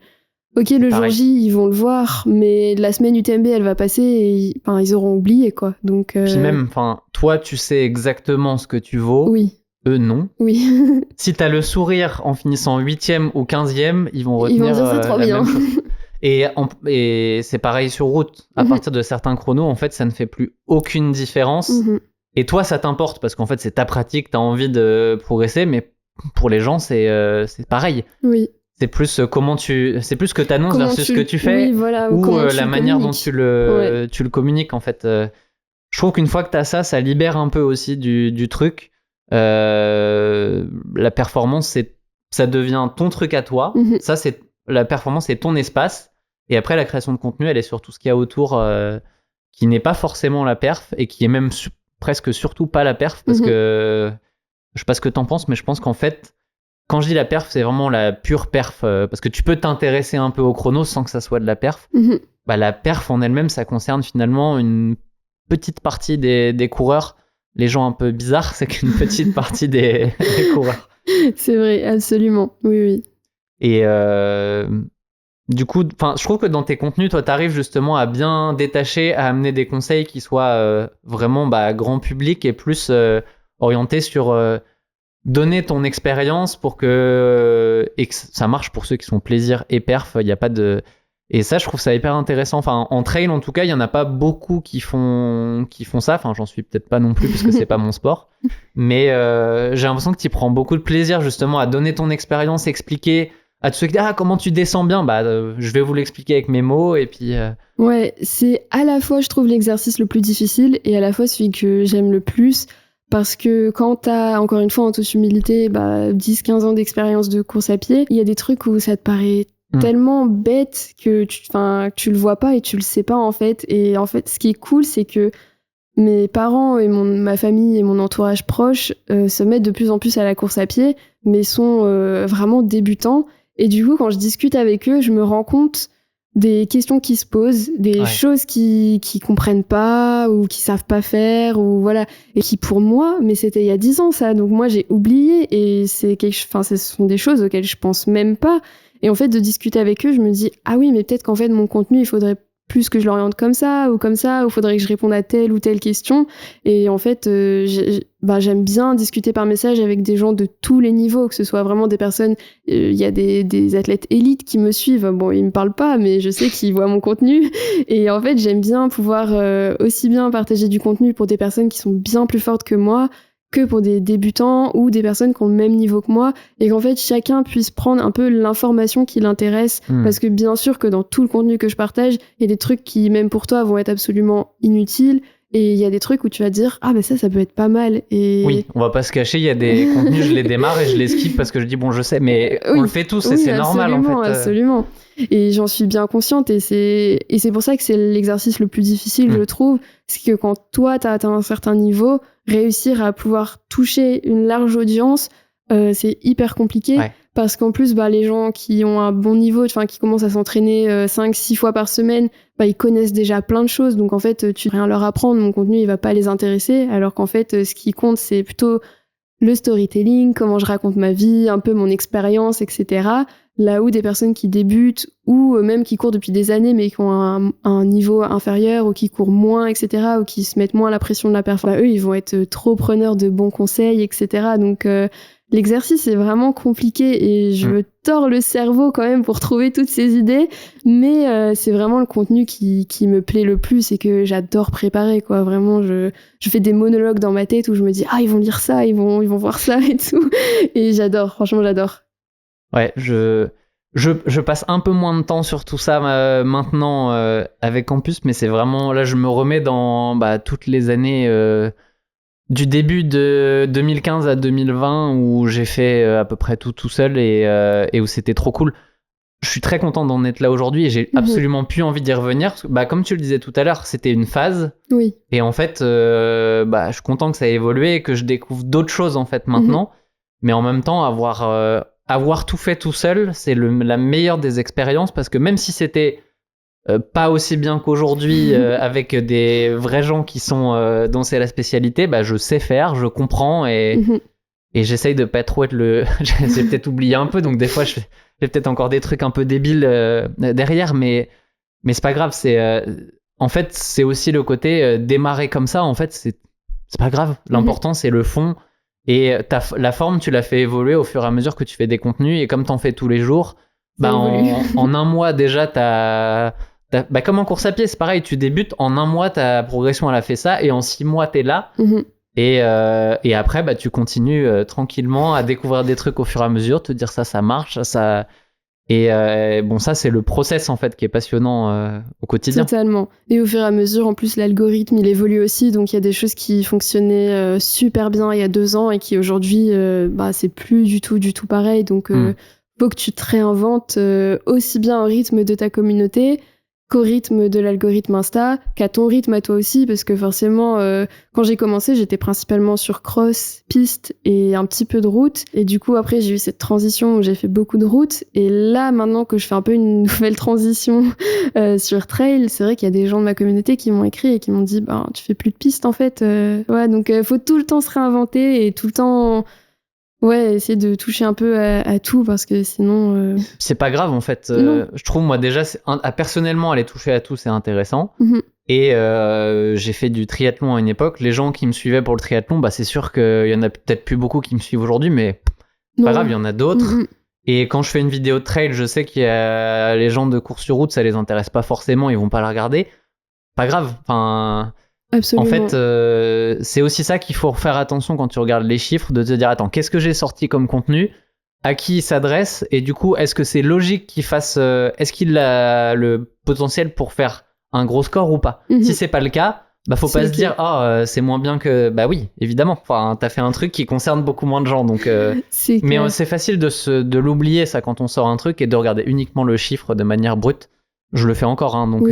ok, le jour J, ils vont le voir, mais la semaine UTMB, elle va passer et ils auront oublié, quoi. Donc, Puis même, toi, tu sais exactement ce que tu vaux. Oui. Eux, non. Oui. Si t'as le sourire en finissant 8e ou 15e, ils vont retenir dire c'est trop bien. Même chose. Et c'est pareil sur route. À partir de certains chronos, en fait, ça ne fait plus aucune différence. Et toi, ça t'importe parce qu'en fait, c'est ta pratique, t'as envie de progresser, mais pour les gens, c'est pareil. Oui. C'est plus c'est plus ce que t'annonces versus ce que tu fais, ou la manière dont tu le communiques, en fait. Je trouve qu'une fois que t'as ça libère un peu aussi du truc. La performance, ça devient ton truc à toi. Ça, la performance, c'est ton espace. Et après, la création de contenu, elle est sur tout ce qu'il y a autour, qui n'est pas forcément la perf et qui est même presque surtout pas la perf, parce que je sais pas ce que t'en penses, mais je pense qu'en fait, quand je dis la perf, c'est vraiment la pure perf, parce que tu peux t'intéresser un peu au chrono sans que ça soit de la perf. La perf en elle-même, ça concerne finalement une petite partie des coureurs. Les gens un peu bizarres, c'est qu'une petite partie des coureurs. C'est vrai, absolument. Oui. Et du coup, je trouve que dans tes contenus, toi, t'arrives justement à bien détacher, à amener des conseils qui soient vraiment grand public et plus orientés sur donner ton expérience pour que ça marche pour ceux qui sont plaisir et perf. Il n'y a pas de... Et ça, je trouve ça hyper intéressant. En trail, en tout cas, il y en a pas beaucoup qui font ça. J'en suis peut-être pas non plus parce que c'est pas mon sport. Mais j'ai l'impression que tu prends beaucoup de plaisir justement à donner ton expérience, expliquer à tous ceux qui disent comment tu descends bien. Je vais vous l'expliquer avec mes mots et puis. Ouais, c'est à la fois, je trouve, l'exercice le plus difficile et à la fois celui que j'aime le plus. Parce que quand t'as, encore une fois, en toute humilité, 10-15 ans d'expérience de course à pied, il y a des trucs où ça te paraît tellement bête que tu le vois pas et tu le sais pas, en fait. Et en fait, ce qui est cool, c'est que mes parents et ma famille et mon entourage proche se mettent de plus en plus à la course à pied, mais sont vraiment débutants. Et du coup, quand je discute avec eux, je me rends compte des questions qui se posent, des choses qui comprennent pas ou qui savent pas faire ou voilà, et qui pour moi, mais c'était il y a 10 ans ça, donc moi j'ai oublié et ce sont des choses auxquelles je pense même pas Et en fait, de discuter avec eux, je me dis, ah oui, mais peut-être qu'en fait, mon contenu, il faudrait plus que je l'oriente comme ça, ou il faudrait que je réponde à telle ou telle question. Et en fait, j'aime bien discuter par message avec des gens de tous les niveaux, que ce soit vraiment des personnes, il y a des athlètes élites qui me suivent, bon, ils me parlent pas, mais je sais qu'ils voient mon contenu. Et en fait, j'aime bien pouvoir aussi bien partager du contenu pour des personnes qui sont bien plus fortes que moi, que pour des débutants ou des personnes qui ont le même niveau que moi, et qu'en fait chacun puisse prendre un peu l'information qui l'intéresse, parce que bien sûr que dans tout le contenu que je partage, il y a des trucs qui même pour toi vont être absolument inutiles, et il y a des trucs où tu vas dire ah ben ça peut être pas mal. Et oui, on va pas se cacher, il y a des contenus je les démarre et je les skip parce que je dis bon je sais, mais on le fait tous et c'est normal en fait. Absolument. Et j'en suis bien consciente, et c'est pour ça que c'est l'exercice le plus difficile, je trouve, c'est que quand toi t'as atteint un certain niveau, réussir à pouvoir toucher une large audience, c'est hyper compliqué, parce qu'en plus les gens qui ont un bon niveau, qui commencent à s'entraîner 5-6 fois par semaine, ils connaissent déjà plein de choses, donc en fait tu peux rien leur apprendre, mon contenu il va pas les intéresser, alors qu'en fait ce qui compte c'est plutôt le storytelling, comment je raconte ma vie, un peu mon expérience, etc. Là où des personnes qui débutent ou même qui courent depuis des années mais qui ont un niveau inférieur ou qui courent moins, etc., ou qui se mettent moins la pression de la performance, eux, ils vont être trop preneurs de bons conseils, etc. Donc l'exercice est vraiment compliqué, et je me tords le cerveau quand même pour trouver toutes ces idées, mais c'est vraiment le contenu qui me plaît le plus et que j'adore préparer, quoi. Vraiment, je fais des monologues dans ma tête où je me dis ils vont lire ça, ils vont voir ça et tout, et j'adore, franchement j'adore. Ouais, je passe un peu moins de temps sur tout ça maintenant avec Campus, mais c'est vraiment là je me remets dans toutes les années du début de 2015 à 2020 où j'ai fait à peu près tout seul et où c'était trop cool. Je suis très content d'en être là aujourd'hui et j'ai absolument plus envie d'y revenir. Comme tu le disais tout à l'heure, c'était une phase. Oui. Et en fait, je suis content que ça ait évolué et que je découvre d'autres choses en fait maintenant. Mais en même temps, avoir tout fait tout seul, c'est la meilleure des expériences, parce que même si c'était pas aussi bien qu'aujourd'hui avec des vrais gens qui sont dont c'est la spécialité, je sais faire, je comprends et j'essaye de pas trop être j'ai peut-être oublié un peu, donc des fois je fais peut-être encore des trucs un peu débiles derrière, mais c'est pas grave. En fait c'est aussi le côté démarrer comme ça, en fait c'est pas grave, l'important c'est le fond, et la forme tu l'as fait évoluer au fur et à mesure que tu fais des contenus, et comme t'en fais tous les jours, en un mois déjà comme en course à pied, c'est pareil, tu débutes, en un mois ta progression elle a fait ça, et en 6 mois t'es là. Et après tu continues tranquillement à découvrir des trucs au fur et à mesure, te dire ça marche, ça. Et ça c'est le process en fait qui est passionnant au quotidien. Totalement. Et au fur et à mesure, en plus l'algorithme il évolue aussi, donc il y a des choses qui fonctionnaient super bien il y a 2 ans et qui aujourd'hui c'est plus du tout pareil, donc faut que tu te réinventes aussi bien au rythme de ta communauté qu'au rythme de l'algorithme Insta, qu'à ton rythme à toi aussi, parce que forcément, quand j'ai commencé, j'étais principalement sur cross, piste et un petit peu de route. Et du coup, après, j'ai eu cette transition où j'ai fait beaucoup de route. Et là, maintenant que je fais un peu une nouvelle transition sur trail, c'est vrai qu'il y a des gens de ma communauté qui m'ont écrit et qui m'ont dit tu fais plus de piste en fait. Donc, faut tout le temps se réinventer et tout le temps... essayer de toucher un peu à tout, parce que sinon... C'est pas grave en fait. Je trouve, moi déjà, personnellement, aller toucher à tout, c'est intéressant. Et j'ai fait du triathlon à une époque. Les gens qui me suivaient pour le triathlon, c'est sûr qu'il y en a peut-être plus beaucoup qui me suivent aujourd'hui, mais pas grave, il y en a d'autres. Et quand je fais une vidéo de trail, je sais qu'il y a les gens de course sur route, ça les intéresse pas forcément, ils vont pas la regarder. Pas grave, Absolument. En fait, c'est aussi ça qu'il faut faire attention quand tu regardes les chiffres, de te dire attends, qu'est-ce que j'ai sorti comme contenu, à qui il s'adresse, et du coup, est-ce que c'est logique qu'il fasse, est-ce qu'il a le potentiel pour faire un gros score ou pas. Si c'est pas le cas, faut pas se dire c'est moins bien que... oui, évidemment, t'as fait un truc qui concerne beaucoup moins de gens, donc mais c'est facile de l'oublier ça quand on sort un truc et de regarder uniquement le chiffre de manière brute. Je le fais encore, donc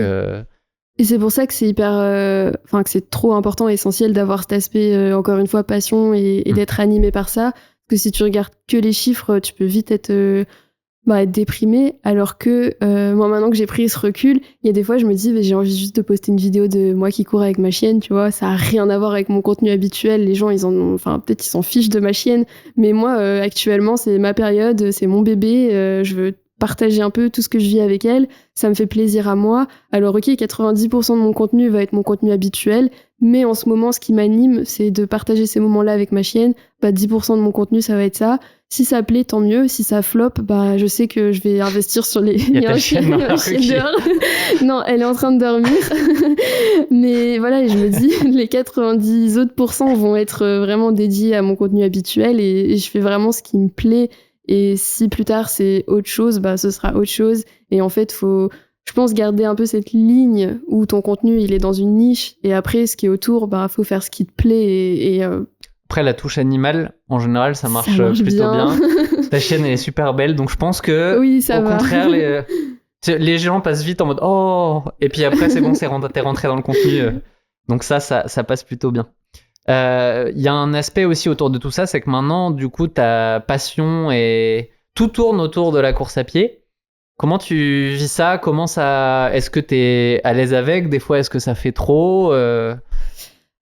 Et c'est pour ça que c'est hyper, que c'est trop important et essentiel d'avoir cet aspect, encore une fois, passion et d'être animé par ça. Parce que si tu regardes que les chiffres, tu peux vite être déprimé. Alors que moi, maintenant que j'ai pris ce recul, il y a des fois, je me dis, j'ai envie juste de poster une vidéo de moi qui cours avec ma chienne, tu vois. Ça a rien à voir avec mon contenu habituel. Les gens, peut-être ils s'en fichent de ma chienne. Mais moi, actuellement, c'est ma période, c'est mon bébé. Je veux partager un peu tout ce que je vis avec elle. Ça me fait plaisir à moi. Alors ok, 90% de mon contenu va être mon contenu habituel, mais en ce moment, ce qui m'anime, c'est de partager ces moments-là avec ma chienne. 10% de mon contenu, ça va être ça. Si ça plaît, tant mieux. Si ça floppe, je sais que je vais investir sur les... Il y a ta chienne dans la rue dehors. Non, elle est en train de dormir. Mais voilà, je me dis, les 90 autres pourcents vont être vraiment dédiés à mon contenu habituel et je fais vraiment ce qui me plaît. Et si plus tard c'est autre chose, ce sera autre chose. Et en fait, faut, je pense, garder un peu cette ligne où ton contenu, il est dans une niche. Et après, ce qui est autour, faut faire ce qui te plaît. Après, la touche animale, en général, ça marche plutôt bien. Ta chienne, elle est super belle. Donc, je pense que, oui, ça au va. contraire, les gens passent vite en mode « Oh !» Et puis après, c'est bon, t'es rentré dans le contenu. Donc ça passe plutôt bien. Y a un aspect aussi autour de tout ça, c'est que maintenant, du coup, ta passion et tout tourne autour de la course à pied. Comment tu vis ça ? Est-ce que t'es à l'aise avec ? Des fois, est-ce que ça fait trop ?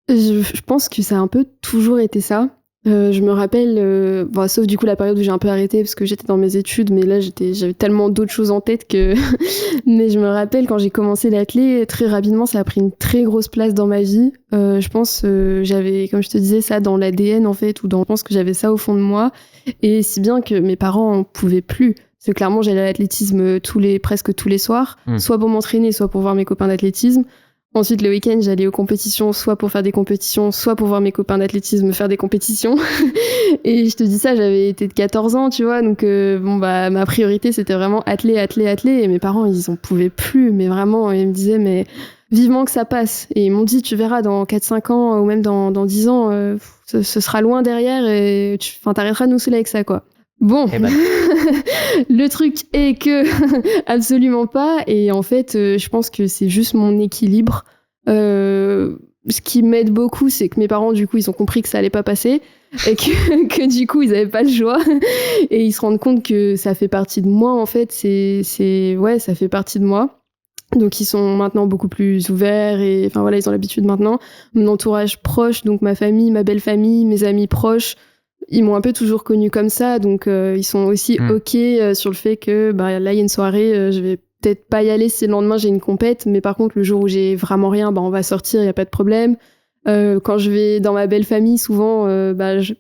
Je pense que ça a un peu toujours été ça. Je me rappelle, sauf du coup la période où j'ai un peu arrêté parce que j'étais dans mes études, mais là j'avais tellement d'autres choses en tête que. Mais je me rappelle quand j'ai commencé l'athlé, très rapidement ça a pris une très grosse place dans ma vie. Je pense j'avais, comme je te disais, ça dans l'ADN en fait, je pense que j'avais ça au fond de moi, et si bien que mes parents en pouvaient plus. Parce que clairement j'allais à l'athlétisme presque tous les soirs, soit pour m'entraîner, soit pour voir mes copains d'athlétisme. Ensuite, le week-end, j'allais aux compétitions, soit pour faire des compétitions, soit pour voir mes copains d'athlétisme faire des compétitions. Et je te dis ça, j'avais été de 14 ans, tu vois. Donc, ma priorité, c'était vraiment athlé. Et mes parents, ils en pouvaient plus. Mais vraiment, ils me disaient, mais vivement que ça passe. Et ils m'ont dit, tu verras, dans 4-5 ans, ou même dans 10 ans, ce sera loin derrière et t'arrêteras de nous saouler avec ça, quoi. Bon, le truc est que absolument pas, et en fait je pense que c'est juste mon équilibre. Ce qui m'aide beaucoup, c'est que mes parents du coup ils ont compris que ça allait pas passer et que du coup ils avaient pas le choix et ils se rendent compte que ça fait partie de moi en fait, ça fait partie de moi. Donc ils sont maintenant beaucoup plus ouverts et ils ont l'habitude maintenant. Mon entourage proche, donc ma famille, ma belle famille, mes amis proches, ils m'ont un peu toujours connue comme ça, donc ils sont aussi ok sur le fait que là il y a une soirée, je vais peut-être pas y aller si le lendemain j'ai une compète, mais par contre le jour où j'ai vraiment rien, on va sortir, il y a pas de problème. Quand je vais dans ma belle famille, souvent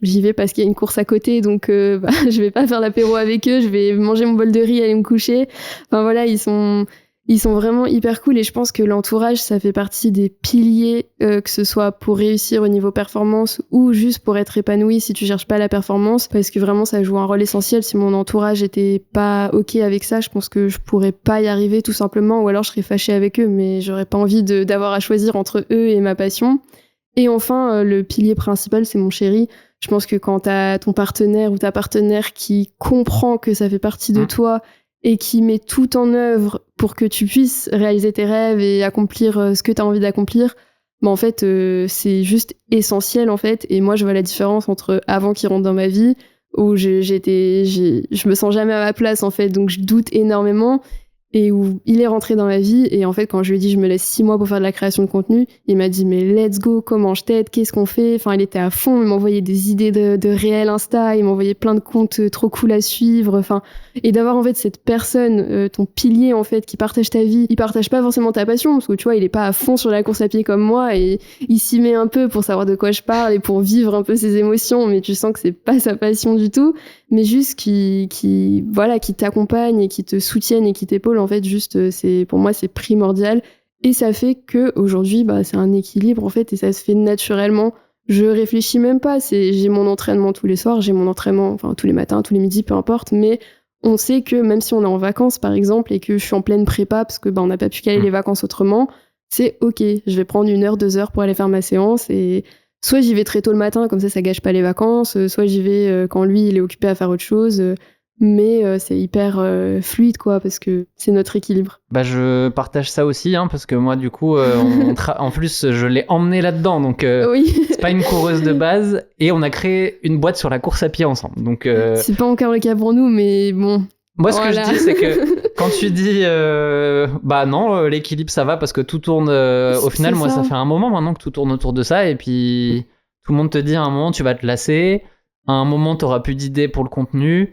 j'y vais parce qu'il y a une course à côté, donc je vais pas faire l'apéro avec eux, je vais manger mon bol de riz et aller me coucher. Enfin voilà, ils sont vraiment hyper cool, et je pense que l'entourage, ça fait partie des piliers, que ce soit pour réussir au niveau performance ou juste pour être épanoui si tu cherches pas la performance, parce que vraiment ça joue un rôle essentiel. Si mon entourage était pas ok avec ça, je pense que je pourrais pas y arriver tout simplement, ou alors je serais fâchée avec eux, mais j'aurais pas envie d'avoir à choisir entre eux et ma passion. Et enfin, le pilier principal, c'est mon chéri. Je pense que quand t'as ton partenaire ou ta partenaire qui comprend que ça fait partie de toi et qui met tout en œuvre pour que tu puisses réaliser tes rêves et accomplir ce que tu as envie d'accomplir, en fait, c'est juste essentiel, en fait. Et moi, je vois la différence entre avant qu'il rentre dans ma vie, où je me sens jamais à ma place, en fait, donc je doute énormément, et où il est rentré dans ma vie. Et en fait, quand je lui ai dit, je me laisse 6 mois pour faire de la création de contenu, il m'a dit, mais let's go, comment je t'aide, qu'est-ce qu'on fait? Enfin, il était à fond, il m'envoyait des idées de réel Insta, il m'envoyait plein de comptes trop cool à suivre, et d'avoir en fait cette personne, ton pilier en fait, qui partage ta vie. Il partage pas forcément ta passion, parce que tu vois, il est pas à fond sur la course à pied comme moi, et il s'y met un peu pour savoir de quoi je parle et pour vivre un peu ses émotions, mais tu sens que c'est pas sa passion du tout, mais juste qui t'accompagne et qui te soutienne et qui t'épaule. En fait, juste, pour moi, c'est primordial. Et ça fait que aujourd'hui, c'est un équilibre, en fait, et ça se fait naturellement. Je réfléchis même pas. J'ai mon entraînement tous les soirs, j'ai mon entraînement, tous les matins, tous les midis, peu importe, mais on sait que même si on est en vacances, par exemple, et que je suis en pleine prépa parce que on n'a pas pu caler les vacances autrement, c'est ok. Je vais prendre 1 heure, 2 heures pour aller faire ma séance, et soit j'y vais très tôt le matin, comme ça gâche pas les vacances, soit j'y vais quand lui, il est occupé à faire autre chose. Mais c'est hyper fluide, quoi, parce que c'est notre équilibre. Je partage ça aussi, parce que moi, du coup, en plus, je l'ai emmenée là-dedans, donc oui. C'est pas une coureuse de base, et on a créé une boîte sur la course à pied ensemble. Donc, c'est pas encore le cas pour nous, mais bon. Moi, ce que je dis, c'est que quand tu dis non, l'équilibre ça va parce que tout tourne. Au final, moi, ça fait un moment maintenant que tout tourne autour de ça, et puis tout le monde te dit à un moment tu vas te lasser, à un moment t'auras plus d'idées pour le contenu.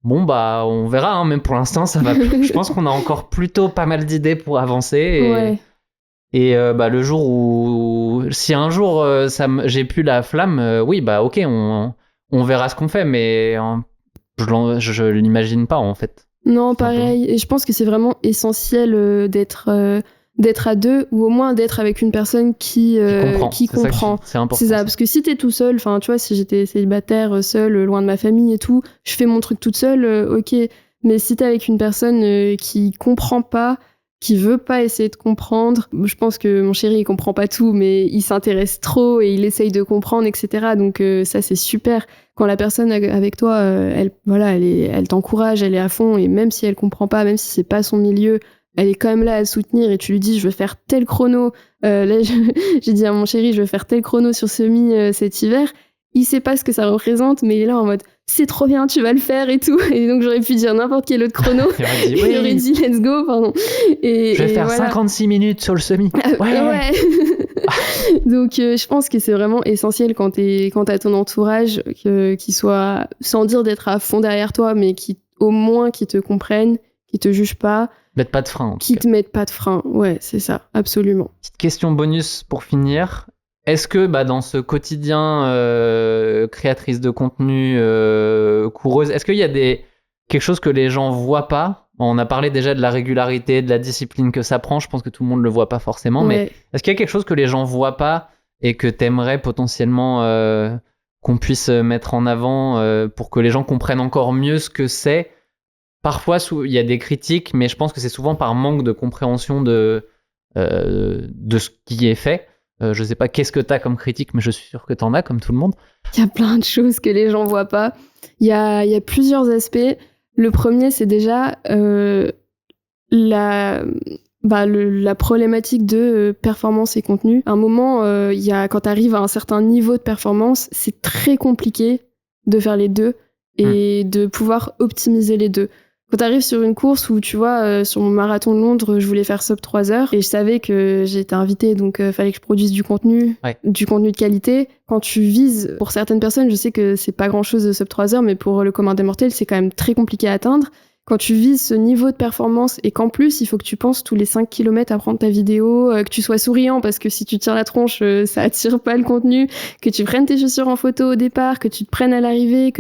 bon, bah, on verra, hein, même pour l'instant, ça va. Je pense qu'on a encore plutôt pas mal d'idées pour avancer. Ouais. Et bah, le jour où. Si un jour j'ai plus la flamme, oui, bah, ok, on verra ce qu'on fait, mais je l'imagine pas, en fait. Non, pareil. Et je pense que c'est vraiment essentiel d'être à deux, ou au moins d'être avec une personne qui comprend. C'est important. C'est ça, parce que si t'es tout seul, enfin, tu vois, si j'étais célibataire, seule, loin de ma famille et tout, je fais mon truc toute seule, ok. Mais si t'es avec une personne qui comprend pas, qui veut pas essayer de comprendre, je pense que mon chéri, il comprend pas tout, mais il s'intéresse trop et il essaye de comprendre, etc. Donc ça, c'est super. Quand la personne avec toi, elle t'encourage, elle est à fond, et même si elle comprend pas, même si c'est pas son milieu, elle est quand même là à soutenir, et tu lui dis, je veux faire tel chrono. Là, j'ai dit à mon chéri, je veux faire tel chrono sur semi cet hiver. Il sait pas ce que ça représente, mais il est là en mode, c'est trop bien, tu vas le faire et tout. Et donc j'aurais pu dire n'importe quel autre chrono. Il aurait dit let's go, pardon. Je vais faire 56 minutes sur le semi. Ouais. Donc je pense que c'est vraiment essentiel quand t'as ton entourage qui soit, sans dire d'être à fond derrière toi, mais qui au moins qui te comprennent, qui te jugent pas, mettent pas de frein, qui te mettent pas de frein. Ouais, c'est ça, absolument. Petite question bonus pour finir. Est-ce que dans ce quotidien créatrice de contenu, coureuse, est-ce qu'il y a quelque chose que les gens voient pas? On a parlé déjà de la régularité, de la discipline que ça prend. Je pense que tout le monde le voit pas forcément. Ouais. Mais est-ce qu'il y a quelque chose que les gens voient pas et que t'aimerais potentiellement qu'on puisse mettre en avant pour que les gens comprennent encore mieux ce que c'est? Parfois, il y a des critiques, mais je pense que c'est souvent par manque de compréhension de ce qui est fait. Je sais pas qu'est-ce que t'as comme critique, mais je suis sûr que t'en as, comme tout le monde. Il y a plein de choses que les gens voient pas. Il y a plusieurs aspects. Le premier, c'est déjà la problématique de performance et contenu. À un moment, quand tu arrives à un certain niveau de performance, c'est très compliqué de faire les deux et de pouvoir optimiser les deux. Quand tu arrives sur une course où, tu vois, sur mon marathon de Londres, je voulais faire sub 3 heures et je savais que j'étais invitée, donc fallait que je produise du contenu de qualité. Quand tu vises, pour certaines personnes, je sais que c'est pas grand-chose de sub 3 heures, mais pour le commun des mortels, c'est quand même très compliqué à atteindre. Quand tu vises ce niveau de performance et qu'en plus, il faut que tu penses tous les 5 km à prendre ta vidéo, que tu sois souriant parce que si tu tires la tronche, ça attire pas le contenu, que tu prennes tes chaussures en photo au départ, que tu te prennes à l'arrivée,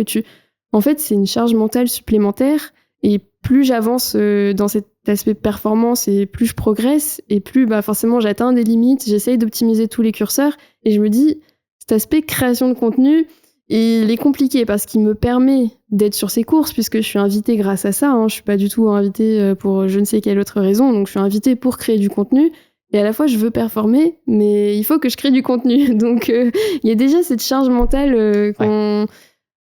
En fait, c'est une charge mentale supplémentaire. Et plus j'avance dans cet aspect performance et plus je progresse et plus forcément j'atteins des limites, j'essaye d'optimiser tous les curseurs et je me dis, cet aspect création de contenu, il est compliqué parce qu'il me permet d'être sur ces courses puisque je suis invitée grâce à ça, je suis pas du tout invitée pour je ne sais quelle autre raison, donc je suis invitée pour créer du contenu et à la fois je veux performer mais il faut que je crée du contenu, donc il y a déjà cette charge mentale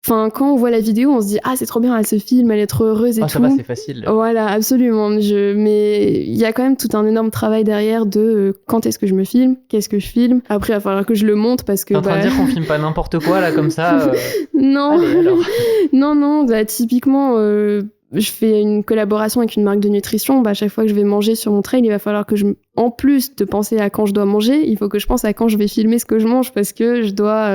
Enfin, quand on voit la vidéo, on se dit « Ah, c'est trop bien, elle se filme, elle est trop heureuse et tout. » Ça va, c'est facile. Voilà, absolument. Mais il y a quand même tout un énorme travail derrière de quand est-ce que je me filme, qu'est-ce que je filme. Après, il va falloir que je le monte parce que... T'es en train de dire qu'on filme pas n'importe quoi, là, comme ça Non. Allez, alors. Non, typiquement... je fais une collaboration avec une marque de nutrition. À chaque fois que je vais manger sur mon trail, il va falloir que en plus de penser à quand je dois manger, il faut que je pense à quand je vais filmer ce que je mange parce que je dois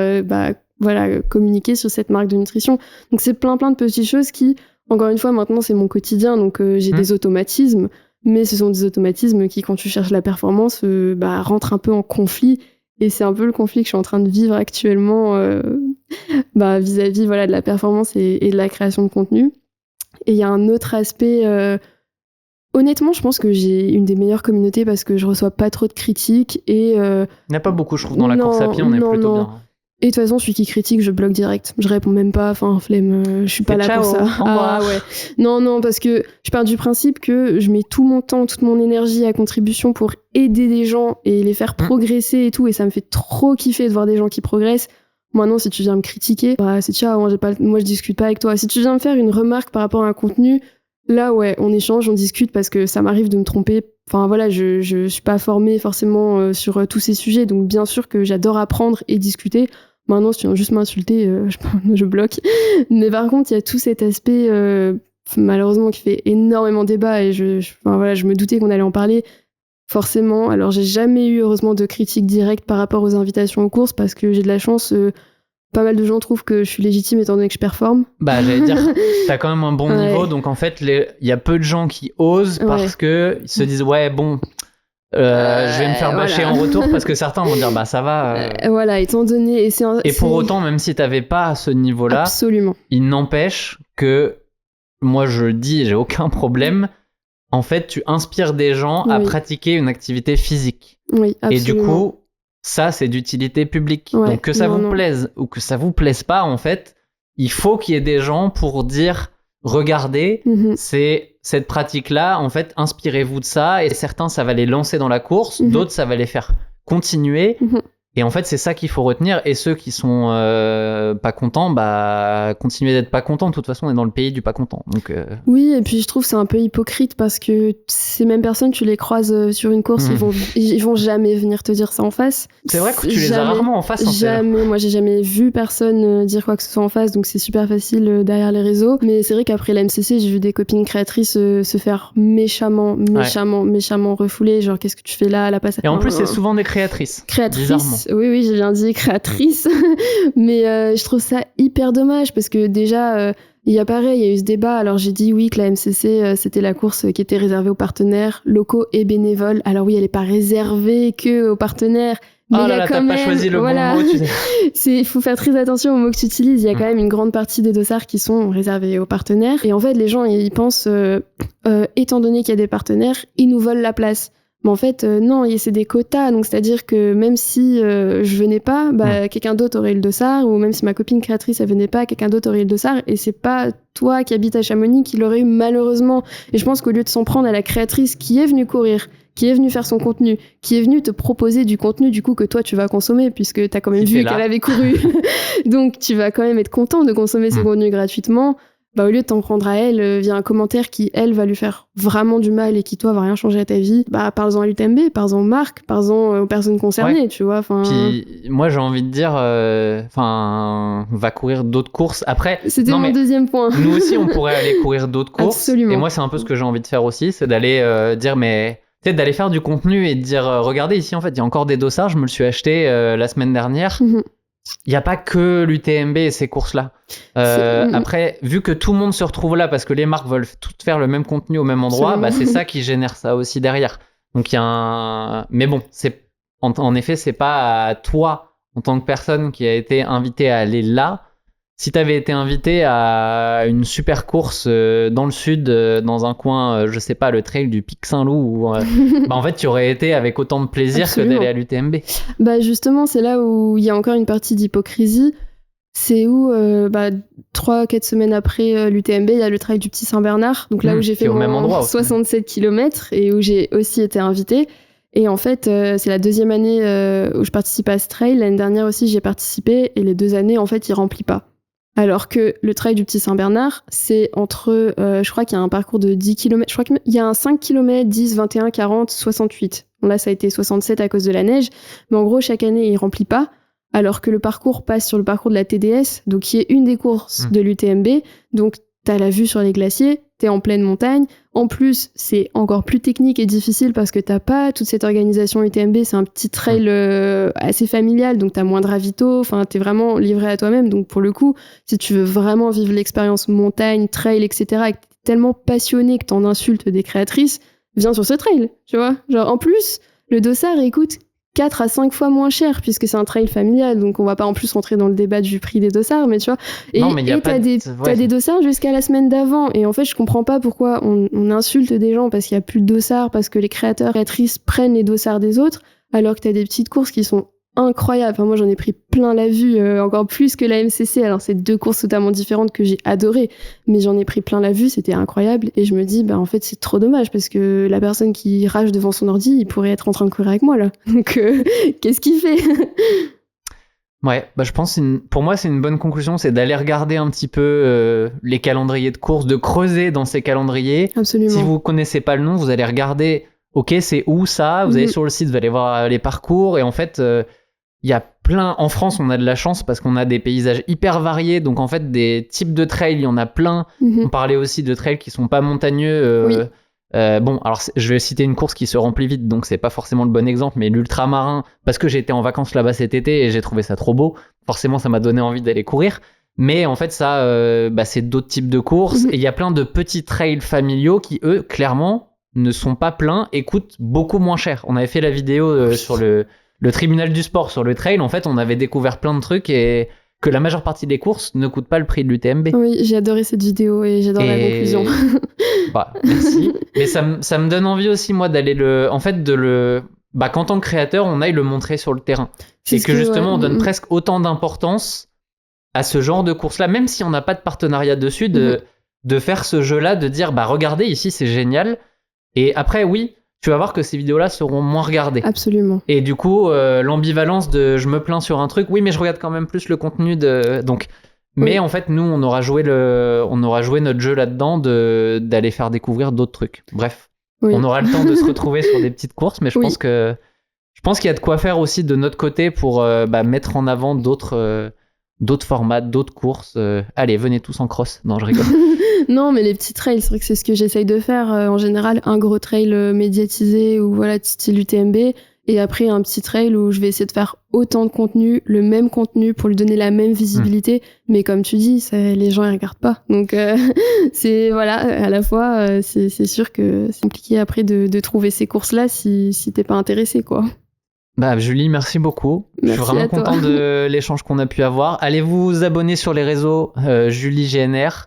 communiquer sur cette marque de nutrition. Donc c'est plein de petites choses qui, encore une fois, maintenant c'est mon quotidien, donc j'ai des automatismes, mais ce sont des automatismes qui, quand tu cherches la performance, rentrent un peu en conflit. Et c'est un peu le conflit que je suis en train de vivre actuellement vis-à-vis de la performance et de la création de contenu. Et il y a un autre aspect... Honnêtement, je pense que j'ai une des meilleures communautés parce que je reçois pas trop de critiques. Et, il n'y a pas beaucoup, je trouve, dans la course à pied, on est plutôt bien. Et de toute façon, celui qui critique, je bloque direct. Je réponds même pas, flemme, je suis pas là pour ça. Ouais. Non, parce que je pars du principe que je mets tout mon temps, toute mon énergie à contribution pour aider des gens et les faire progresser et tout. Et ça me fait trop kiffer de voir des gens qui progressent. Maintenant, si tu viens me critiquer, c'est ciao, moi je discute pas avec toi. Si tu viens me faire une remarque par rapport à un contenu, là ouais, on échange, on discute parce que ça m'arrive de me tromper. Enfin voilà, je suis pas formée forcément sur tous ces sujets, donc bien sûr que j'adore apprendre et discuter. Maintenant, si tu viens juste m'insulter, je bloque. Mais par contre, il y a tout cet aspect malheureusement qui fait énormément débat et je me doutais qu'on allait en parler. Forcément, alors j'ai jamais eu heureusement de critique directe par rapport aux invitations aux courses parce que j'ai de la chance pas mal de gens trouvent que je suis légitime étant donné que je performe. Bah, j'allais dire, t'as quand même un bon niveau, donc en fait, il y a peu de gens qui osent parce que ils se disent, ouais, bon, je vais me faire bâcher en retour, parce que certains vont dire, bah, ça va. Voilà, étant donné... Et pour autant, même si t'avais pas à ce niveau-là, absolument. Il n'empêche que, moi je dis, j'ai aucun problème, en fait, tu inspires des gens à pratiquer une activité physique. Oui, absolument. Et du coup, ça, c'est d'utilité publique. Donc que ça vous plaise ou que ça vous plaise pas, en fait, il faut qu'il y ait des gens pour dire, regardez, c'est cette pratique-là, en fait, inspirez-vous de ça. Et certains, ça va les lancer dans la course, d'autres, ça va les faire continuer. Et en fait, c'est ça qu'il faut retenir. Et ceux qui sont pas contents, bah, continuez d'être pas contents. De toute façon, on est dans le pays du pas content. Donc, oui, et puis je trouve que c'est un peu hypocrite parce que ces mêmes personnes, tu les croises sur une course, ils vont jamais venir te dire ça en face. C'est vrai que tu les as rarement en face. Jamais. Moi, j'ai jamais vu personne dire quoi que ce soit en face, donc c'est super facile derrière les réseaux. Mais c'est vrai qu'après la MCC, j'ai vu des copines créatrices se faire méchamment refouler. Genre, qu'est-ce que tu fais là, la passe. Et en plus, c'est souvent des créatrices. Bizarrement. Oui, j'ai bien dit créatrice. Mais je trouve ça hyper dommage parce que déjà, il y a eu ce débat. Alors j'ai dit oui que la MCC, c'était la course qui était réservée aux partenaires locaux et bénévoles. Alors oui, elle n'est pas réservée que aux partenaires. Mais oh là là, t'as pas choisi le bon mot. Il faut faire très attention aux mots que tu utilises. Il y a quand même une grande partie des dossards qui sont réservés aux partenaires. Et en fait, les gens, ils pensent, étant donné qu'il y a des partenaires, ils nous volent la place. Mais en fait, non, c'est des quotas. Donc, c'est-à-dire que même si je venais pas, quelqu'un d'autre aurait eu le dossard. Ou même si ma copine créatrice, elle venait pas, quelqu'un d'autre aurait eu le dossard. Et c'est pas toi qui habites à Chamonix qui l'aurait eu malheureusement. Et je pense qu'au lieu de s'en prendre à la créatrice qui est venue courir, qui est venue faire son contenu, qui est venue te proposer du contenu du coup que toi tu vas consommer puisque t'as quand même vu qu'elle avait couru. Donc, tu vas quand même être content de consommer ce contenu gratuitement. Bah, au lieu de t'en prendre à elle via un commentaire qui, elle, va lui faire vraiment du mal et qui, toi, va rien changer à ta vie, bah, parle-en à l'UTMB, parle-en aux marques, parle-en aux personnes concernées, tu vois. Puis, moi, j'ai envie de dire, va courir d'autres courses. Après, c'était mon deuxième point. Nous aussi, on pourrait aller courir d'autres courses. Absolument. Et moi, c'est un peu ce que j'ai envie de faire aussi, c'est d'aller dire, mais peut-être d'aller faire du contenu et de dire, regardez ici, en fait, il y a encore des dossards, je me le suis acheté la semaine dernière. Il n'y a pas que l'UTMB et ces courses-là. Après, vu que tout le monde se retrouve là parce que les marques veulent toutes faire le même contenu au même endroit, bah, c'est ça qui génère ça aussi derrière. Donc, il y a un... Mais bon, en effet, c'est pas à toi, en tant que personne qui a été invité à aller là. Si tu avais été invité à une super course dans le sud, dans un coin, je sais pas, le trail du Pic Saint-Loup, bah en fait, tu aurais été avec autant de plaisir que d'aller à l'UTMB. Bah justement, c'est là où il y a encore une partie d'hypocrisie. C'est où, 3-4 semaines après l'UTMB, il y a le trail du Petit Saint-Bernard. Donc là où j'ai fait mon 67 km et où j'ai aussi été invitée. Et en fait, c'est la deuxième année où je participe à ce trail. L'année dernière aussi, j'y ai participé. Et les 2 années, en fait, il remplit pas. Alors que le trail du Petit Saint-Bernard, c'est entre, je crois qu'il y a un parcours de 10 km, je crois qu'il y a un 5 km, 10, 21, 40, 68. Bon, là, ça a été 67 à cause de la neige, mais en gros, chaque année, il remplit pas, alors que le parcours passe sur le parcours de la TDS, donc qui est une des courses de l'UTMB, donc t'as la vue sur les glaciers, t'es en pleine montagne. En plus, c'est encore plus technique et difficile parce que t'as pas toute cette organisation UTMB. C'est un petit trail assez familial, donc t'as moins de ravitaux. Enfin, t'es vraiment livré à toi-même. Donc pour le coup, si tu veux vraiment vivre l'expérience montagne, trail, etc., et que t'es tellement passionné que t'en insultes des créatrices, viens sur ce trail, tu vois. Genre, en plus, le dossard, écoute, 4 à 5 fois moins cher puisque c'est un trail familial, donc on va pas en plus rentrer dans le débat du prix des dossards, mais tu vois, et t'as des dossards jusqu'à la semaine d'avant, et en fait je comprends pas pourquoi on insulte des gens parce qu'il y a plus de dossards, parce que les créatrices prennent les dossards des autres, alors que t'as des petites courses qui sont incroyables. Enfin, moi j'en ai pris plein la vue, encore plus que la MCC. Alors c'est 2 courses totalement différentes que j'ai adorées, mais j'en ai pris plein la vue, c'était incroyable. Et je me dis, bah en fait c'est trop dommage parce que la personne qui rage devant son ordi, il pourrait être en train de courir avec moi là. Donc qu'est-ce qu'il fait? Ouais, bah je pense pour moi c'est une bonne conclusion, c'est d'aller regarder un petit peu les calendriers de courses, de creuser dans ces calendriers. Absolument. Si vous connaissez pas le nom, vous allez regarder. Ok, c'est où ça? Vous allez sur le site, vous allez voir les parcours, et en fait, il y a plein. En France, on a de la chance parce qu'on a des paysages hyper variés, donc en fait, des types de trails, il y en a plein. On parlait aussi de trails qui sont pas montagneux, Bon, alors je vais citer une course qui se remplit vite, donc c'est pas forcément le bon exemple, mais l'ultramarin, parce que j'ai été en vacances là-bas cet été et j'ai trouvé ça trop beau, forcément ça m'a donné envie d'aller courir. Mais en fait, ça, c'est d'autres types de courses. Et il y a plein de petits trails familiaux qui, eux, clairement, ne sont pas pleins et coûtent beaucoup moins cher. On avait fait la vidéo sur le tribunal du sport, sur le trail. En fait, on avait découvert plein de trucs et que la majeure partie des courses ne coûtent pas le prix de l'UTMB. Oui, j'ai adoré cette vidéo et j'adore la conclusion. Merci. Mais ça me donne envie aussi, moi, d'aller qu'en tant que créateur, on aille le montrer sur le terrain. Et que justement, on donne presque autant d'importance à ce genre de course-là, même si on n'a pas de partenariat dessus, de faire ce jeu-là, de dire, regardez, ici, c'est génial. Et après, oui, tu vas voir que ces vidéos-là seront moins regardées. Absolument. Et du coup, l'ambivalence de je me plains sur un truc, oui, mais je regarde quand même plus le contenu de... Donc, mais en fait, nous, on aura joué notre jeu là-dedans d'aller faire découvrir d'autres trucs. Bref, on aura le temps de se retrouver sur des petites courses, mais je pense qu'il y a de quoi faire aussi de notre côté pour mettre en avant d'autres formats, d'autres courses. Allez, venez tous en cross. Non, je rigole. Non, mais les petits trails, c'est vrai que c'est ce que j'essaye de faire. En général, un gros trail médiatisé ou voilà, style UTMB. Et après, un petit trail où je vais essayer de faire autant de contenu, le même contenu pour lui donner la même visibilité. Mais comme tu dis, les gens, ils regardent pas. Donc, c'est, voilà, à la fois, c'est sûr que c'est compliqué après de trouver ces courses-là si t'es pas intéressé, quoi. Julie, merci beaucoup. Merci, je suis vraiment content de l'échange qu'on a pu avoir. Allez vous abonner sur les réseaux Julie GNR.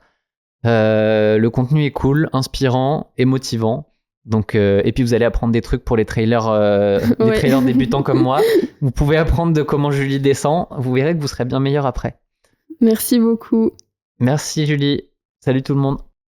Le contenu est cool, inspirant et motivant. Donc, et puis vous allez apprendre des trucs pour les trailers débutants comme moi. Vous pouvez apprendre de comment Julie descend. Vous verrez que vous serez bien meilleur après. Merci beaucoup. Merci Julie. Salut tout le monde.